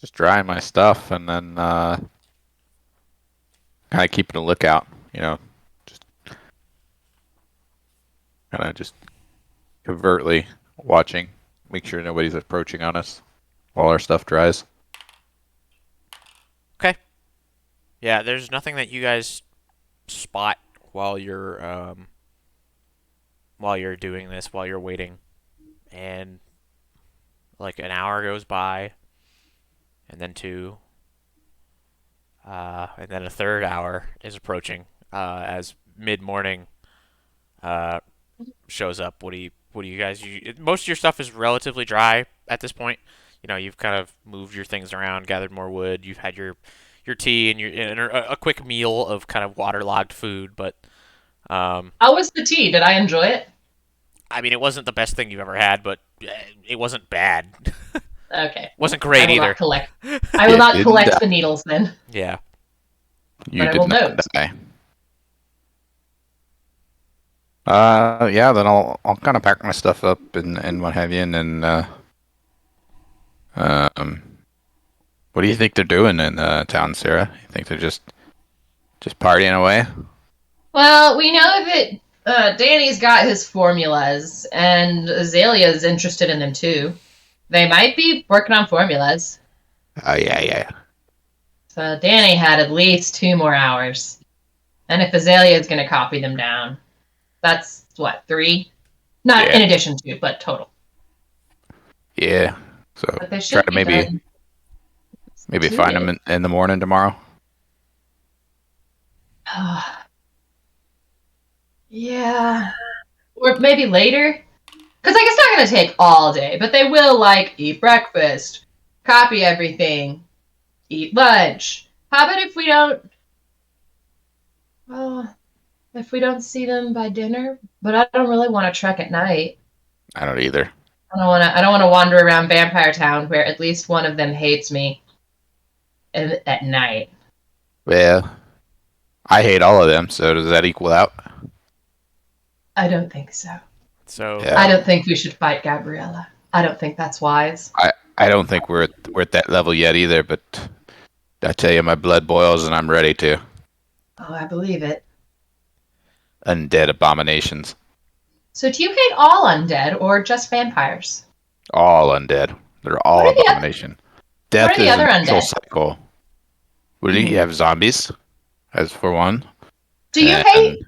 Just drying my stuff and then kind of keeping a lookout. You know, just kind of just covertly watching, make sure nobody's approaching on us while our stuff dries. Okay. Yeah, there's nothing that you guys spot while you're doing this, while you're waiting. And like an hour goes by, and then 2, and then a third hour is approaching as mid-morning shows up. What do you guys? Most of your stuff is relatively dry at this point. You know, you've kind of moved your things around, gathered more wood. You've had your tea and a quick meal of kind of waterlogged food, but How was the tea? Did I enjoy it? I mean, it wasn't the best thing you've ever had, but it wasn't bad. Okay. Wasn't great I will either. Not collect. I will not Didn't collect die. the needles then. Yeah. You But I did will not note. die. Yeah, then I'll kind of pack my stuff up and what have you, and then um, what do you think they're doing in town, Sarah? You think they're just partying away? Well, we know that Danny's got his formulas, and Azalea's interested in them too. They might be working on formulas. Oh yeah. So Danny had at least 2 more hours. And if Azalea's going to copy them down, that's what, 3? Not Yeah. in addition to, but total. Yeah. So But they try should to be maybe done. find them in the morning tomorrow. Yeah. Or maybe later. Because like, it's not going to take all day, but they will like eat breakfast, copy everything, eat lunch. How about if we don't? Well, if we don't see them by dinner, but I don't really want to trek at night. I don't either. I don't want to wander around Vampire Town where at least one of them hates me at night. Well, I hate all of them. So does that equal out? I don't think so. So Yeah. I don't think we should fight Gabriella. I don't think that's wise. I don't think we're at that level yet either. But I tell you, my blood boils and I'm ready to. Oh, I believe it. Undead abominations. So do you hate all undead or just vampires? All undead. They're all What are the oth- abomination. Death are the is a other natural undead? cycle. What do you have? Zombies, as for one. Do you And hate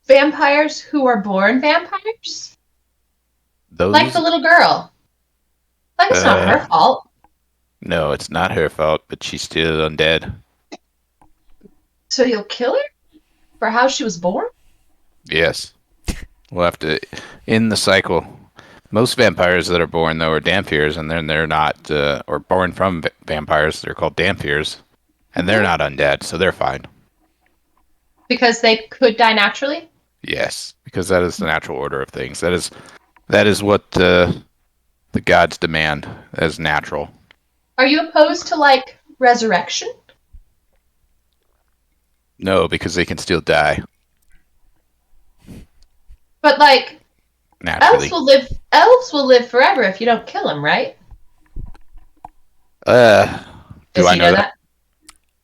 vampires who are born vampires? those? Like the little girl. Like it's not her fault. No, it's not her fault, but she's still undead. So you'll kill her? For how she was born? Yes. We'll have to end the cycle. Most vampires that are born, though, are Dampiers, and then they're not, or born from vampires, they're called Dampiers, and they're not undead, so they're fine. Because they could die naturally? Yes, because that is the natural order of things. That is what the gods demand as natural. Are you opposed to, like, resurrection? No, because they can still die But, like, naturally. elves will live forever if you don't kill them, right? Do Does I he know that?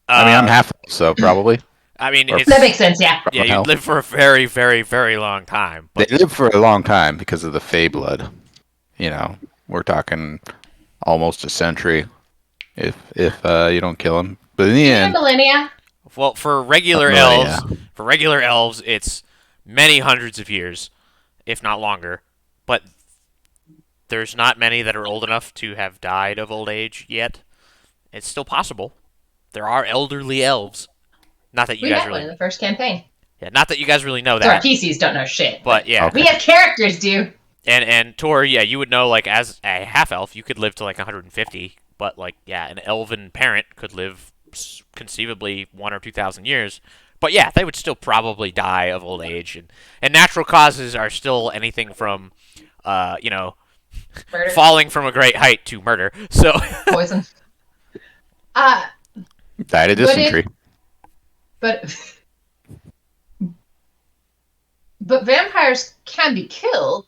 I mean, I'm half, so probably. I mean, Or- it's That makes sense, yeah. yeah, hell. you'd live for a very, very, very long time. They But live for a long time because of the Fey blood. You know, we're talking almost a century if you don't kill them. But in the end, Millennia. well, for regular millennia. elves, it's many hundreds of years, if not longer. But there's not many that are old enough to have died of old age yet. It's still possible. There are elderly elves. Not that you We guys met one really, in the first campaign. yeah, not that you guys really know So our that. PCs don't know shit. But yeah, Okay. We have characters, dude. and Tor, yeah, you would know, like, as a half elf, you could live to like 150. But like, yeah, an elven parent could live conceivably 1,000 or 2,000 years. But yeah, they would still probably die of old age, and natural causes are still anything from, Murder. falling from a great height to murder. So Poison. Died of But dysentery. But vampires can be killed.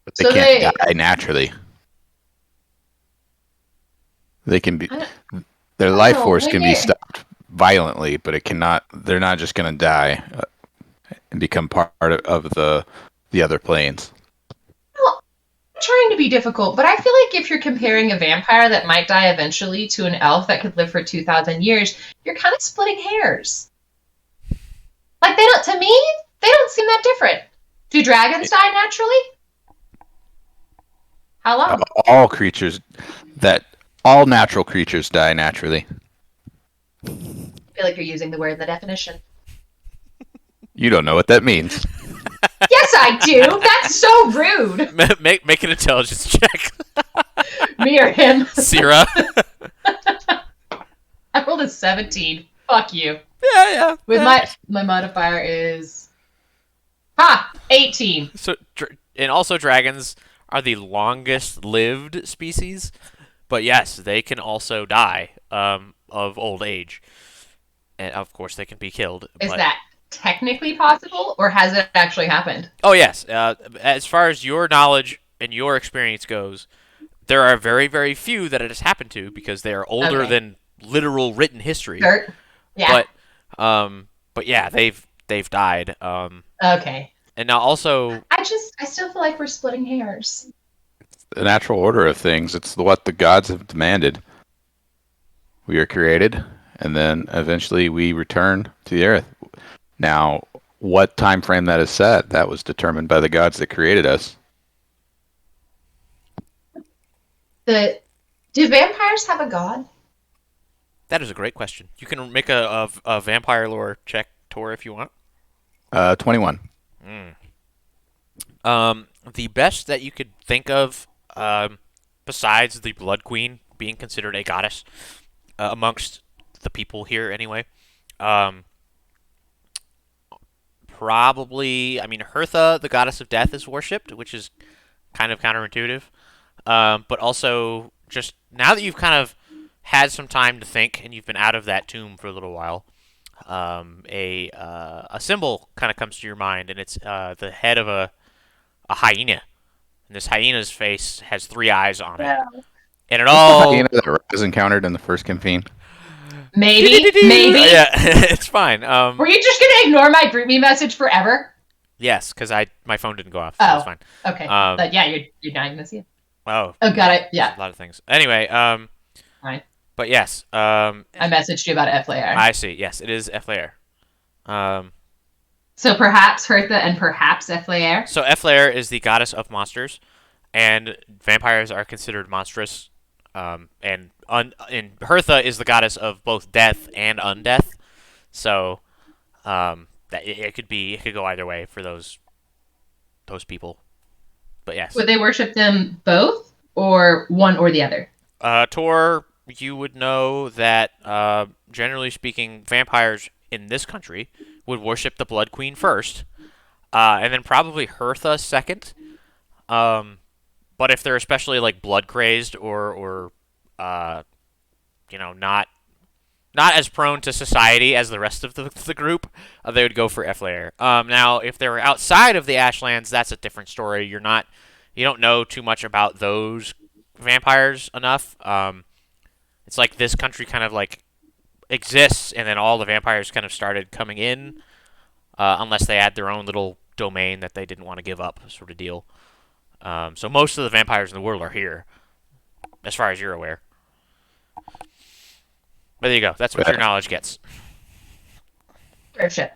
But they so can't they- die naturally. They can be. I Their don't life know, force can be maybe- stopped violently, but it cannot. They're not just going to die and become part of the other planes. I'm trying to be difficult, but I feel like if you're comparing a vampire that might die eventually to an elf that could live for 2,000 years, you're kind of splitting hairs. Like, to me, they don't seem that different. Do dragons die naturally? How long? All natural creatures die naturally. I feel like you're using the word in the definition. You don't know what that means. Yes, I do. That's so rude. make an intelligence check, Me or him. Cyra. I rolled a 17. Fuck you. Yeah. With my modifier is 18. So, and also dragons are the longest lived species, but yes, they can also die. of old age, and of course they can be killed. Is but... that technically possible, or has it actually happened? Oh yes. As far as your knowledge and your experience goes, there are very, very few that it has happened to because they are older Okay. than literal written history. Sure. Yeah. But yeah, they've died. Okay. And now also, I still feel like we're splitting hairs. The natural order of things. It's what the gods have demanded. We are created, and then eventually we return to the earth. Now, what time frame that is set, that was determined by the gods that created us. Do vampires have a god? that is a great question. You can make a vampire lore check, Tor, if you want. 21. The best that you could think of, besides the Blood Queen being considered a goddess amongst the people here, anyway, probably, I mean, Hertha, the goddess of death, is worshipped, which is kind of counterintuitive. But also, just now that you've kind of had some time to think and you've been out of that tomb for a little while, a symbol kind of comes to your mind, and it's the head of a hyena. And this hyena's face has 3 eyes on it. And it all... Hyena that was encountered in the first campaign. Maybe. Yeah, it's fine. Were you just gonna ignore my group me message forever? Yes, because my phone didn't go off, so Oh. it's fine. Okay. But yeah, you're not gonna see it. Oh, Oh, got it. Yeah. a lot of things. Anyway, Fine. but yes, I messaged you about Eflair. I see. Yes, it is Eflair. So perhaps Hertha and perhaps Eflair. So Eflair is the goddess of monsters, and vampires are considered monstrous. And Hertha is the goddess of both death and undeath. So that it could go either way for those people. But yes. Would they worship them both, or one or the other? Tor, you would know that generally speaking, vampires in this country would worship the Blood Queen first, and then probably Hertha second. But if they're especially like blood crazed or not as prone to society as the rest of the group, they would go for Eflair. Now, if they were outside of the Ashlands, that's a different story. You don't know too much about those vampires enough. It's like this country kind of like exists, and then all the vampires kind of started coming in, unless they had their own little domain that they didn't want to give up, sort of deal. So most of the vampires in the world are here, as far as you're aware. But there you go. That's what your knowledge gets. Worship.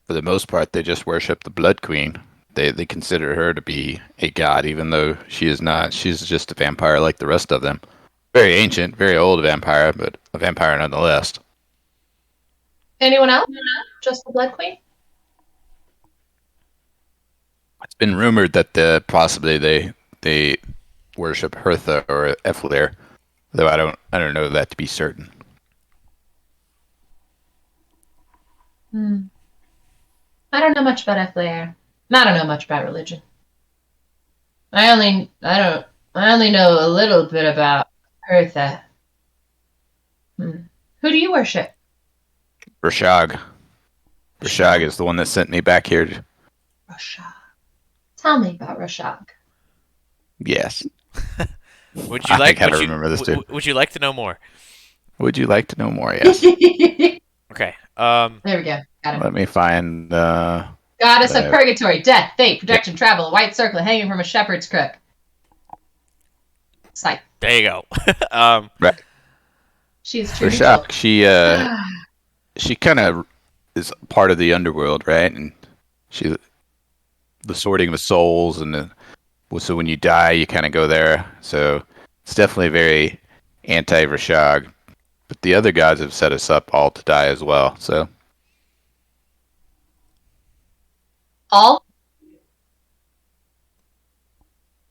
For the most part, they just worship the Blood Queen. They consider her to be a god, even though she is not. She's just a vampire like the rest of them. Very ancient, very old vampire, but a vampire nonetheless. Anyone else? Just the Blood Queen? It's been rumored that possibly they worship Hertha or Eflair, though I don't know that to be certain. I don't know much about Eflair. I don't know much about religion. I only know a little bit about Hertha. Who do you worship? Rashag. Rashag is the one that sent me back here. Rashag. Tell me about Rashag. Yes. Would you like? I remember this too. Would you like to know more? Would you like to know more? Yes. Okay. There we go. Got it. Let me find. Goddess of purgatory, death, fate, protection, travel, a white circle hanging from a shepherd's crook. Sight. There you go. Right. She's true. Rashak. She kind of is part of the underworld, right? And she the sorting of souls, and so when you die, you kind of go there. So it's definitely very anti-Rashag. But the other gods have set us up all to die as well. So All?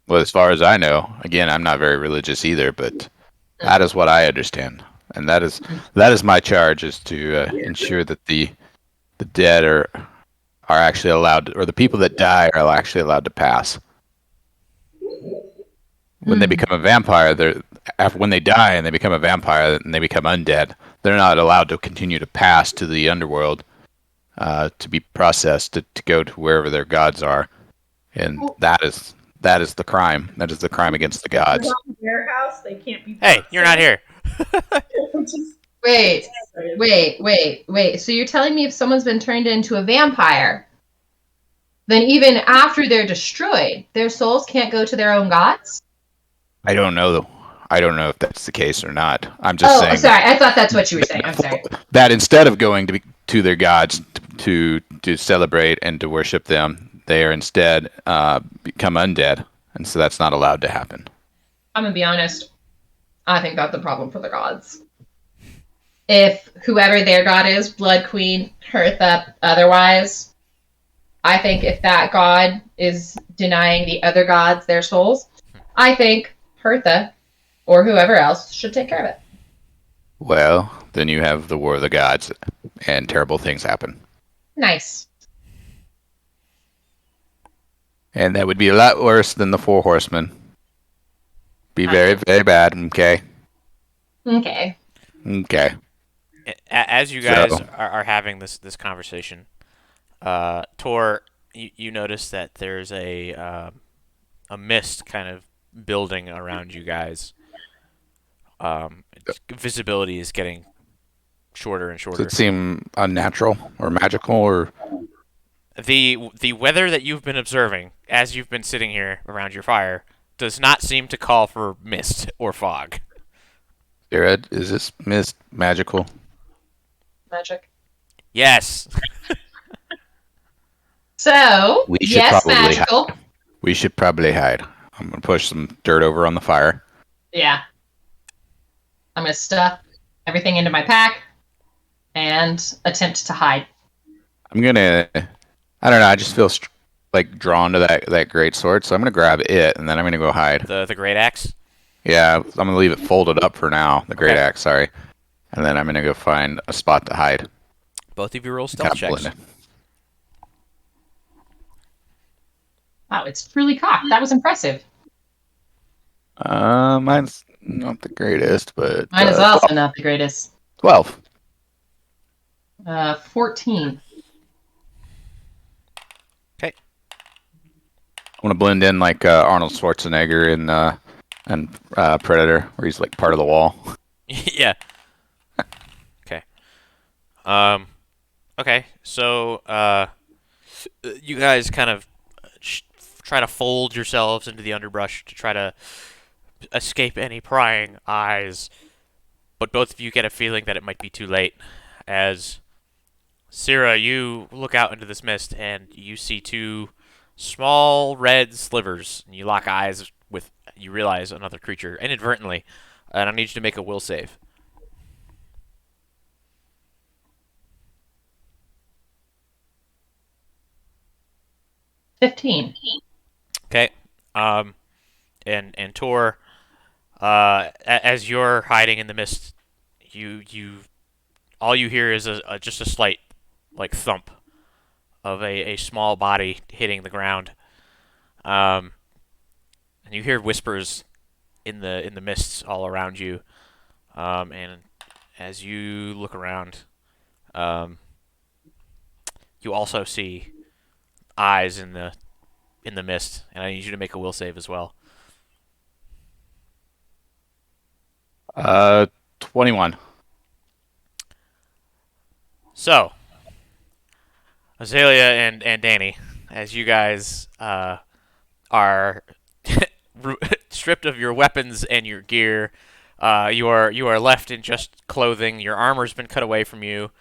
well, as far as I know, again, I'm not very religious either, but that is what I understand, and that is my charge, is to ensure that the dead are actually allowed, or the people that die are actually allowed to pass. When they become a vampire, after when they die and they become a vampire and they become undead, they're not allowed to continue to pass to the underworld to be processed to go to wherever their gods are, and that is the crime. That is the crime against the gods. In their house, they can't be. Hey, you're not here. Wait. So you're telling me if someone's been turned into a vampire, then even after they're destroyed, their souls can't go to their own gods? I don't know though. I don't know if that's the case or not. I'm just saying. Oh, sorry. I thought that's what you were saying. I'm sorry. That instead of going to their gods to celebrate and to worship them, they are instead become undead, and so that's not allowed to happen. I'm gonna be honest. I think that's a problem for the gods. If whoever their god is, Blood Queen, Hertha, otherwise, I think if that god is denying the other gods their souls, I think Hertha or whoever else should take care of it. Well, then you have the War of the Gods, and terrible things happen. Nice. And that would be a lot worse than the Four Horsemen. Be very, very bad, okay? Okay. Okay. As you guys are having this conversation, Tor, you notice that there's a mist kind of building around you guys. Visibility is getting shorter and shorter. Does it seem unnatural or magical or? The weather that you've been observing as you've been sitting here around your fire does not seem to call for mist or fog. Jared, is this mist magical? Magic. Yes. So, We should yes, probably magical. We should probably hide. I'm gonna push some dirt over on the fire. Yeah. I'm going to stuff everything into my pack and attempt to hide. I'm gonna. I don't know. I just feel like drawn to that great sword, so I'm gonna grab it and then I'm gonna go hide. The great axe. Yeah, I'm gonna leave it folded up for now. The great Okay. axe, sorry. And then I'm gonna go find a spot to hide. Both of you roll stealth checks. Wow, it's truly cocked. That was impressive. Mine's not the greatest, but Mine is also not the greatest. 12. 14. Okay. I want to blend in like Arnold Schwarzenegger in Predator, where he's like part of the wall. Yeah. Okay. Okay. So, you guys kind of try to fold yourselves into the underbrush to try to escape any prying eyes, but both of you get a feeling that it might be too late. As Cyra, you look out into this mist and you see two small red slivers, and you lock eyes with. You realize another creature inadvertently, and I need you to make a will save. 15. Okay. And Tor, as you're hiding in the mist, you all you hear is just a slight like thump of a small body hitting the ground. And you hear whispers in the mists all around you. And as you look around, you also see eyes in the mist, and I need you to make a will save as well. 21. So, Azalea and Danny, as you guys are stripped of your weapons and your gear, you are left in just clothing. Your armor's been cut away from you.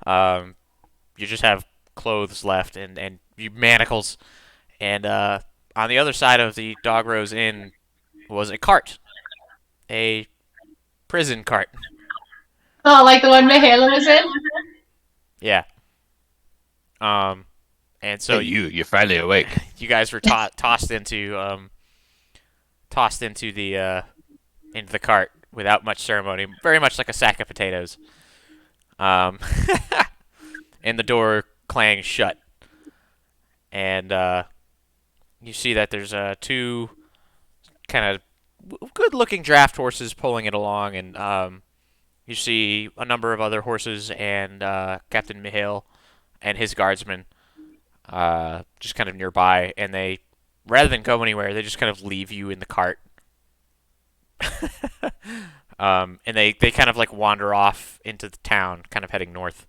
You just have clothes left and your manacles. And on the other side of the Dog Rose Inn was a cart, a prison cart. Oh, like the one Mihaela was in? Yeah. And so Hey, you're finally awake. you guys were tossed into the cart without much ceremony, very much like a sack of potatoes. And the door clangs shut, and you see that there's two kind of good-looking draft horses pulling it along, and you see a number of other horses and Captain Mihail and his guardsmen just kind of nearby, and they, rather than go anywhere, they just kind of leave you in the cart. And they kind of like wander off into the town, kind of heading north.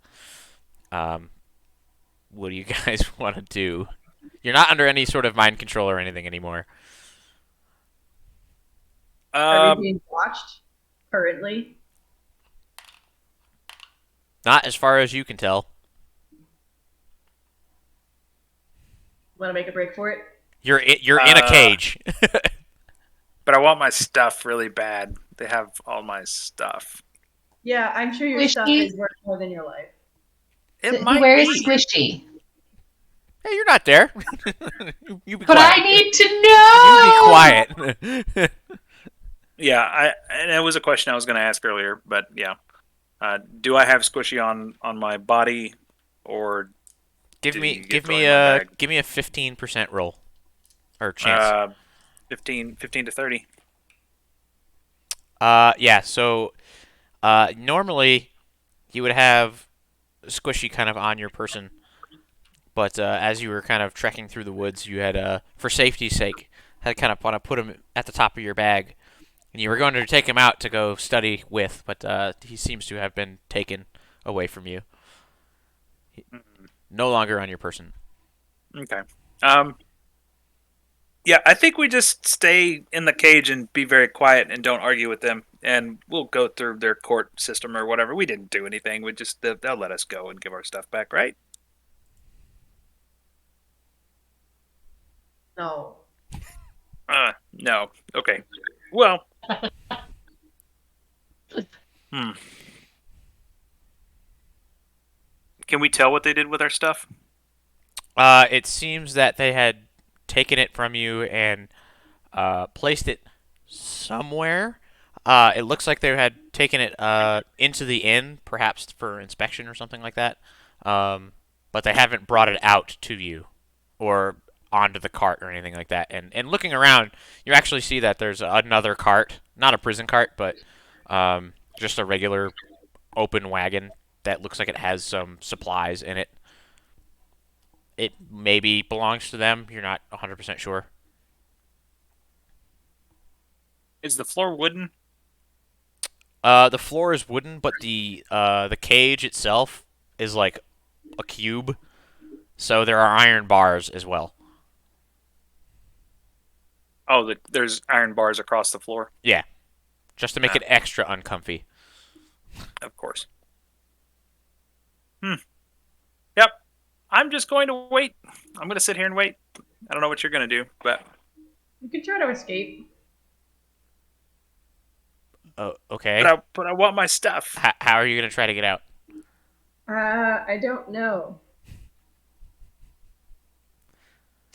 What do you guys want to do? You're not under any sort of mind control or anything anymore. Are we being watched currently? Not as far as you can tell. Want to make a break for it? You're in a cage. But I want my stuff really bad. They have all my stuff. Yeah, I'm sure your stuff Squishy? is worth more than your life. It might Where is be. Squishy? Hey, you're not there. You be But quiet. I need to know. You be quiet. Yeah, and it was a question I was going to ask earlier, but yeah. Do I have Squishy on my body, or give did me he get give thrown me in my a bag? give me a 15% roll or chance. 15 to 30. Yeah. So normally you would have Squishy kind of on your person, but as you were kind of trekking through the woods, you had for safety's sake had kind of want to put him at the top of your bag, and you were going to take him out to go study with, but he seems to have been taken away from you. No longer on your person. Okay. Yeah, I think we just stay in the cage and be very quiet and don't argue with them, and we'll go through their court system or whatever. We didn't do anything. We just they'll let us go and give our stuff back, right? No. No. Okay. Well. Can we tell what they did with our stuff? It seems that they had taken it from you and placed it somewhere. It looks like they had taken it into the inn, perhaps for inspection or something like that. But they haven't brought it out to you or onto the cart or anything like that. And looking around, you actually see that there's another cart, not a prison cart, but just a regular open wagon that looks like it has some supplies in it. It maybe belongs to them. You're not 100% sure. Is the floor wooden? The floor is wooden, but the cage itself is like a cube. So there are iron bars as well. Oh, there's iron bars across the floor. Yeah, just to make it extra uncomfy. Of course. Yep. I'm just going to wait. I'm going to sit here and wait. I don't know what you're going to do, but You can try to escape. Oh, okay. but I want my stuff. How are you gonna try to get out? I don't know.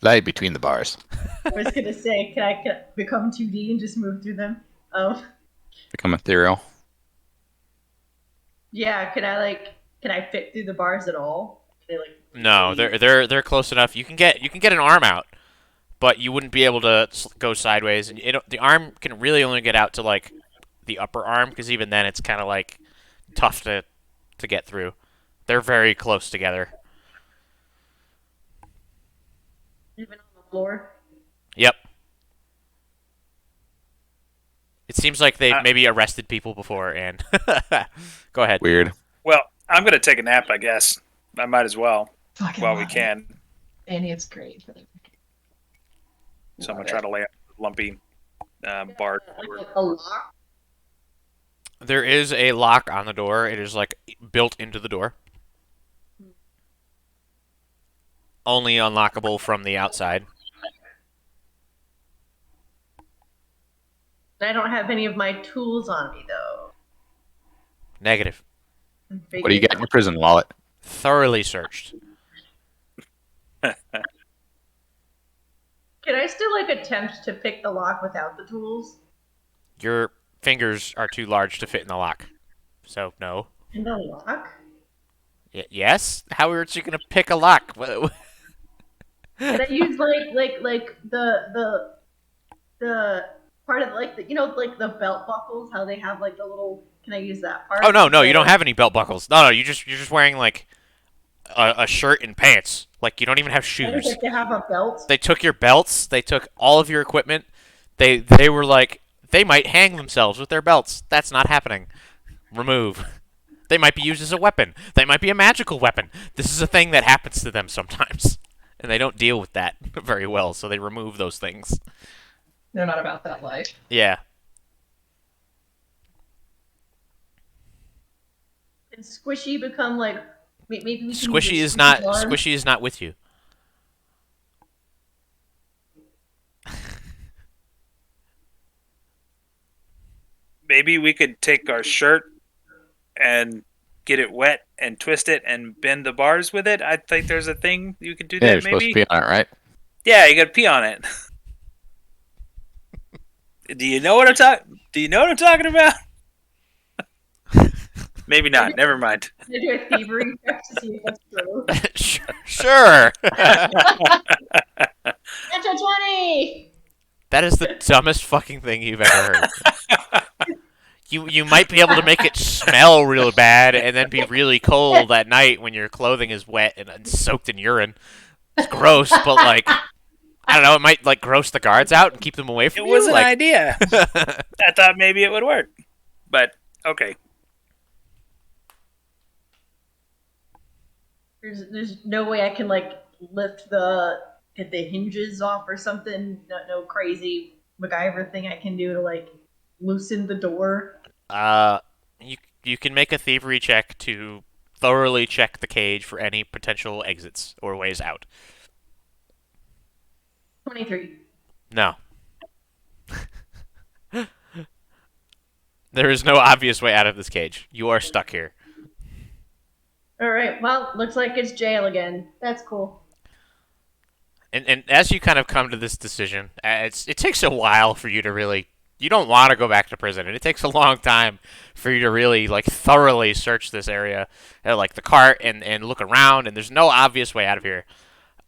Lie between the bars. I was gonna say, can I become 2D and just move through them? Oh, Become ethereal. yeah. Can I fit through the bars at all? Can they, No, they're close enough. You can get an arm out, but you wouldn't be able to go sideways. And the arm can really only get out to like the upper arm, because even then it's kind of like tough to get through. They're very close together. even on the floor? Yep. It seems like they've maybe arrested people before, and go ahead. Weird. Well, I'm going to take a nap, I guess. I might as well while we can. Annie, it's great. So I'm going to try to lay out a lumpy bar. A lock? There is a lock on the door. It is like built into the door. Only unlockable from the outside. I don't have any of my tools on me though. Negative. What do you got in your prison wallet? Thoroughly searched. Can I still attempt to pick the lock without the tools? Your fingers are too large to fit in the lock. So, no. In the lock? Yes? How are you going to pick a lock? Can I use the part of like the like the belt buckles, how they have like the little. Can I use that part? Oh no, no, you instead don't of- have any belt buckles. No, no, you're just wearing like a shirt and pants. Like you don't even have I just shoes. have to have a belt. They took your belts. They took all of your equipment. They were like they might hang themselves with their belts. That's not happening. Remove. They might be used as a weapon. They might be a magical weapon. This is a thing that happens to them sometimes, and they don't deal with that very well. So they remove those things. They're not about that life. Yeah. Can Squishy become like maybe we can Squishy use is not arm? Squishy is not with you. Maybe we could take our shirt and get it wet and twist it and bend the bars with it. I think there's a thing you could do Yeah, you're that supposed maybe. to pee on it, right? Yeah, you got to pee on it. Do you know what I'm talking? Do you know what I'm talking about? Maybe not. Never mind. Can I do a thievery check to see if that's true? Sure. Natural 20! That is the dumbest fucking thing you've ever heard. You might be able to make it smell real bad and then be really cold at night when your clothing is wet and soaked in urine. It's gross, but like I don't know, it might like gross the guards out and keep them away from It you. was an Like, idea. I thought maybe it would work, but okay. There's no way I can like get the hinges off or something. No crazy MacGyver thing I can do to like loosen the door. you can make a thievery check to thoroughly check the cage for any potential exits or ways out. 23. No. There is no obvious way out of this cage. You are stuck here. All right. Well, looks like it's jail again. That's cool. And as you kind of come to this decision, it takes a while for you to really. You don't want to go back to prison, and it takes a long time for you to really like thoroughly search this area, like the cart, and look around. And there's no obvious way out of here.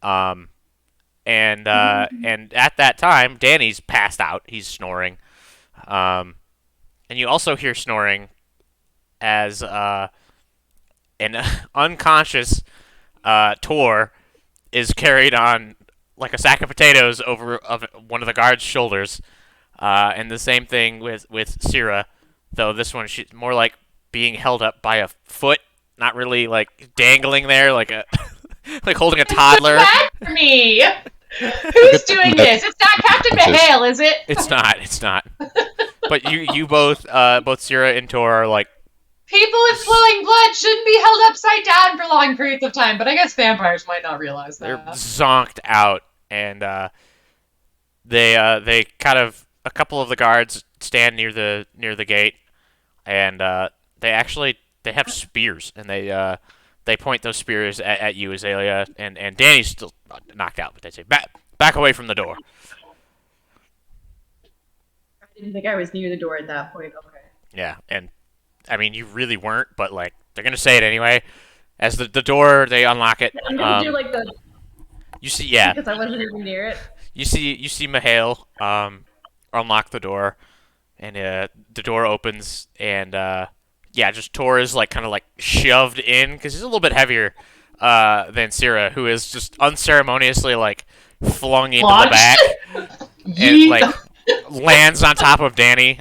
And at that time, Danny's passed out. He's snoring. And you also hear snoring as an unconscious Tor is carried on like a sack of potatoes over of one of the guards' shoulders. And the same thing with Cyra, though this one she's more like being held up by a foot, not really like dangling there like a like holding a toddler. Bad for me. Who's doing this? It's not Captain Mahale, is it? It's not. It's not. But you both Cyra and Tor are like People with flowing blood shouldn't be held upside down for long periods of time, but I guess vampires might not realize they're that. zonked out, and they kind of a couple of the guards stand near the gate, and they have spears, and they point those spears at you, Azalea, and Danny's still knocked out, but they say back away from the door. I didn't think I was near the door at that point. Okay. Yeah, and I mean you really weren't, but like they're gonna say it anyway. As the door, they unlock it. I'm gonna do like the You see, yeah. because I wasn't even near it. You see Mahale unlock the door, and the door opens, and yeah, just Tor is like kind of like shoved in because he's a little bit heavier than Cyra, who is just unceremoniously like flung into the back and Yeet. like lands on top of Danny.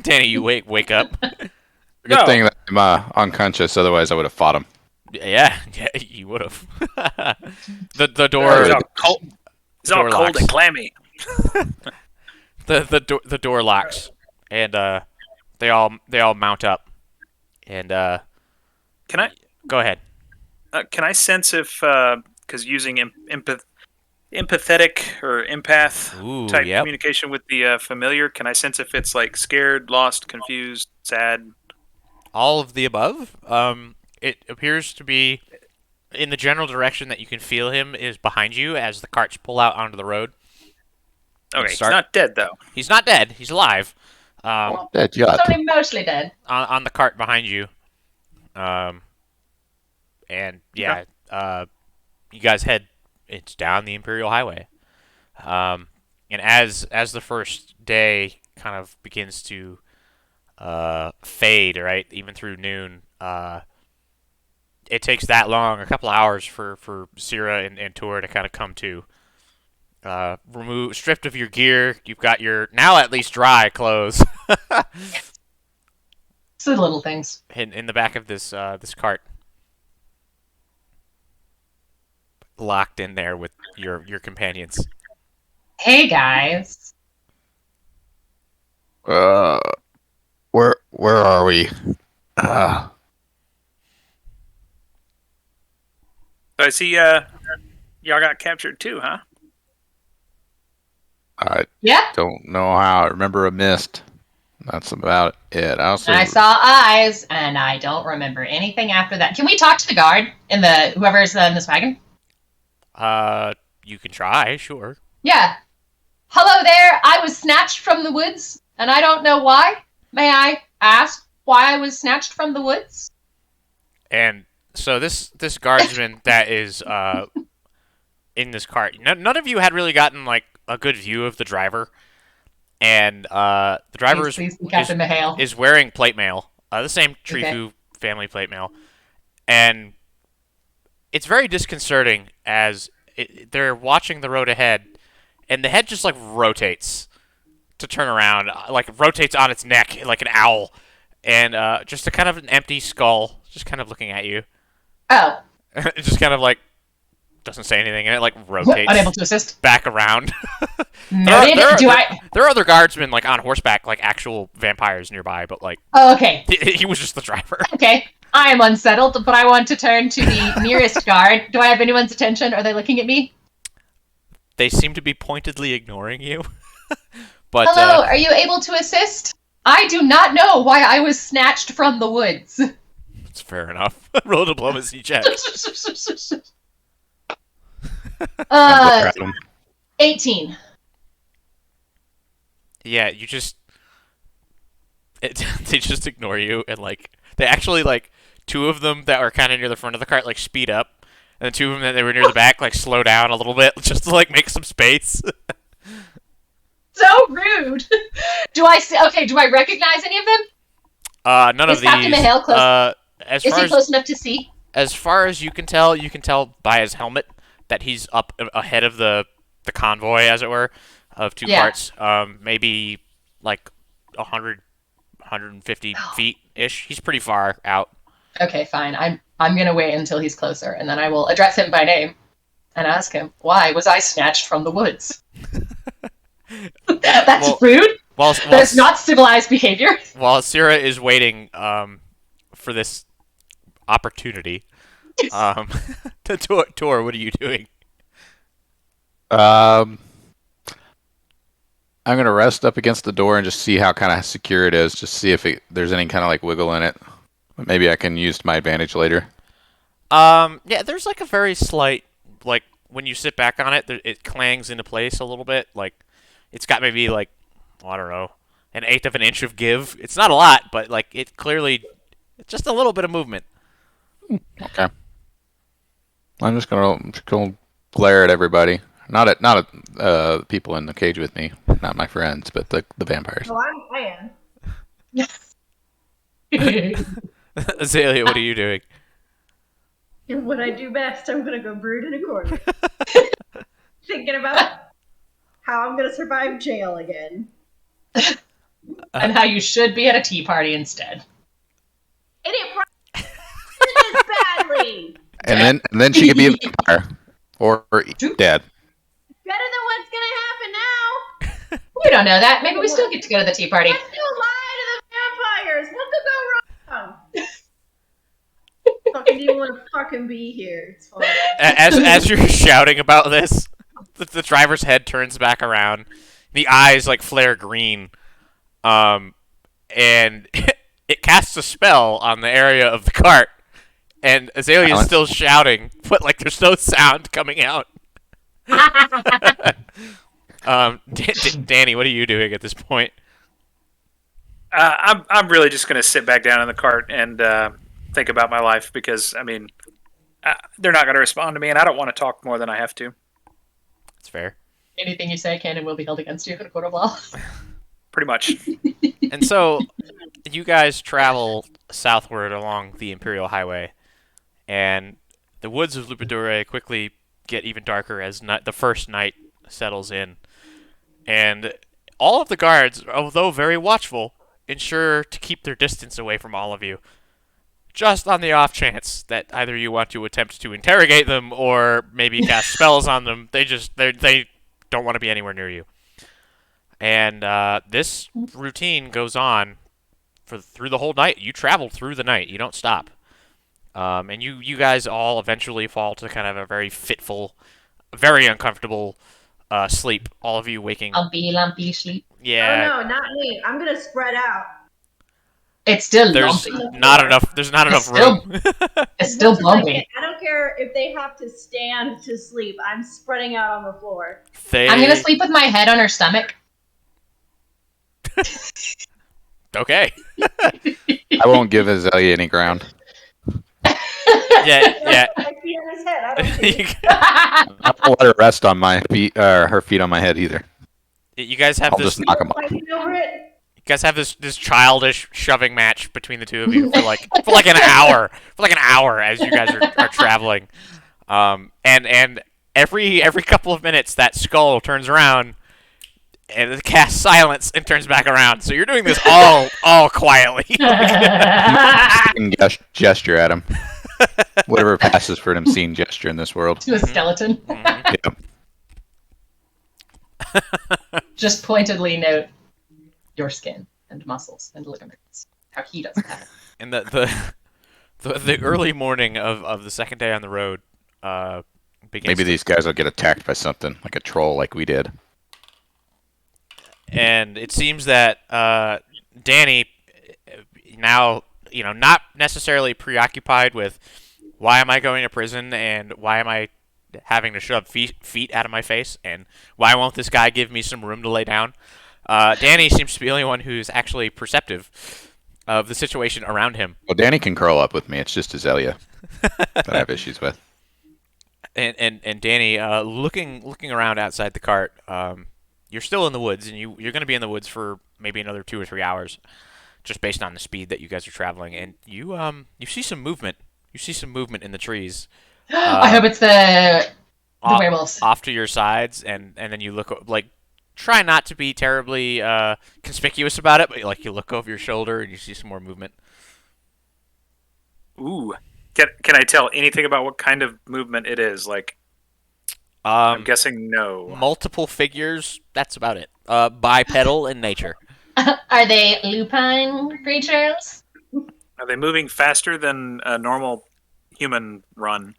Danny, you wake up. Good No. thing that I'm unconscious, otherwise I would have fought him. Yeah, you would have. the He's door all cold. He's all door cold locks. and clammy. the door locks, and they all mount up, and Can I go ahead. can I sense if because using empathetic or empath Ooh, type yep. communication with the familiar, can I sense if it's like scared, lost, confused, sad? All of the above. It appears to be in the general direction that you can feel him is behind you as the carts pull out onto the road. Okay, he's start- not dead though. He's not dead. He's alive. Dead It's yacht. only mostly dead. On the cart behind you. And yeah, you guys head. It's down the Imperial Highway. And as the first day kind of begins to fade, right, even through noon, it takes that long, a couple hours for Cyra and Tor to kind of come to. Stripped of your gear, you've got your now at least dry clothes It's the little things. in the back of this cart, locked in there with your companions. Hey guys. Where are we? Uh, So I see y'all got captured too, huh? I Yeah. don't know how. I remember a mist. That's about it. I also I saw eyes, and I don't remember anything after that. Can we talk to the guard in the whoever's in this wagon? You can try, sure. Yeah. Hello there. I was snatched from the woods, and I don't know why. May I ask why I was snatched from the woods? And so this guardsman that is in this cart, none of you had really gotten like a good view of the driver, and the driver Please, Captain Mahale. is wearing plate mail, the same Trifu family plate mail, and it's very disconcerting as they're watching the road ahead, and the head just like rotates to turn around, like rotates on its neck like an owl, and just a kind of an empty skull, just kind of looking at you. Oh. It just kind of like doesn't say anything, and it like rotates Unable to assist. back around. Noted. There are other guardsmen like on horseback, like actual vampires nearby, but like Oh, okay. he was just the driver. Okay. I am unsettled, but I want to turn to the nearest guard. Do I have anyone's attention? Are they looking at me? They seem to be pointedly ignoring you. But Hello, are you able to assist? I do not know why I was snatched from the woods. it's fair enough. Roll a diplomacy check. 18. Yeah, you just they just ignore you, and like they actually like two of them that were kind of near the front of the cart like speed up, and the two of them that they were near the back like slow down a little bit just to like make some space. So rude. Do I recognize any of them? None Is of these. Captain Mahale close? As Is far he as close enough to see? as far as you can tell by his helmet that he's up ahead of the convoy, as it were, of two carts. Maybe like 100, 150 feet ish. He's pretty far out. Okay, fine. I'm gonna wait until he's closer, and then I will address him by name and ask him, why was I snatched from the woods? That's rude. That's not civilized behavior. While Cyra is waiting for this opportunity, Tor, what are you doing? I'm gonna rest up against the door and just see how kind of secure it is. Just see if there's any kind of like wiggle in it. Maybe I can use to my advantage later. Yeah, there's like a very slight, like when you sit back on it, it clangs into place a little bit. Like it's got maybe like, well, I don't know, an eighth of an inch of give. It's not a lot, but like it clearly, it's just a little bit of movement. Okay. I'm just gonna glare at everybody. Not at people in the cage with me, not my friends, but the vampires. Well, I Azalea, what are you doing? am. What I do best, I'm gonna go brood in a corner. Thinking about how I'm gonna survive jail again. And how you should be at a tea party instead. And it probably this badly. And then she could be a vampire or dead. Better than what's gonna happen now. You don't know that. Maybe we still get to go to the tea party. Let's still lie to the vampires. What could go wrong? Fucking even want to fucking be here. It's fine. As you're shouting about this, the driver's head turns back around. The eyes like flare green, and it casts a spell on the area of the cart. And Azalea is still shouting, but like there's no sound coming out. Danny, what are you doing at this point? I'm really just gonna sit back down in the cart and think about my life because I mean they're not gonna respond to me, and I don't want to talk more than I have to. That's fair. Anything you say can and will be held against you in a court of law. Pretty much. And so, you guys travel southward along the Imperial Highway, and the woods of Lupadure quickly get even darker as the first night settles in. And all of the guards, although very watchful, ensure to keep their distance away from all of you. Just on the off chance that either you want to attempt to interrogate them or maybe cast spells on them, they don't want to be anywhere near you. And this routine goes on through the whole night. You travel through the night. You don't stop. And you guys all eventually fall to kind of a very fitful, very uncomfortable sleep. All of you waking. Lumpy sleep. Yeah. Oh no, not me. I'm gonna spread out. It's still There's lumpy. not enough. There's not enough room. It's still bumpy. I don't care if they have to stand to sleep. I'm spreading out on the floor. I'm gonna sleep with my head on her stomach. Okay. I won't give Azalea any ground. Yeah. My feet on his head. I don't you, I won't let her rest on my feet, her feet on my head either. you guys have I'll this. just knock them off. fighting over it. You guys have this childish shoving match between the two of you for like an hour. For like an hour as you guys are traveling. And every couple of minutes that skull turns around and it casts silence and turns back around. So you're doing this all quietly. And gesture at him. Whatever passes for an obscene gesture in this world. To a skeleton. Yeah. Just pointedly note your skin and muscles and ligaments. How he doesn't have it. And the early morning of the second day on the road begins. Maybe these guys will get attacked by something, like a troll like we did. And it seems that Danny, now, not necessarily preoccupied with why am I going to prison and why am I having to shove feet out of my face and why won't this guy give me some room to lay down? Danny seems to be the only one who's actually perceptive of the situation around him. Well, Danny can curl up with me. It's just Azalea that I have issues with. And Danny, looking around outside the cart, you're still in the woods, and you're going to be in the woods for maybe another 2 or 3 hours, just based on the speed that you guys are traveling. And you see some movement. You see some movement in the trees. I hope it's the werewolves. Off to your sides, and then you look try not to be terribly conspicuous about it, but you look over your shoulder and you see some more movement. Ooh. Can I tell anything about what kind of movement it is? I'm guessing no. Multiple figures. That's about it. Bipedal in nature. Are they lupine creatures? Are they moving faster than a normal human run?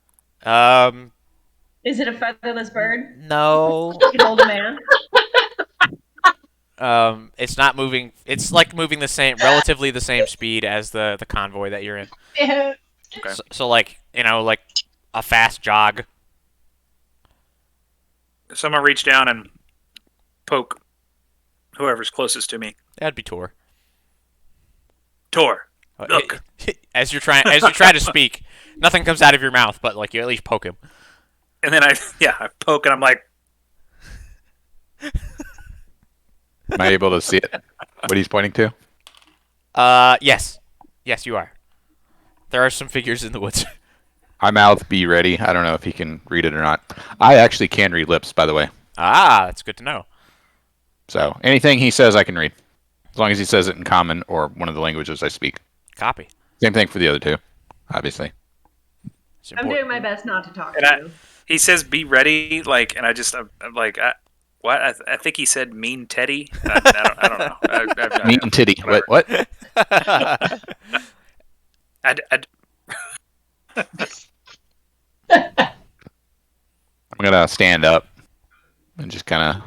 Is it a featherless bird? No. You can hold a man. It's not moving. It's moving relatively the same speed as the convoy that you're in. Yeah. Okay. So a fast jog. Someone reach down and poke whoever's closest to me. That'd be Tor. Tor, look. As you try to speak, nothing comes out of your mouth, but you at least poke him. And then I poke and I'm like, Am I able to see it? What he's pointing to? Yes, you are. There are some figures in the woods. I mouth be ready. I don't know if he can read it or not. I actually can read lips, by the way. Ah, that's good to know. So anything he says, I can read. As long as he says it in common or one of the languages I speak. Copy. Same thing for the other two, obviously. It's I'm important. doing my best not to talk and to you. he says, "Be ready." And I'm like, what? I think he said, "Mean Teddy." I don't know. Meat and titty. What? I'm gonna stand up and just kind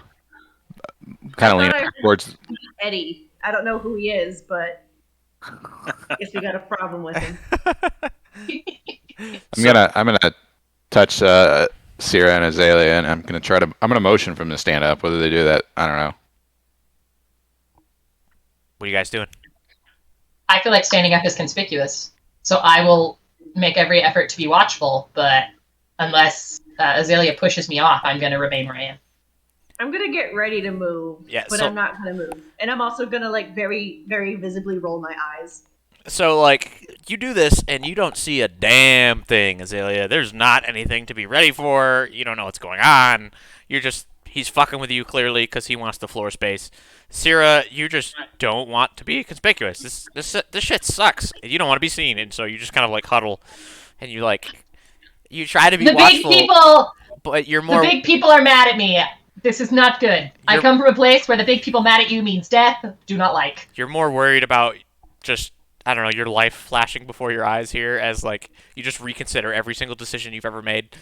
of lean towards. Eddie. I don't know who he is, but I guess we got a problem with him. I'm gonna touch Cyra and Azalea, and I'm gonna motion for them to stand up. Whether they do that, I don't know. What are you guys doing? I feel like standing up is conspicuous, so I will make every effort to be watchful, but unless Azalea pushes me off, I'm going to remain where I am. I'm gonna get ready to move, Yeah, but so- I'm not gonna move. And I'm also gonna like very, very visibly roll my eyes. So, like, you do this, and you don't see a damn thing, Azalea. There's not anything to be ready for. You don't know what's going on. He's fucking with you, clearly, because he wants the floor space. Cyra, you just don't want to be conspicuous. This shit sucks. You don't want to be seen, and so you just kind of, like, huddle. And you try to be The big watchful, people, but you're the more... big people are mad at me. This is not good. I come from a place where the big people mad at you means death. Do not like. You're more worried about just, I don't know, your life flashing before your eyes here as, like, you just reconsider every single decision you've ever made.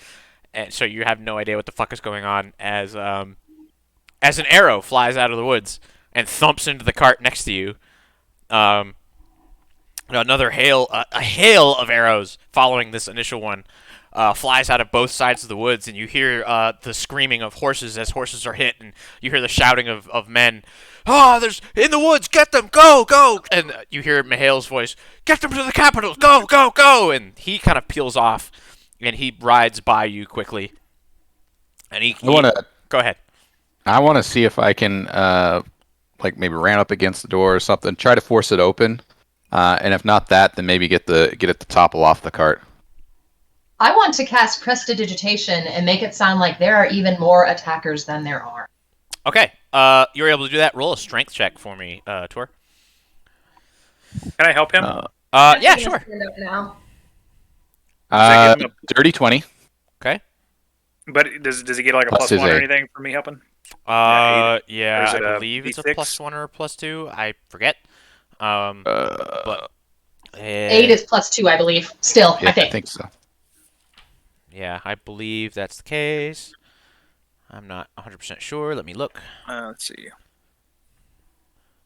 And so you have no idea what the fuck is going on as an arrow flies out of the woods and thumps into the cart next to you. Another a hail of arrows following this initial one flies out of both sides of the woods, and you hear the screaming of horses as horses are hit, and you hear the shouting of men. Oh, there's in the woods! Get them! Go, go! And you hear Mihail's voice. Get them to the capital! Go, go, go! And he kind of peels off, and he rides by you quickly. And go ahead. I want to see if I can, like maybe ran up against the door or something. Try to force it open, and if not that, then maybe get it to topple off the cart. I want to cast Prestidigitation and make it sound like there are even more attackers than there are. Okay. You're able to do that. Roll a strength check for me, Tor. Can I help him? Yeah, sure. Stand up now. Does that give him Dirty 20. Okay. But does he get like a Plus plus his 1 or A. anything for me helping? Yeah, Or is it I a believe it's a D6? +1 or a +2. I forget. But 8 is +2, I believe. Still, Yeah, I think. so. yeah, I believe that's the case. I'm not 100% sure. Let me look. Let's see.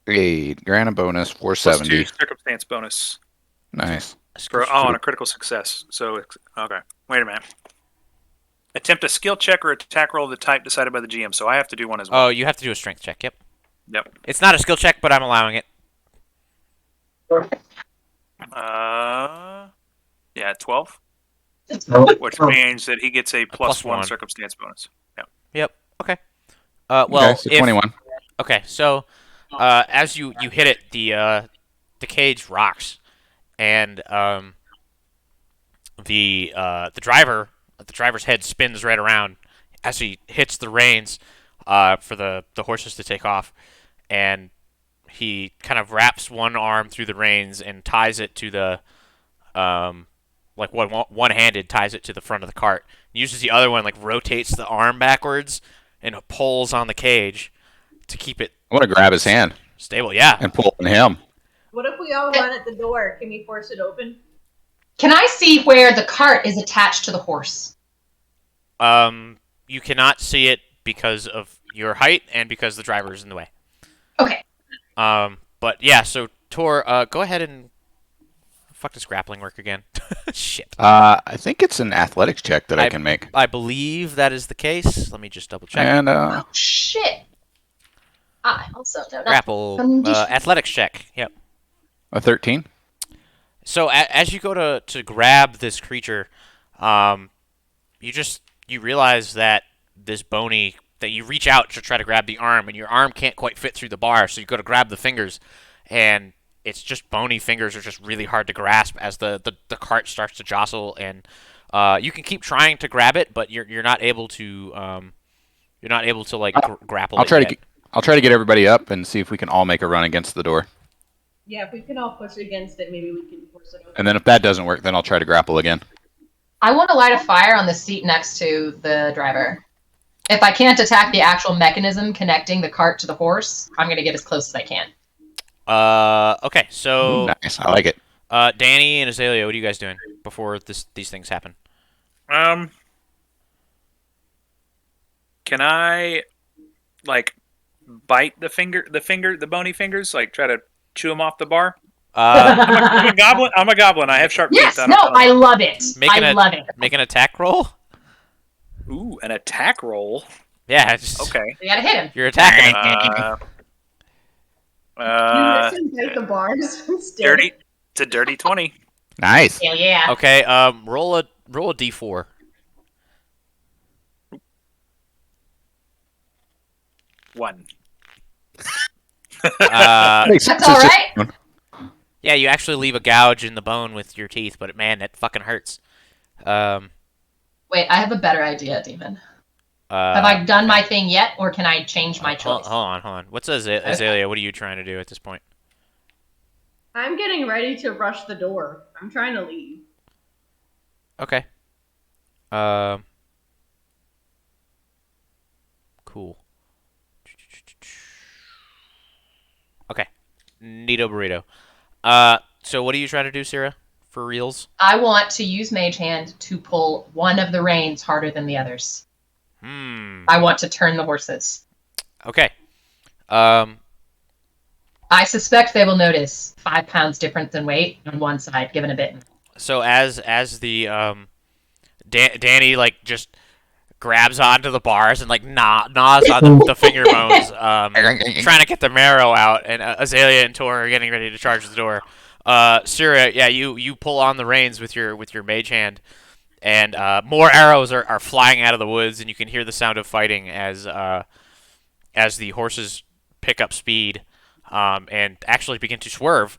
8, grant a bonus, Plus 470. 2 circumstance bonus. Nice. On a critical success. So, okay. Wait a minute. Attempt a skill check or attack roll of the type decided by the GM. So I have to do one as well. Oh, you have to do a strength check. Yep. Yep. It's not a skill check, but I'm allowing it. Yeah, 12. Oh. Which means that he gets a plus +1 1 circumstance bonus. Yep. Yep. Okay. Okay, so 21. Okay, so as you hit it, the cage rocks, and the driver's head spins right around as he hits the reins for the horses to take off, and he kind of wraps one arm through the reins and ties it to the like one-handed ties it to the front of the cart. Uses the other one, like rotates the arm backwards and pulls on the cage to keep it I want to grab his hand stable. Yeah. and pull on him. What if we all run at the door? Can we force it open? Can I see where the cart is attached to the horse? You cannot see it because of your height and because the driver is in the way. Okay. But yeah, so Tor, go ahead and fuck does grappling work again? Shit. I think it's an athletics check that I can make. I believe that is the case. Let me just double check. And Oh, shit. I also don't know. Grapple athletics check. Yep. a 13. So as you go to grab this creature, you realize that that you reach out to try to grab the arm, and your arm can't quite fit through the bar, so you go to grab the fingers, and it's just bony fingers are just really hard to grasp as the cart starts to jostle, and you can keep trying to grab it, but you're not able to like grapple. I'll try to get everybody up and see if we can all make a run against the door. Yeah, if we can all push against it, maybe we can force it open. And then if that doesn't work, then I'll try to grapple again. I want to light a fire on the seat next to the driver. If I can't attack the actual mechanism connecting the cart to the horse, I'm going to get as close as I can. Okay, so Nice, I like it. Danny and Azalea, what are you guys doing before these things happen? Can I like bite the bony fingers, like try to chew them off the bar? I'm a goblin. I'm a goblin. I have sharp Yes, teeth. no, I love it. I love it. Make an attack roll. Ooh, an attack roll. Yeah, just Okay. You gotta hit him. You're attacking him. You bite the bars instead. Dirty. It's a dirty 20. Nice. Hell yeah. Okay, roll a d4. 1. Makes That's sense. all It's right. just- Yeah, you actually leave a gouge in the bone with your teeth, but man, that fucking hurts. Wait, I have a better idea, Demon. Have I done my thing yet, or can I change my choice? Hold on. What's Azalea? What are you trying to do at this point? I'm getting ready to rush the door. I'm trying to leave. Okay. Cool. Okay. Neato burrito. So what are you trying to do, Cyra? For reals? I want to use Mage Hand to pull one of the reins harder than the others. I want to turn the horses. Okay. I suspect they will notice 5 pounds difference in weight on one side, given a bit. So as the Danny like just grabs onto the bars and like gnaws on the finger bones, trying to get the marrow out, and Azalea and Tor are getting ready to charge the door. Cyra, yeah, you pull on the reins with your mage hand, and more arrows are flying out of the woods, and you can hear the sound of fighting as the horses pick up speed, and actually begin to swerve,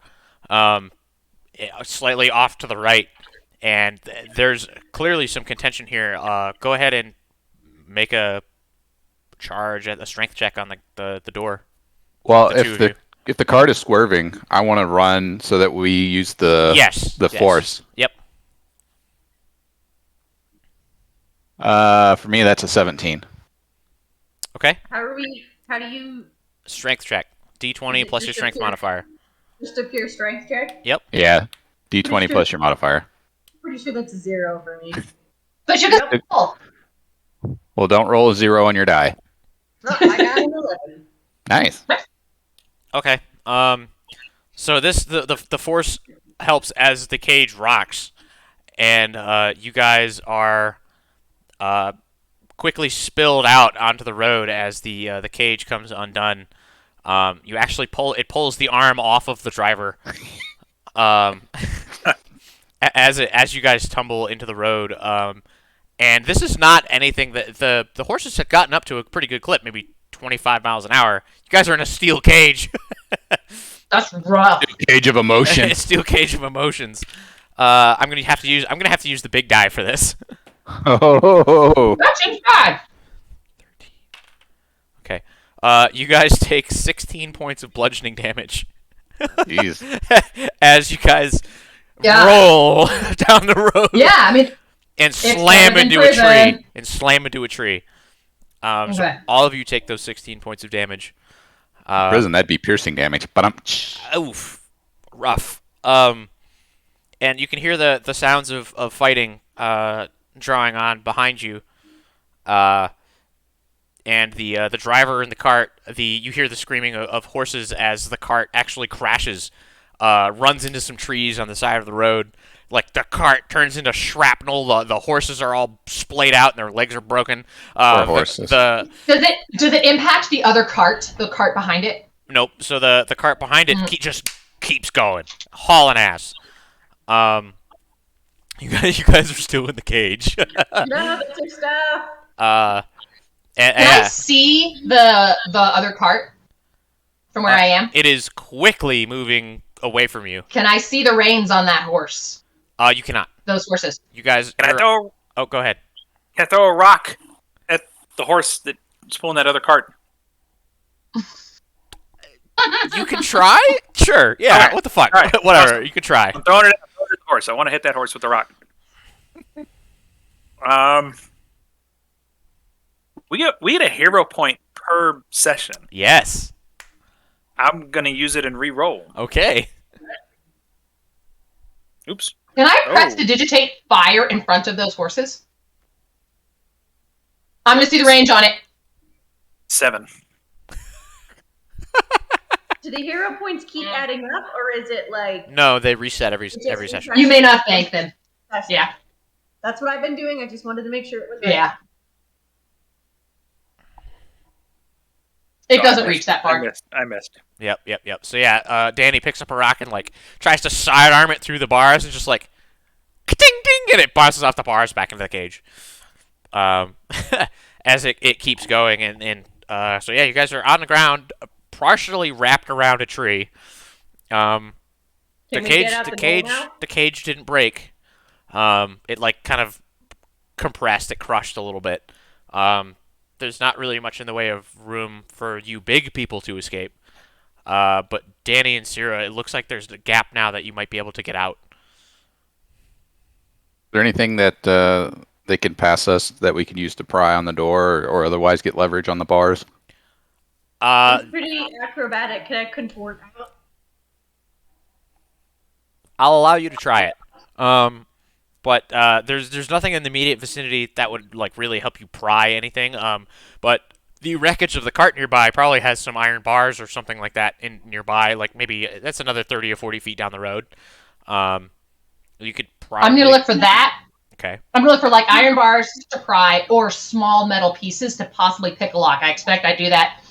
slightly off to the right. And there's clearly some contention here. Go ahead and make a charge at a strength check on the door. Well, The two of you. if the cart is swerving, I want to run so that we use the Yes. force. Yep. For me, that's a 17. Okay. How do you Strength check. D20 plus your strength modifier. just a pure strength check? Yeah, D20 plus your modifier. Pretty sure that's a 0 for me. But you can pull. Well, don't roll a 0 on your die. Oh, I got an 11. Nice. Okay. So the force helps as the cage rocks, and you guys are quickly spilled out onto the road as the cage comes undone. You actually pulls the arm off of the driver. As you guys tumble into the road, and this is not anything that the horses had gotten up to a pretty good clip, maybe 25 miles an hour. You guys are in a steel cage. That's rough. Cage of emotion. A steel cage of emotions. I'm gonna have to use the big die for this. Oh. That's bad. Okay. You guys take 16 points of bludgeoning damage Jeez. as you guys Yeah. roll down the road. Yeah, I mean, And It's slam better than into a tree. prison. And slam into a tree. So Okay. all of you take those 16 points of damage. Prison, that'd be piercing damage. But Oof. Rough. And you can hear the sounds of fighting drawing on behind you. And the driver in the cart, you hear the screaming of horses as the cart actually crashes, runs into some trees on the side of the road. Like the cart turns into shrapnel. The horses are all splayed out and their legs are broken. Poor horses. does it impact the other cart, the cart behind it? Nope. So the cart behind it just keeps going, hauling ass. You guys are still in the cage. No, that's your stuff. Can I see the other cart from where I am? It is quickly moving away from you. Can I see the reins on that horse? You cannot. Those horses. You guys. Can I throw? Oh, go ahead. Can I throw a rock at the horse that's pulling that other cart? You can try. Sure. Yeah. Alright. What the fuck? Alright. Whatever. You can try. I'm throwing it at the horse. I want to hit that horse with the rock. We get a hero point per session. Yes. I'm gonna use it and re-roll. Okay. Oops. Can I press Oh. to digitate fire in front of those horses? I'm gonna see the range on it. 7. Do the hero points keep adding up, or is it like... No, they reset every just session. You may not thank them. Yeah. That's what I've been doing. I just wanted to make sure it was right. Yeah. It doesn't reach that far. I missed. Yep. So yeah, Danny picks up a rock and like tries to sidearm it through the bars and just like, ding ding, and it bounces off the bars back into the cage. As it keeps going, and So yeah, you guys are on the ground, partially wrapped around a tree. Um, Can we get out the door now? the cage didn't break. It like kind of compressed, it crushed a little bit. There's not really much in the way of room for you big people to escape. But Danny and Cyra, it looks like there's a gap now that you might be able to get out. Is there anything that they can pass us that we can use to pry on the door or otherwise get leverage on the bars? I'm pretty acrobatic. Can I contort out? I'll allow you to try it. But there's nothing in the immediate vicinity that would like really help you pry anything. But the wreckage of the cart nearby probably has some iron bars or something like that in nearby. Like maybe that's another 30 or 40 feet down the road. You could probably. I'm gonna look for that. Okay. I'm gonna look for like iron bars to pry or small metal pieces to possibly pick a lock. I expect I do that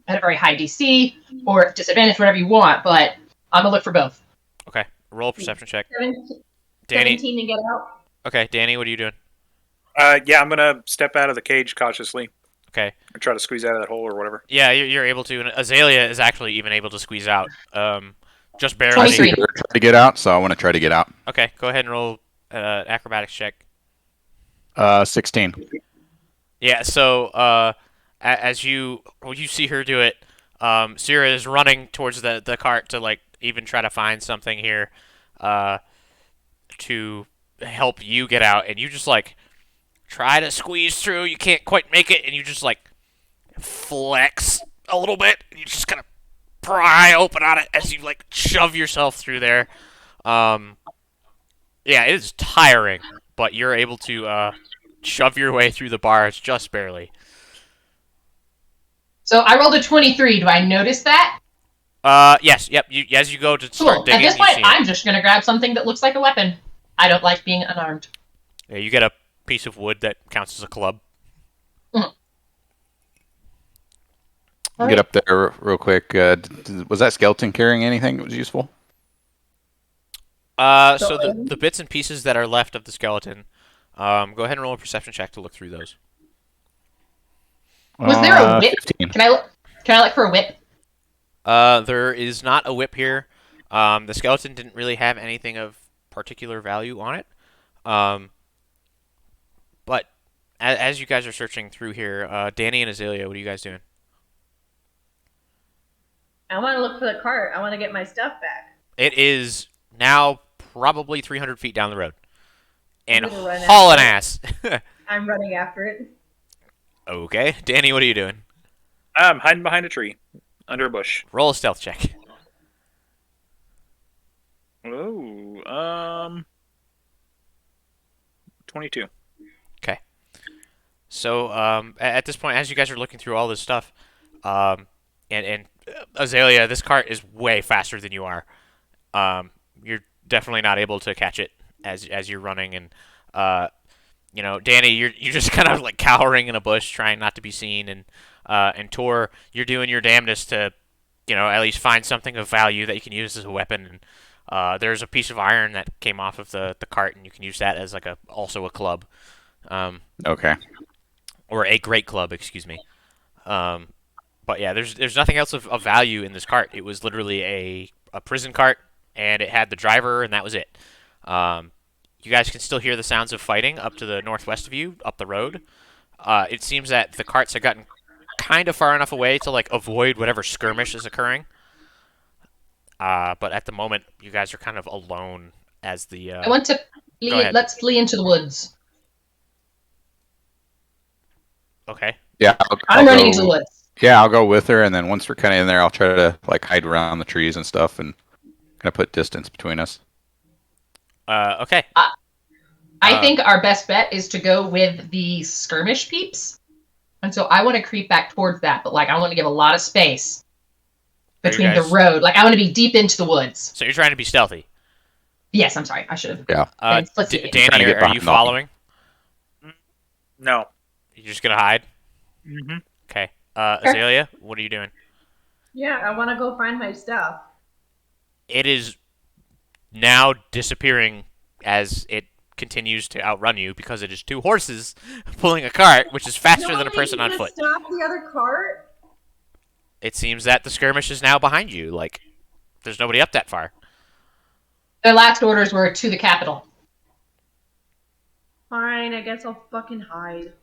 at a very high DC or disadvantage, whatever you want. But I'm gonna look for both. Okay. Roll a perception check. 17, Danny. 17 to get out. Okay, Danny, what are you doing? Yeah, I'm gonna step out of the cage cautiously. Okay. Or try to squeeze out of that hole or whatever. Yeah, you're able to. And Azalea is actually even able to squeeze out. Just barely. 23. Try to get out, so I want to try to get out. Okay, go ahead and roll acrobatics check. 16. Yeah, so as you see her do it, Cyra is running towards the cart to like even try to find something here to help you get out, and you just like try to squeeze through. You can't quite make it, and you just like flex a little bit. And you just kind of pry open on it as you like shove yourself through there. Yeah, it is tiring, but you're able to shove your way through the bars just barely. So I rolled a 23. Do I notice that? Yes, yep. As you go to Cool. start digging, At this you point, see it. I'm just gonna grab something that looks like a weapon. I don't like being unarmed. Yeah, you get a piece of wood that counts as a club. Get up there real quick. Was that skeleton carrying anything that was useful? So the bits and pieces that are left of the skeleton, go ahead and roll a perception check to look through those. Was there a whip? 15. Can I look for a whip? There is not a whip here. The skeleton didn't really have anything of particular value on it. But as you guys are searching through here, Danny and Azalea, what are you guys doing? I want to look for the cart. I want to get my stuff back. It is now probably 300 feet down the road. And I'm gonna run hauling after ass. I'm running after it. Okay. Danny, what are you doing? I'm hiding behind a tree, under a bush. Roll a stealth check. Oh, 22. Okay. So at this point, as you guys are looking through all this stuff, and Azalea, this cart is way faster than you are. You're definitely not able to catch it as you're running, and Danny, you're just kind of like cowering in a bush, trying not to be seen, and Tor, you're doing your damnedest to, at least find something of value that you can use as a weapon. And there's a piece of iron that came off of the cart, and you can use that as like also a club. Okay. Or a great club, excuse me. But yeah, there's nothing else of value in this cart. It was literally a prison cart, and it had the driver, and that was it. You guys can still hear the sounds of fighting up to the northwest of you, up the road. It seems that the carts have gotten kind of far enough away to like avoid whatever skirmish is occurring. But at the moment, you guys are kind of alone as the. I want to flee. Go ahead. Let's flee into the woods. Okay. Yeah, I'm running into the woods. Yeah, I'll go with her, and then once we're kind of in there, I'll try to like hide around the trees and stuff, and kind of put distance between us. Okay. I think our best bet is to go with the skirmish peeps, and so I want to creep back towards that. But like, I want to give a lot of space between the guys- road. Like, I want to be deep into the woods. So you're trying to be stealthy. Yes, I'm sorry. I should have. Yeah. Let's see. Trying Danny, to get are you behind them. following? No. You're just gonna hide? Mm-hmm. Okay. Azalea, what are you doing? Yeah, I want to go find my stuff. It is now disappearing as it continues to outrun you because it is two horses pulling a cart, which is faster than a person on foot. Stop the other cart. it seems that the skirmish is now behind you. Like, there's nobody up that far. Their last orders were to the capital. Fine, I guess I'll fucking hide.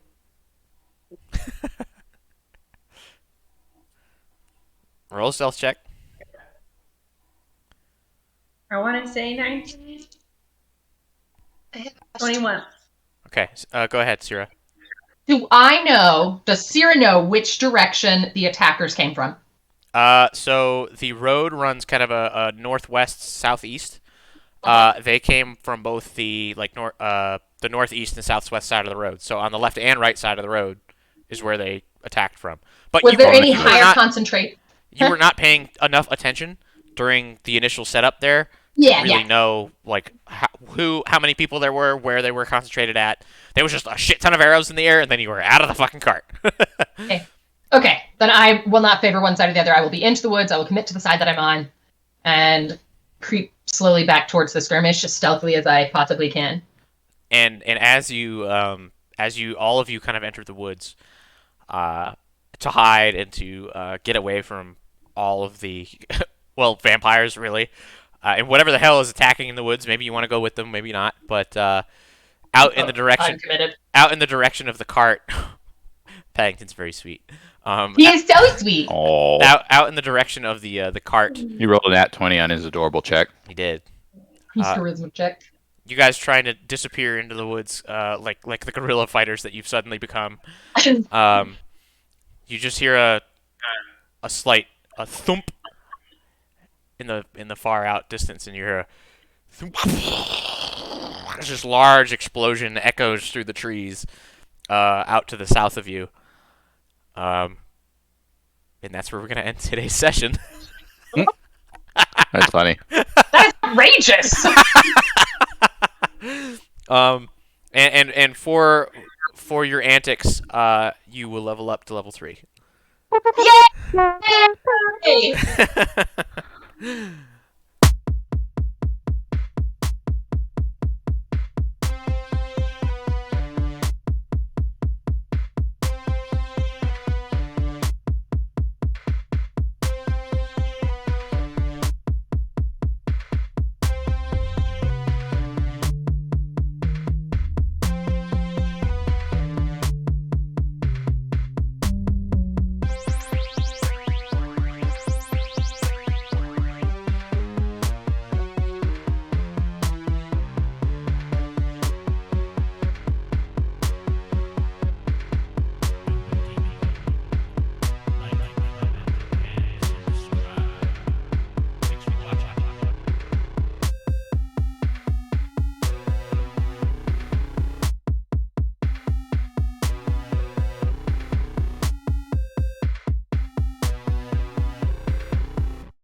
Roll a stealth check. I want to say 19. 21. Okay, go ahead, Cyra. Does Cyra know which direction the attackers came from? So the road runs kind of a northwest southeast. They came from both the the northeast and southwest side of the road. So on the left and right side of the road is where they attacked from. But Was there any you were higher not, concentrate? you were not paying enough attention during the initial setup there. Yeah, to really know like how many people there were, where they were concentrated at. There was just a shit ton of arrows in the air, and then you were out of the fucking cart. Okay, then I will not favor one side or the other. I will be into the woods. I will commit to the side that I'm on, and creep slowly back towards the skirmish as stealthily as I possibly can. And as you all of you kind of enter the woods, to hide and to get away from all of the vampires really. And whatever the hell is attacking in the woods, maybe you want to go with them, maybe not. But out in the direction of the cart, Paddington's very sweet. He is so sweet. Oh, Out in the direction of the cart. he rolled an @20 on his adorable check. He did. He's charisma check. You guys trying to disappear into the woods, like the guerrilla fighters that you've suddenly become. You just hear a slight thump in the far out distance, and you hear a thump. There's this large explosion echoes through the trees out to the south of you. And that's where we're gonna end today's session. That's funny. That's outrageous. And for your antics, you will level up to level 3. Yay!